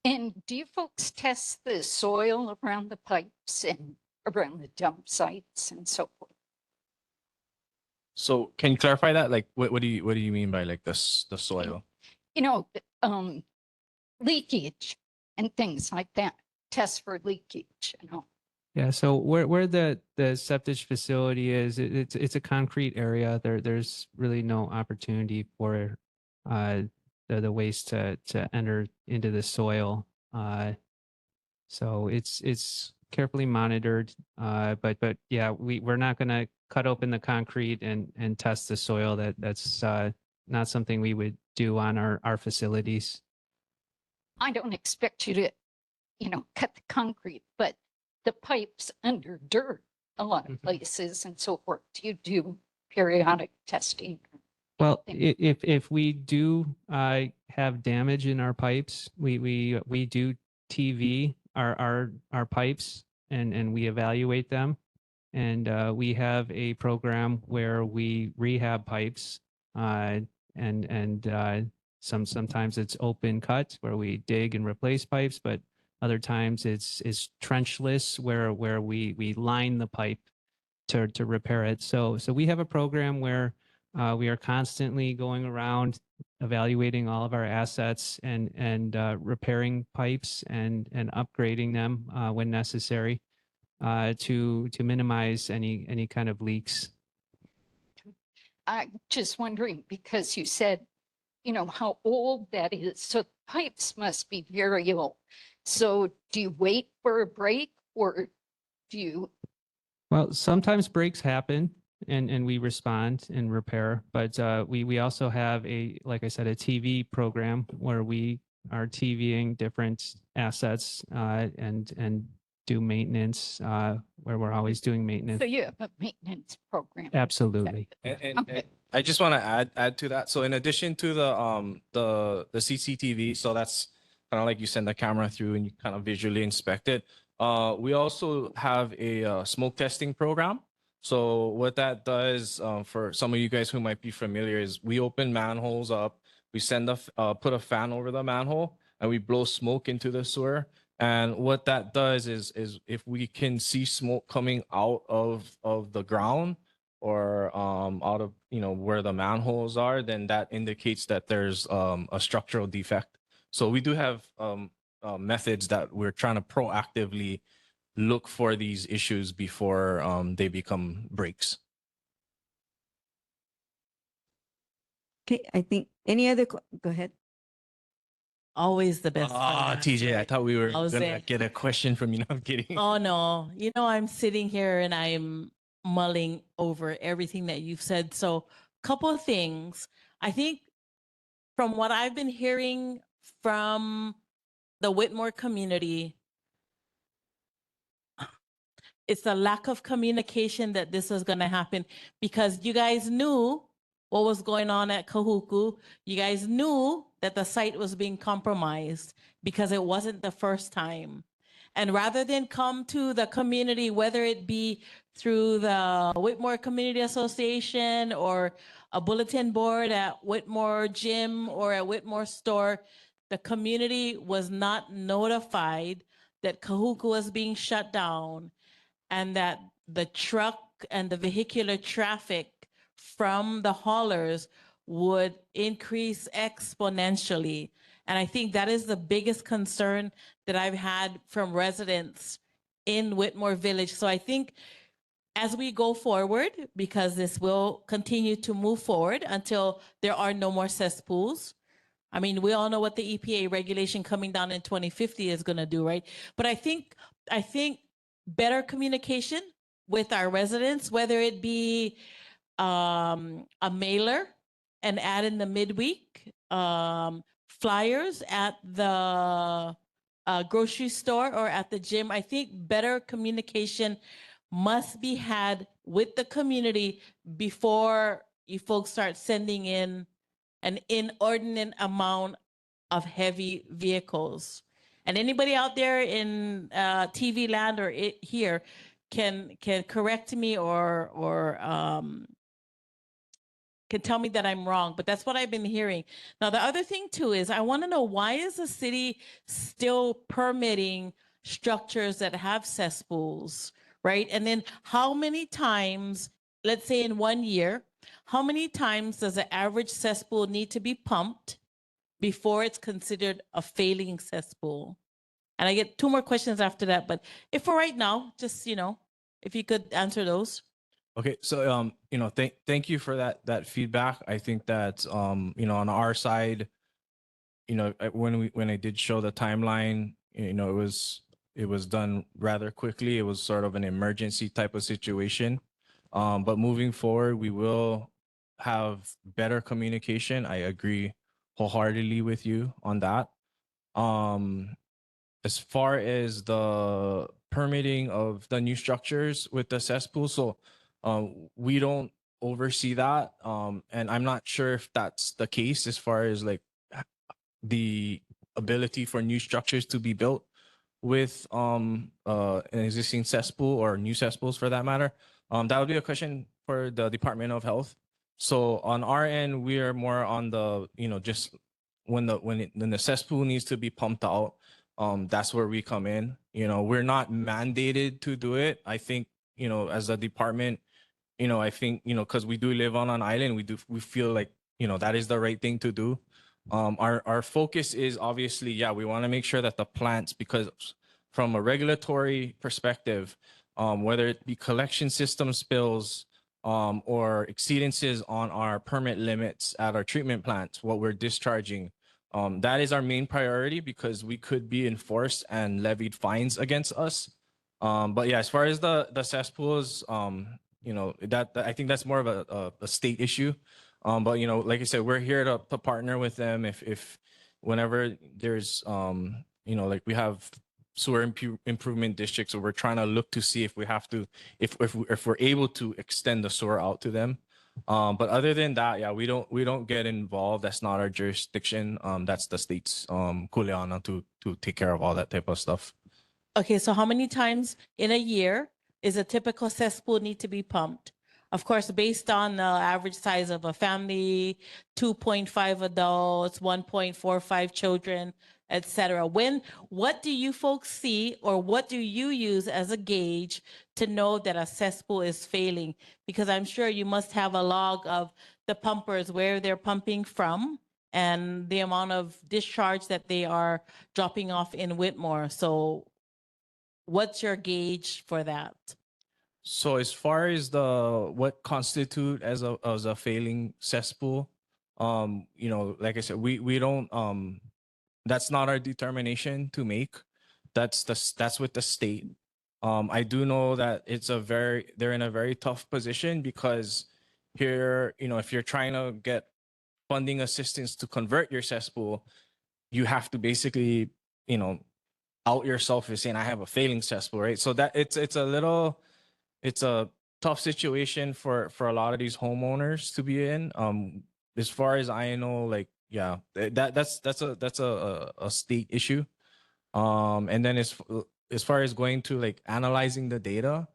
And do you folks test the soil around the pipes and around the dump sites and so forth? So can you clarify that? Like, what do you mean by like the soil? Leakage and things like that. Test for leakage, Yeah, so where the septage facility is, it's a concrete area. There's really no opportunity for the waste to enter into the soil. So it's carefully monitored. But yeah, we're not gonna cut open the concrete and test the soil. That's not something we would do on our facilities. I don't expect you to, cut the concrete, but the pipes under dirt, a lot of places and so forth. Do you do periodic testing? Well, if we do have damage in our pipes, we do TV our pipes and we evaluate them, and we have a program where we rehab pipes, and sometimes it's open cut where we dig and replace pipes, but other times it's trenchless where we line the pipe to repair it. So we have a program where we are constantly going around evaluating all of our assets and repairing pipes and upgrading them when necessary. to minimize any kind of leaks. I'm just wondering, because you said, you know, how old that is. So pipes must be very old. So do you wait for a break, or do you? Well, sometimes breaks happen and we respond and repair, but we also have like I said, a TV program where we are TVing different assets and do maintenance where we're always doing maintenance. So you have a maintenance program. Absolutely. And I just want to add to that. So in addition to the CCTV, so that's kind of like you send the camera through and you kind of visually inspect it. We also have a smoke testing program. So what that does for some of you guys who might be familiar is we open manholes up, we put a fan over the manhole, and we blow smoke into the sewer. And what that does is if we can see smoke coming out of the ground or out of where the manholes are, then that indicates that there's a structural defect. So we do have methods that we're trying to proactively look for these issues before they become breaks. Okay, I think any other, go ahead. Always the best. Ah, TJ, I thought we were I was gonna there. get a question from you. No, I'm kidding. Oh no, I'm sitting here and I'm mulling over everything that you've said. So, couple of things. I think from what I've been hearing from the Whitmore community, it's the lack of communication that this is going to happen, because you guys knew what was going on at Kahuku. You guys knew that the site was being compromised because it wasn't the first time. And rather than come to the community, whether it be through the Whitmore Community Association or a bulletin board at Whitmore Gym or at Whitmore Store, the community was not notified that Kahuku was being shut down and that the truck and the vehicular traffic from the haulers would increase exponentially. And I think that is the biggest concern that I've had from residents in Whitmore Village. So I think as we go forward, because this will continue to move forward until there are no more cesspools. I mean, we all know what the EPA regulation coming down in 2050 is going to do, right? But I think better communication with our residents, whether it be a mailer and add in the midweek, flyers at the grocery store or at the gym. I think better communication must be had with the community before you folks start sending in an inordinate amount of heavy vehicles. And anybody out there in TV land or here can correct me or can tell me that I'm wrong, but that's what I've been hearing. Now, the other thing too is I want to know, why is the city still permitting structures that have cesspools, right? And then how many times, let's say in 1 year, how many times does the average cesspool need to be pumped before it's considered a failing cesspool? And I get 2 more questions after that, but if for right now, just, if you could answer those. Okay, so thank you for that feedback. I think that on our side, when I did show the timeline, it was done rather quickly. It was sort of an emergency type of situation. But moving forward, we will have better communication. I agree wholeheartedly with you on that. As far as the permitting of the new structures with the cesspool, so we don't oversee that. And I'm not sure if that's the case as far as like the ability for new structures to be built with an existing cesspool or new cesspools for that matter. That would be a question for the Department of Health. So on our end, we are more on the, just when the cesspool needs to be pumped out, that's where we come in. We're not mandated to do it. I think, as a department, I think, because we do live on an island, we feel like, that is the right thing to do. Our focus is obviously, we want to make sure that the plants, because from a regulatory perspective, whether it be collection system spills or exceedances on our permit limits at our treatment plants, what we're discharging. That is our main priority because we could be enforced and levied fines against us. But yeah, as far as the cesspools, you know, that I think that's more of a state issue. But you know, like I said, we're here to partner with them if whenever there's you know, like we have sewer improvement districts, so we're trying to look to see if we have to, if we're able to extend the sewer out to them. But other than that, yeah, we don't get involved. That's not our jurisdiction. That's the state's kuleana to take care of all that type of stuff. Okay, so how many times in a year is a typical cesspool need to be pumped? Of course, based on the average size of a family, 2.5 adults, 1.45 children, etc. What do you folks see, or what do you use as a gauge to know that a cesspool is failing? Because I'm sure you must have a log of the pumpers, where they're pumping from, and the amount of discharge that they are dropping off in Whitmore. So what's your gauge for that? So as far as what constitute as a failing cesspool, you know, like I said, we don't that's not our determination to make. That's with the state. I do know that they're in a very tough position because here, you know, if you're trying to get funding assistance to convert your cesspool, you have to basically, you know, out yourself as saying I have a failing cesspool, right? So that it's a tough situation for a lot of these homeowners to be in. As far as I know, like yeah, that's a state issue. And then as far as going to like analyzing the data,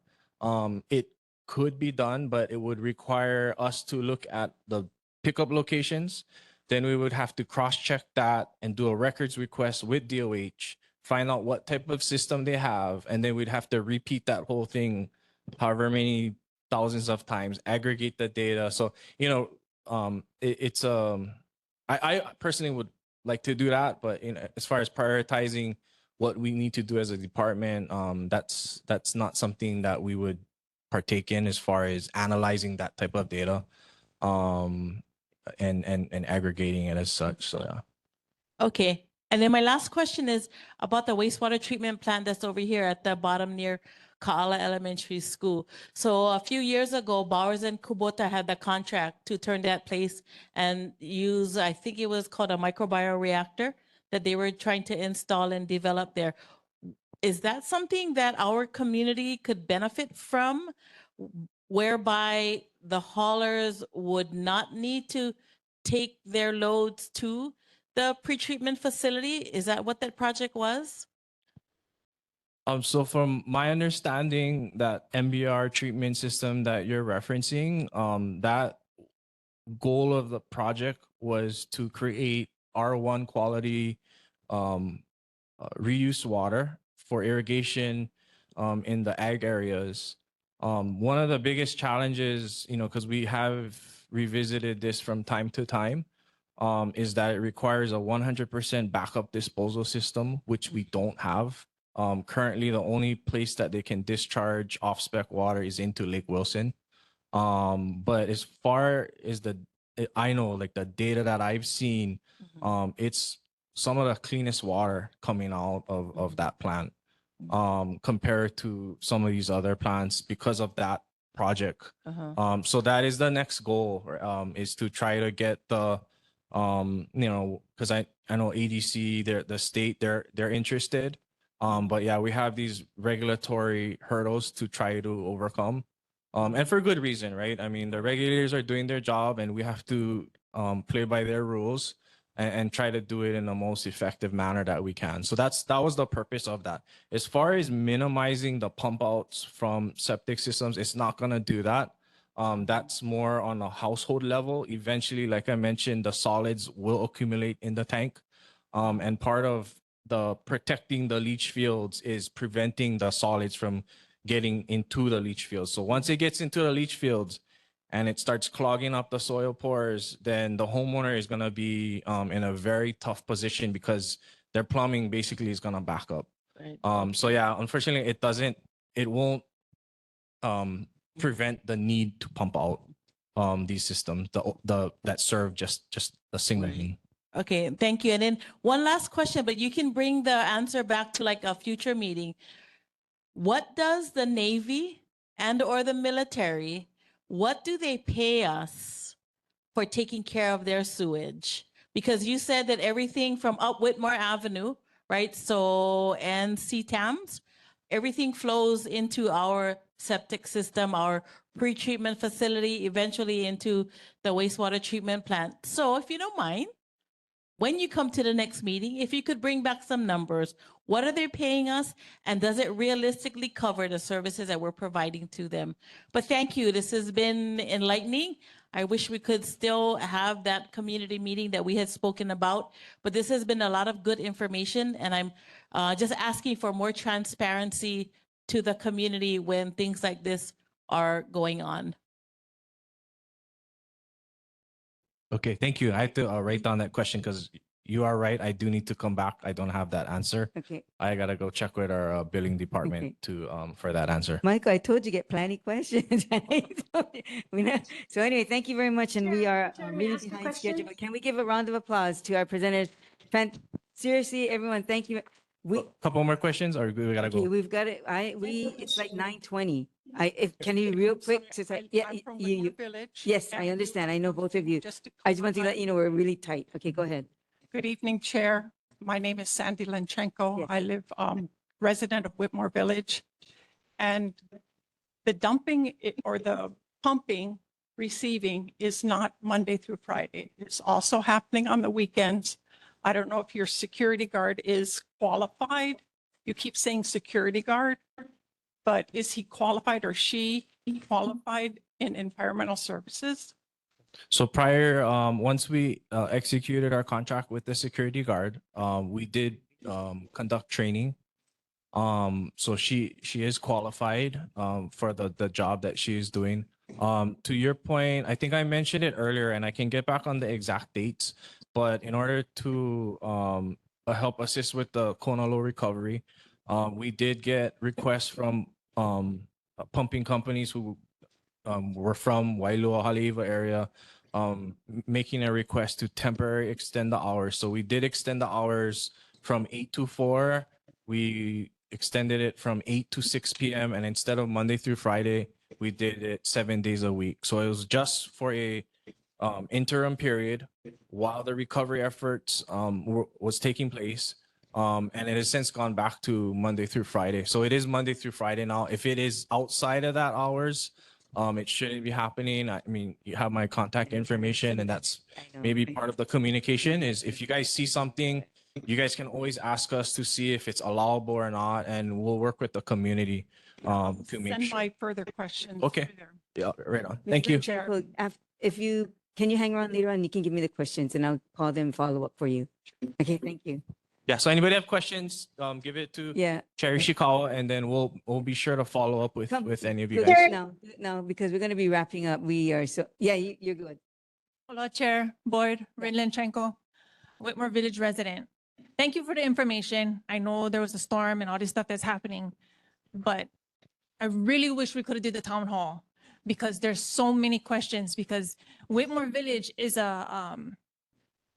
it could be done, but it would require us to look at the pickup locations. Then we would have to cross-check that and do a records request with DOH, find out what type of system they have, and then we'd have to repeat that whole thing however many thousands of times, aggregate the data. So, you know, I personally would like to do that, but you know, as far as prioritizing what we need to do as a department, that's not something that we would partake in as far as analyzing that type of data, and aggregating it as such. So yeah. Okay. And then my last question is about the wastewater treatment plant that's over here at the bottom near Kaala Elementary School. So a few years ago, Bowers and Kubota had the contract to turn that place and use, I think it was called a microbioreactor that they were trying to install and develop there. Is that something that our community could benefit from, whereby the haulers would not need to take their loads to the pretreatment facility? Is that what that project was? So from my understanding, that MBR treatment system that you're referencing, that goal of the project was to create R1 quality reuse water for irrigation in the ag areas. One of the biggest challenges, you know, because we have revisited this from time to time, is that it requires a 100% backup disposal system, which we don't have. Currently, the only place that they can discharge off-spec water is into Lake Wilson. But as far as I know, like the data that I've seen, it's some of the cleanest water coming out of that plant, compared to some of these other plants because of that project. So that is the next goal, is to try to get the, you know, because I know ADC, the state, they're interested. But yeah, we have these regulatory hurdles to try to overcome. And for good reason, right? I mean, the regulators are doing their job and we have to play by their rules and try to do it in the most effective manner that we can. So that was the purpose of that. As far as minimizing the pump outs from septic systems, it's not gonna do that. That's more on a household level. Eventually, like I mentioned, the solids will accumulate in the tank. And part of the protecting the leach fields is preventing the solids from getting into the leach fields. So once it gets into the leach fields and it starts clogging up the soil pores, then the homeowner is going to be in a very tough position because their plumbing basically is going to back up. Right. So yeah, unfortunately, it won't prevent the need to pump out these systems that serve just a single main. Okay, thank you. And then one last question, but you can bring the answer back to like a future meeting. What does the Navy and or the military, what do they pay us for taking care of their sewage? Because you said that everything from up Whitmore Avenue, right? So, and CTAMs, everything flows into our septic system, our pre-treatment facility, eventually into the wastewater treatment plant. So if you don't mind, when you come to the next meeting, if you could bring back some numbers, what are they paying us? And does it realistically cover the services that we're providing to them? But thank you. This has been enlightening. I wish we could still have that community meeting that we had spoken about, but this has been a lot of good information. And I'm just asking for more transparency to the community when things like this are going on. Okay, thank you. I have to write down that question because you are right. I do need to come back. I don't have that answer. Okay. I gotta go check with our billing department Okay. to for that answer. Michael, I told you get plenty questions. So anyway, thank you very much. And we are really ask a behind schedule. question? But can we give a round of applause to our presenters? Seriously, everyone, thank you. We, Couple more questions, or we gotta okay, go. we've got it. It's like 9:20. Can you real quick? Yes, I understand. I know both of you. I just want to let you know we're really tight. Okay, go ahead. Good evening, Chair. My name is Sandy Lenchenko. I live resident of Whitmore Village. And the dumping or the pumping, receiving is not Monday through Friday. It's also happening on the weekends. I don't know if your security guard is qualified. You keep saying security guard, but is he qualified or she qualified in environmental services? So prior, once we executed our contract with the security guard, we did conduct training. So she is qualified for the job that she is doing. To your point, I think I mentioned it earlier, and I can get back on the exact dates. But in order to help assist with the Kona Low recovery, we did get requests from pumping companies who were from Wahiawā, Haleiwa area, making a request to temporarily extend the hours. So we did extend the hours from 8 to 4. We extended it from 8 to 6 p.m. And instead of Monday through Friday, we did it 7 days a week. So it was just for a interim period while the recovery efforts was taking place. And it has since gone back to Monday through Friday. So it is Monday through Friday now. If it is outside of that hours, it shouldn't be happening. I mean, you have my contact information, and that's maybe part of the communication is if you guys see something, you guys can always ask us to see if it's allowable or not, and we'll work with the community to make Send sure. my further questions. Okay. to them. Yeah, right on. Thank you. Chair. Look, if you, can you hang around later on? You can give me the questions and I'll call them and follow up for you. Okay, thank you. Yeah. So anybody have questions? Give it to Yeah. Cherry Shikawa, and then we'll be sure to follow up with any of you Do guys. this now, do it now, because we're going to be wrapping up. We are so, yeah, you're good. Hello, Chair, Board, Rin Lenchenko, Whitmore Village resident. Thank you for the information. I know there was a storm and all this stuff that's happening, but I really wish we could have did the town hall because there's so many questions because Whitmore Village is a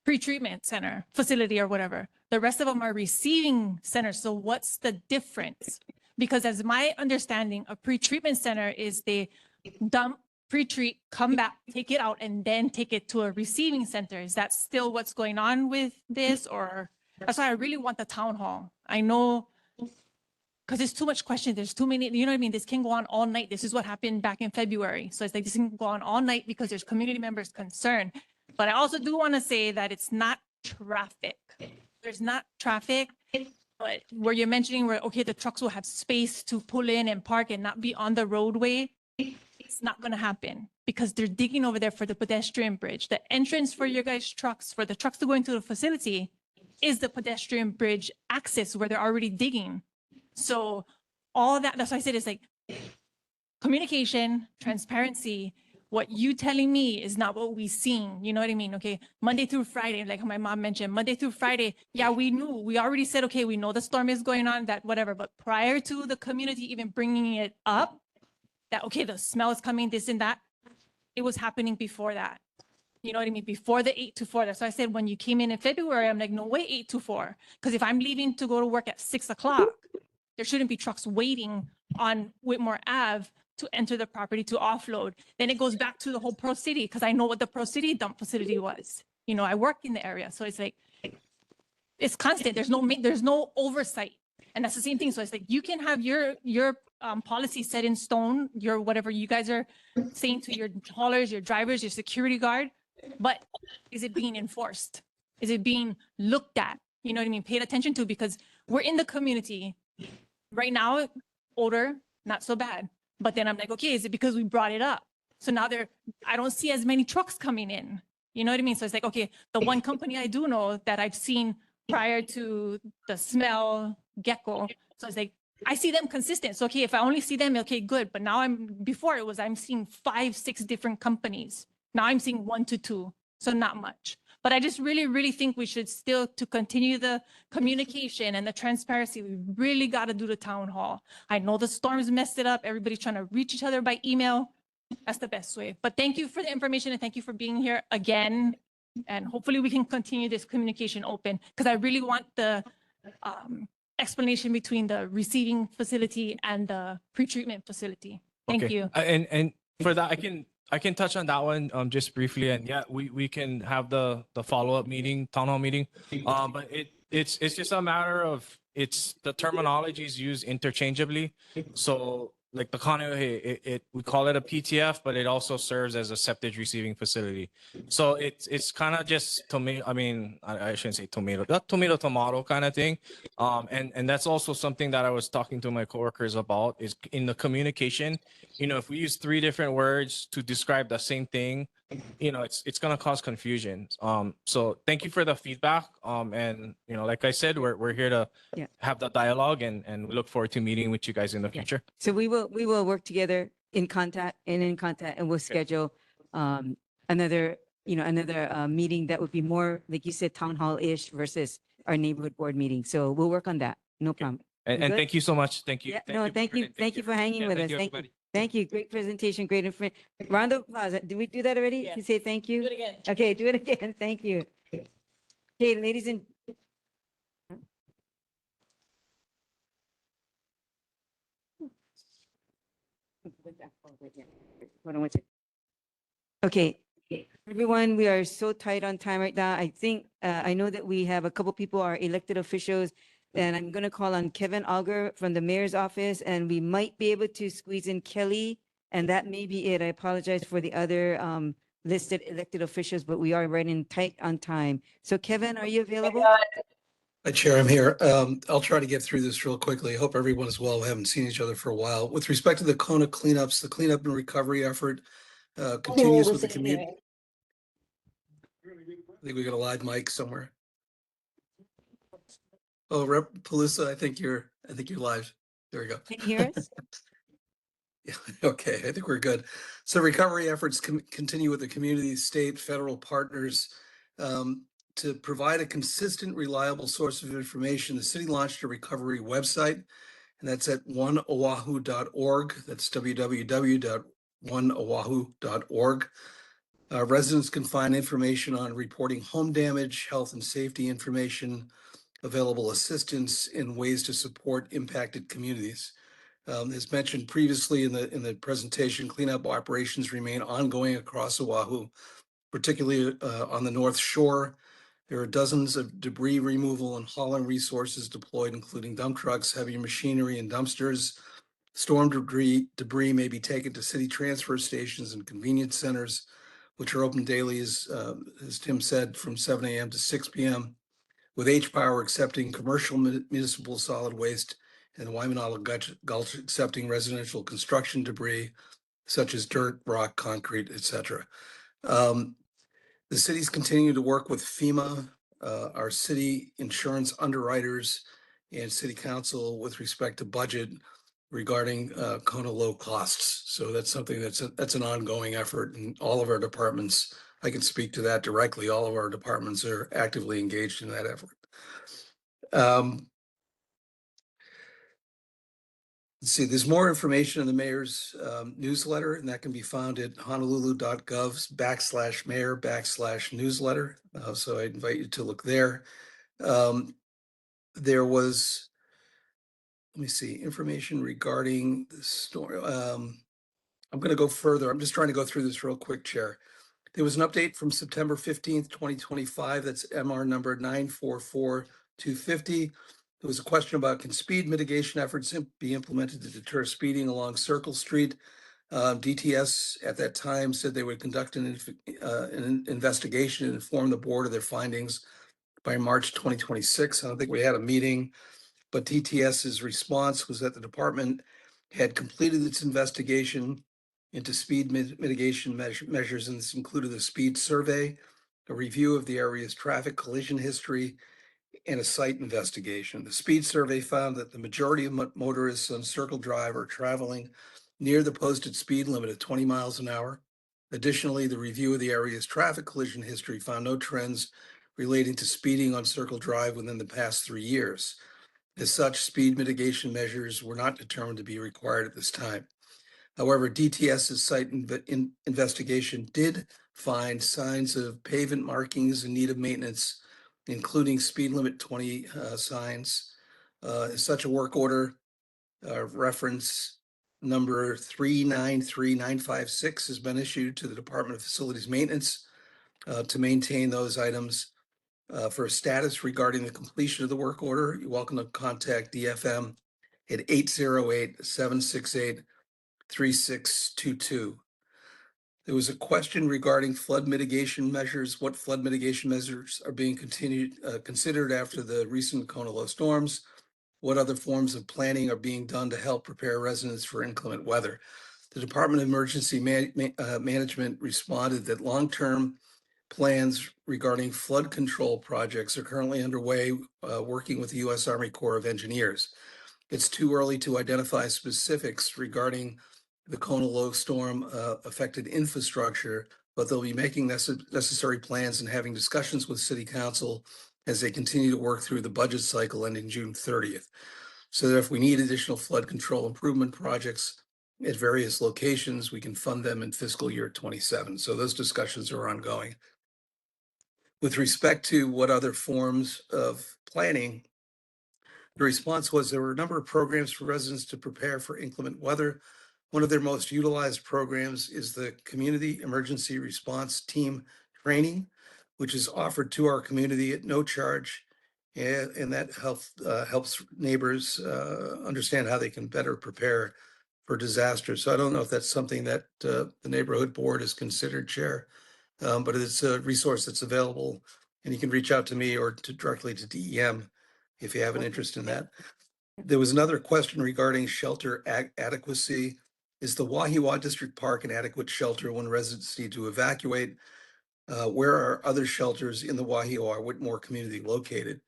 pre-treatment center facility or whatever. The rest of them are receiving centers. So what's the difference? Because as my understanding, a pre-treatment center is they dump, pre-treat, come back, take it out, and then take it to a receiving center. Is that still what's going on with this? Or that's why I really want the town hall. I know because there's too much question. There's too many, you know what I mean? This can go on all night. This is what happened back in February. So it's like this can go on all night because there's community members concerned. But I also do want to say that it's not traffic. There's not traffic, but where you're mentioning where, okay, the trucks will have space to pull in and park and not be on the roadway. It's not going to happen because they're digging over there for the pedestrian bridge. The entrance for your guys' trucks, for the trucks to go into the facility is the pedestrian bridge access where they're already digging. So all that's why I said it's like communication, transparency. What you telling me is not what we seen. You know what I mean? Okay. Monday through Friday, like my mom mentioned, Monday through Friday. Yeah, we knew, we already said, okay, we know the storm is going on, that whatever. But prior to the community even bringing it up, that, okay, the smell is coming, this and that. It was happening before that. You know what I mean? Before the 8 to 4. That's why I said when you came in February, I'm like, no way, 8 to 4. Because if I'm leaving to go to work at 6 o'clock, there shouldn't be trucks waiting on Whitmore Ave to enter the property to offload. Then it goes back to the whole Pro City, because I know what the Pro City dump facility was. You know, I work in the area. So it's like, it's constant. There's no oversight. And that's the same thing. So it's like, you can have your policy set in stone, your whatever you guys are saying to your haulers, your drivers, your security guard, but is it being enforced? Is it being looked at? You know what I mean? Paid attention to, because we're in the community right now. Odor, not so bad. But then I'm like, okay, is it because we brought it up? So now I don't see as many trucks coming in. You know what I mean? So it's like, okay, the one company I do know that I've seen prior to the smell gecko. So it's like, I see them consistent. So, okay, if I only see them, okay, good. But now I'm seeing 5, 6 different companies. Now I'm seeing 1 to 2. So not much. But I just really, really think we should still, to continue the communication and the transparency, we really got to do the town hall. I know the storms messed it up. Everybody's trying to reach each other by email. That's the best way. But thank you for the information and thank you for being here again. And hopefully we can continue this communication open, because I really want the explanation between the receiving facility and the pretreatment facility. Thank Okay. you. And for that, I can touch on that one just briefly. And yeah, we can have the follow-up meeting, town hall meeting. But it's just a matter of, the terminology is used interchangeably. So like the Kaneohe, we call it a PTF, but it also serves as a septic receiving facility. So it's kind of just tomato. I mean, I shouldn't say tomato, not tomato kind of thing. And that's also something that I was talking to my coworkers about, is in the communication. You know, if we use 3 different words to describe the same thing, you know, it's gonna cause confusion. So thank you for the feedback. And you know, like I said, we're here to have the dialogue, and we look forward to meeting with you guys in the future. So we will work together in contact, and we'll schedule another meeting that would be more, like you said, town hall-ish versus our neighborhood board meeting. So we'll work on that. No problem. And We good? thank you so much. Thank you. Yeah, thank you for hanging with us. Thank you. Great presentation, great information. Round of applause. Did we do that already? Yes. You say thank you? Do it again. Okay, do it again. Thank you. Okay, ladies and hold on one second. Okay, everyone, we are so tight on time right now. I think, I know that we have a couple people are elected officials, and I'm going to call on Kevin Auger from the mayor's office, and we might be able to squeeze in Kelly, and that may be it. I apologize for the other listed elected officials, but we are running tight on time. So Kevin, are you available? Hi, Chair, I'm here. I'll try to get through this real quickly. I hope everyone is well. We haven't seen each other for a while. With respect to the Kona cleanups, the cleanup and recovery effort continues with the community. I think we got a live mic somewhere. Oh, Rep. Palooza, I think you're live. There we go. Can you hear us? Yeah, okay, I think we're good. So recovery efforts continue with the community, state, federal partners. To provide a consistent, reliable source of information, the city launched a recovery website, and that's at oneoahu.org. That's www.oneoahu.org. Residents can find information on reporting home damage, health and safety information, available assistance, and ways to support impacted communities. As mentioned previously in the presentation, cleanup operations remain ongoing across Oahu, particularly on the North Shore. There are dozens of debris removal and hauling resources deployed, including dump trucks, heavy machinery, and dumpsters. Storm debris may be taken to city transfer stations and convenience centers, which are open daily, as Tim said, from 7 a.m. to 6 p.m., with H-Power accepting commercial municipal solid waste and the Waimanalo Gulch accepting residential construction debris, such as dirt, rock, concrete, etc. The cities continue to work with FEMA, our city insurance underwriters, and city council with respect to budget regarding Kona low costs. So that's something that's an ongoing effort, and all of our departments, I can speak to that directly. All of our departments are actively engaged in that effort. Let's see, there's more information in the mayor's newsletter, and that can be found at honolulu.gov/mayor/newsletter. So I invite you to look there. There was, let me see, information regarding the story. I'm going to go further. I'm just trying to go through this real quick, Chair. There was an update from September 15th, 2025. That's MR number 944250. There was a question about, can speed mitigation efforts be implemented to deter speeding along Circle Street? DTS at that time said they would conduct an investigation and inform the board of their findings by March 2026. I don't think we had a meeting, but DTS's response was that the department had completed its investigation into speed mitigation measures, and this included a speed survey, a review of the area's traffic collision history, and a site investigation. The speed survey found that the majority of motorists on Circle Drive are traveling near the posted speed limit of 20 miles an hour. Additionally, the review of the area's traffic collision history found no trends relating to speeding on Circle Drive within the past 3 years. As such, speed mitigation measures were not determined to be required at this time. However, DTS's site investigation did find signs of pavement markings in need of maintenance, including speed limit 20 signs. Such a work order reference number 393956 has been issued to the Department of Facilities Maintenance to maintain those items. For a status regarding the completion of the work order, you're welcome to contact DFM at 808-768-3622. There was a question regarding flood mitigation measures. What flood mitigation measures are being considered after the recent Kona low storms? What other forms of planning are being done to help prepare residents for inclement weather? The Department of Emergency Management responded that long-term plans regarding flood control projects are currently underway, working with the U.S. Army Corps of Engineers. It's too early to identify specifics regarding the Kona low storm affected infrastructure, but they'll be making necessary plans and having discussions with City Council as they continue to work through the budget cycle ending June 30th. So that if we need additional flood control improvement projects at various locations, we can fund them in fiscal year 27. So those discussions are ongoing. With respect to what other forms of planning, the response was there were a number of programs for residents to prepare for inclement weather. One of their most utilized programs is the Community Emergency Response Team Training, which is offered to our community at no charge. And that helps neighbors understand how they can better prepare for disasters. So I don't know if that's something that the neighborhood board has considered, Chair, but it's a resource that's available, and you can reach out to me or directly to DEM if you have an interest in that. There was another question regarding shelter adequacy. Is the Wahiawā District Park an adequate shelter when residents need to evacuate? Where are other shelters in the Wahiawā Whitmore community located?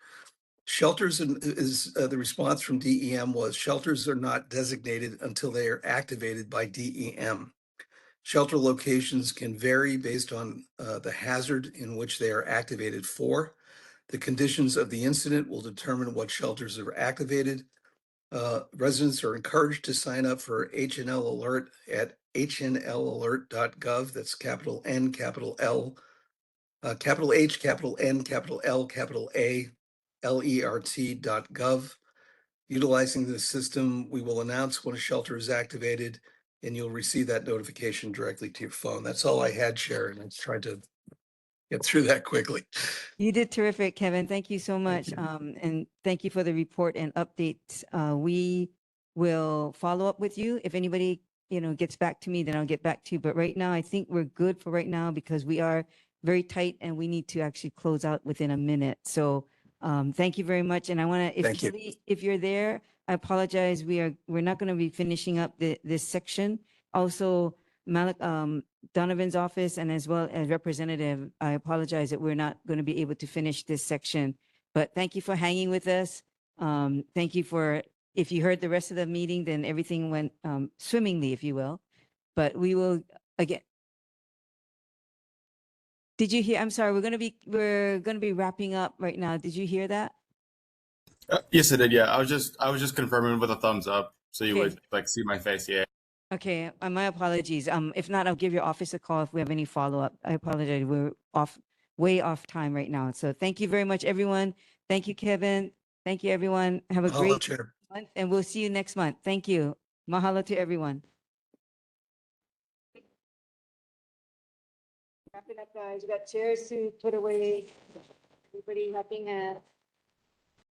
Shelters the response from DEM was shelters are not designated until they are activated by DEM. Shelter locations can vary based on the hazard in which they are activated for. The conditions of the incident will determine what shelters are activated. Residents are encouraged to sign up for HNL Alert at hnlalert.gov. That's capital N, capital L, capital H, capital N, capital L, capital A, LERT.gov. Utilizing the system, we will announce when a shelter is activated, and you'll receive that notification directly to your phone. That's all I had, Sharon. I tried to get through that quickly. You did terrific, Kevin. Thank you so much. And thank you for the report and updates. We will follow up with you. If anybody, gets back to me, then I'll get back to you. But right now, I think we're good for right now because we are very tight and we need to actually close out within a minute. So thank you very much. And I want to, if you're there, I apologize. We're not going to be finishing up this section. Also, Donovan's office and as well as representative, I apologize that we're not going to be able to finish this section, but thank you for hanging with us. Thank you if you heard the rest of the meeting, then everything went swimmingly, if you will, but we will again. Did you hear? I'm sorry, we're going to be wrapping up right now. Did you hear that? Yes, I did. Yeah, I was just confirming with a thumbs up. So you Okay. would like see my face, yeah. Okay, my apologies. If not, I'll give your office a call if we have any follow-up. I apologize. We're way off time right now. So thank you very much, everyone. Thank you, Kevin. Thank you, everyone. Have a Mahalo, great Chair. month, and we'll see you next month. Thank you. Mahalo to everyone. Wrap it up, guys. We got chairs to put away. Everybody helping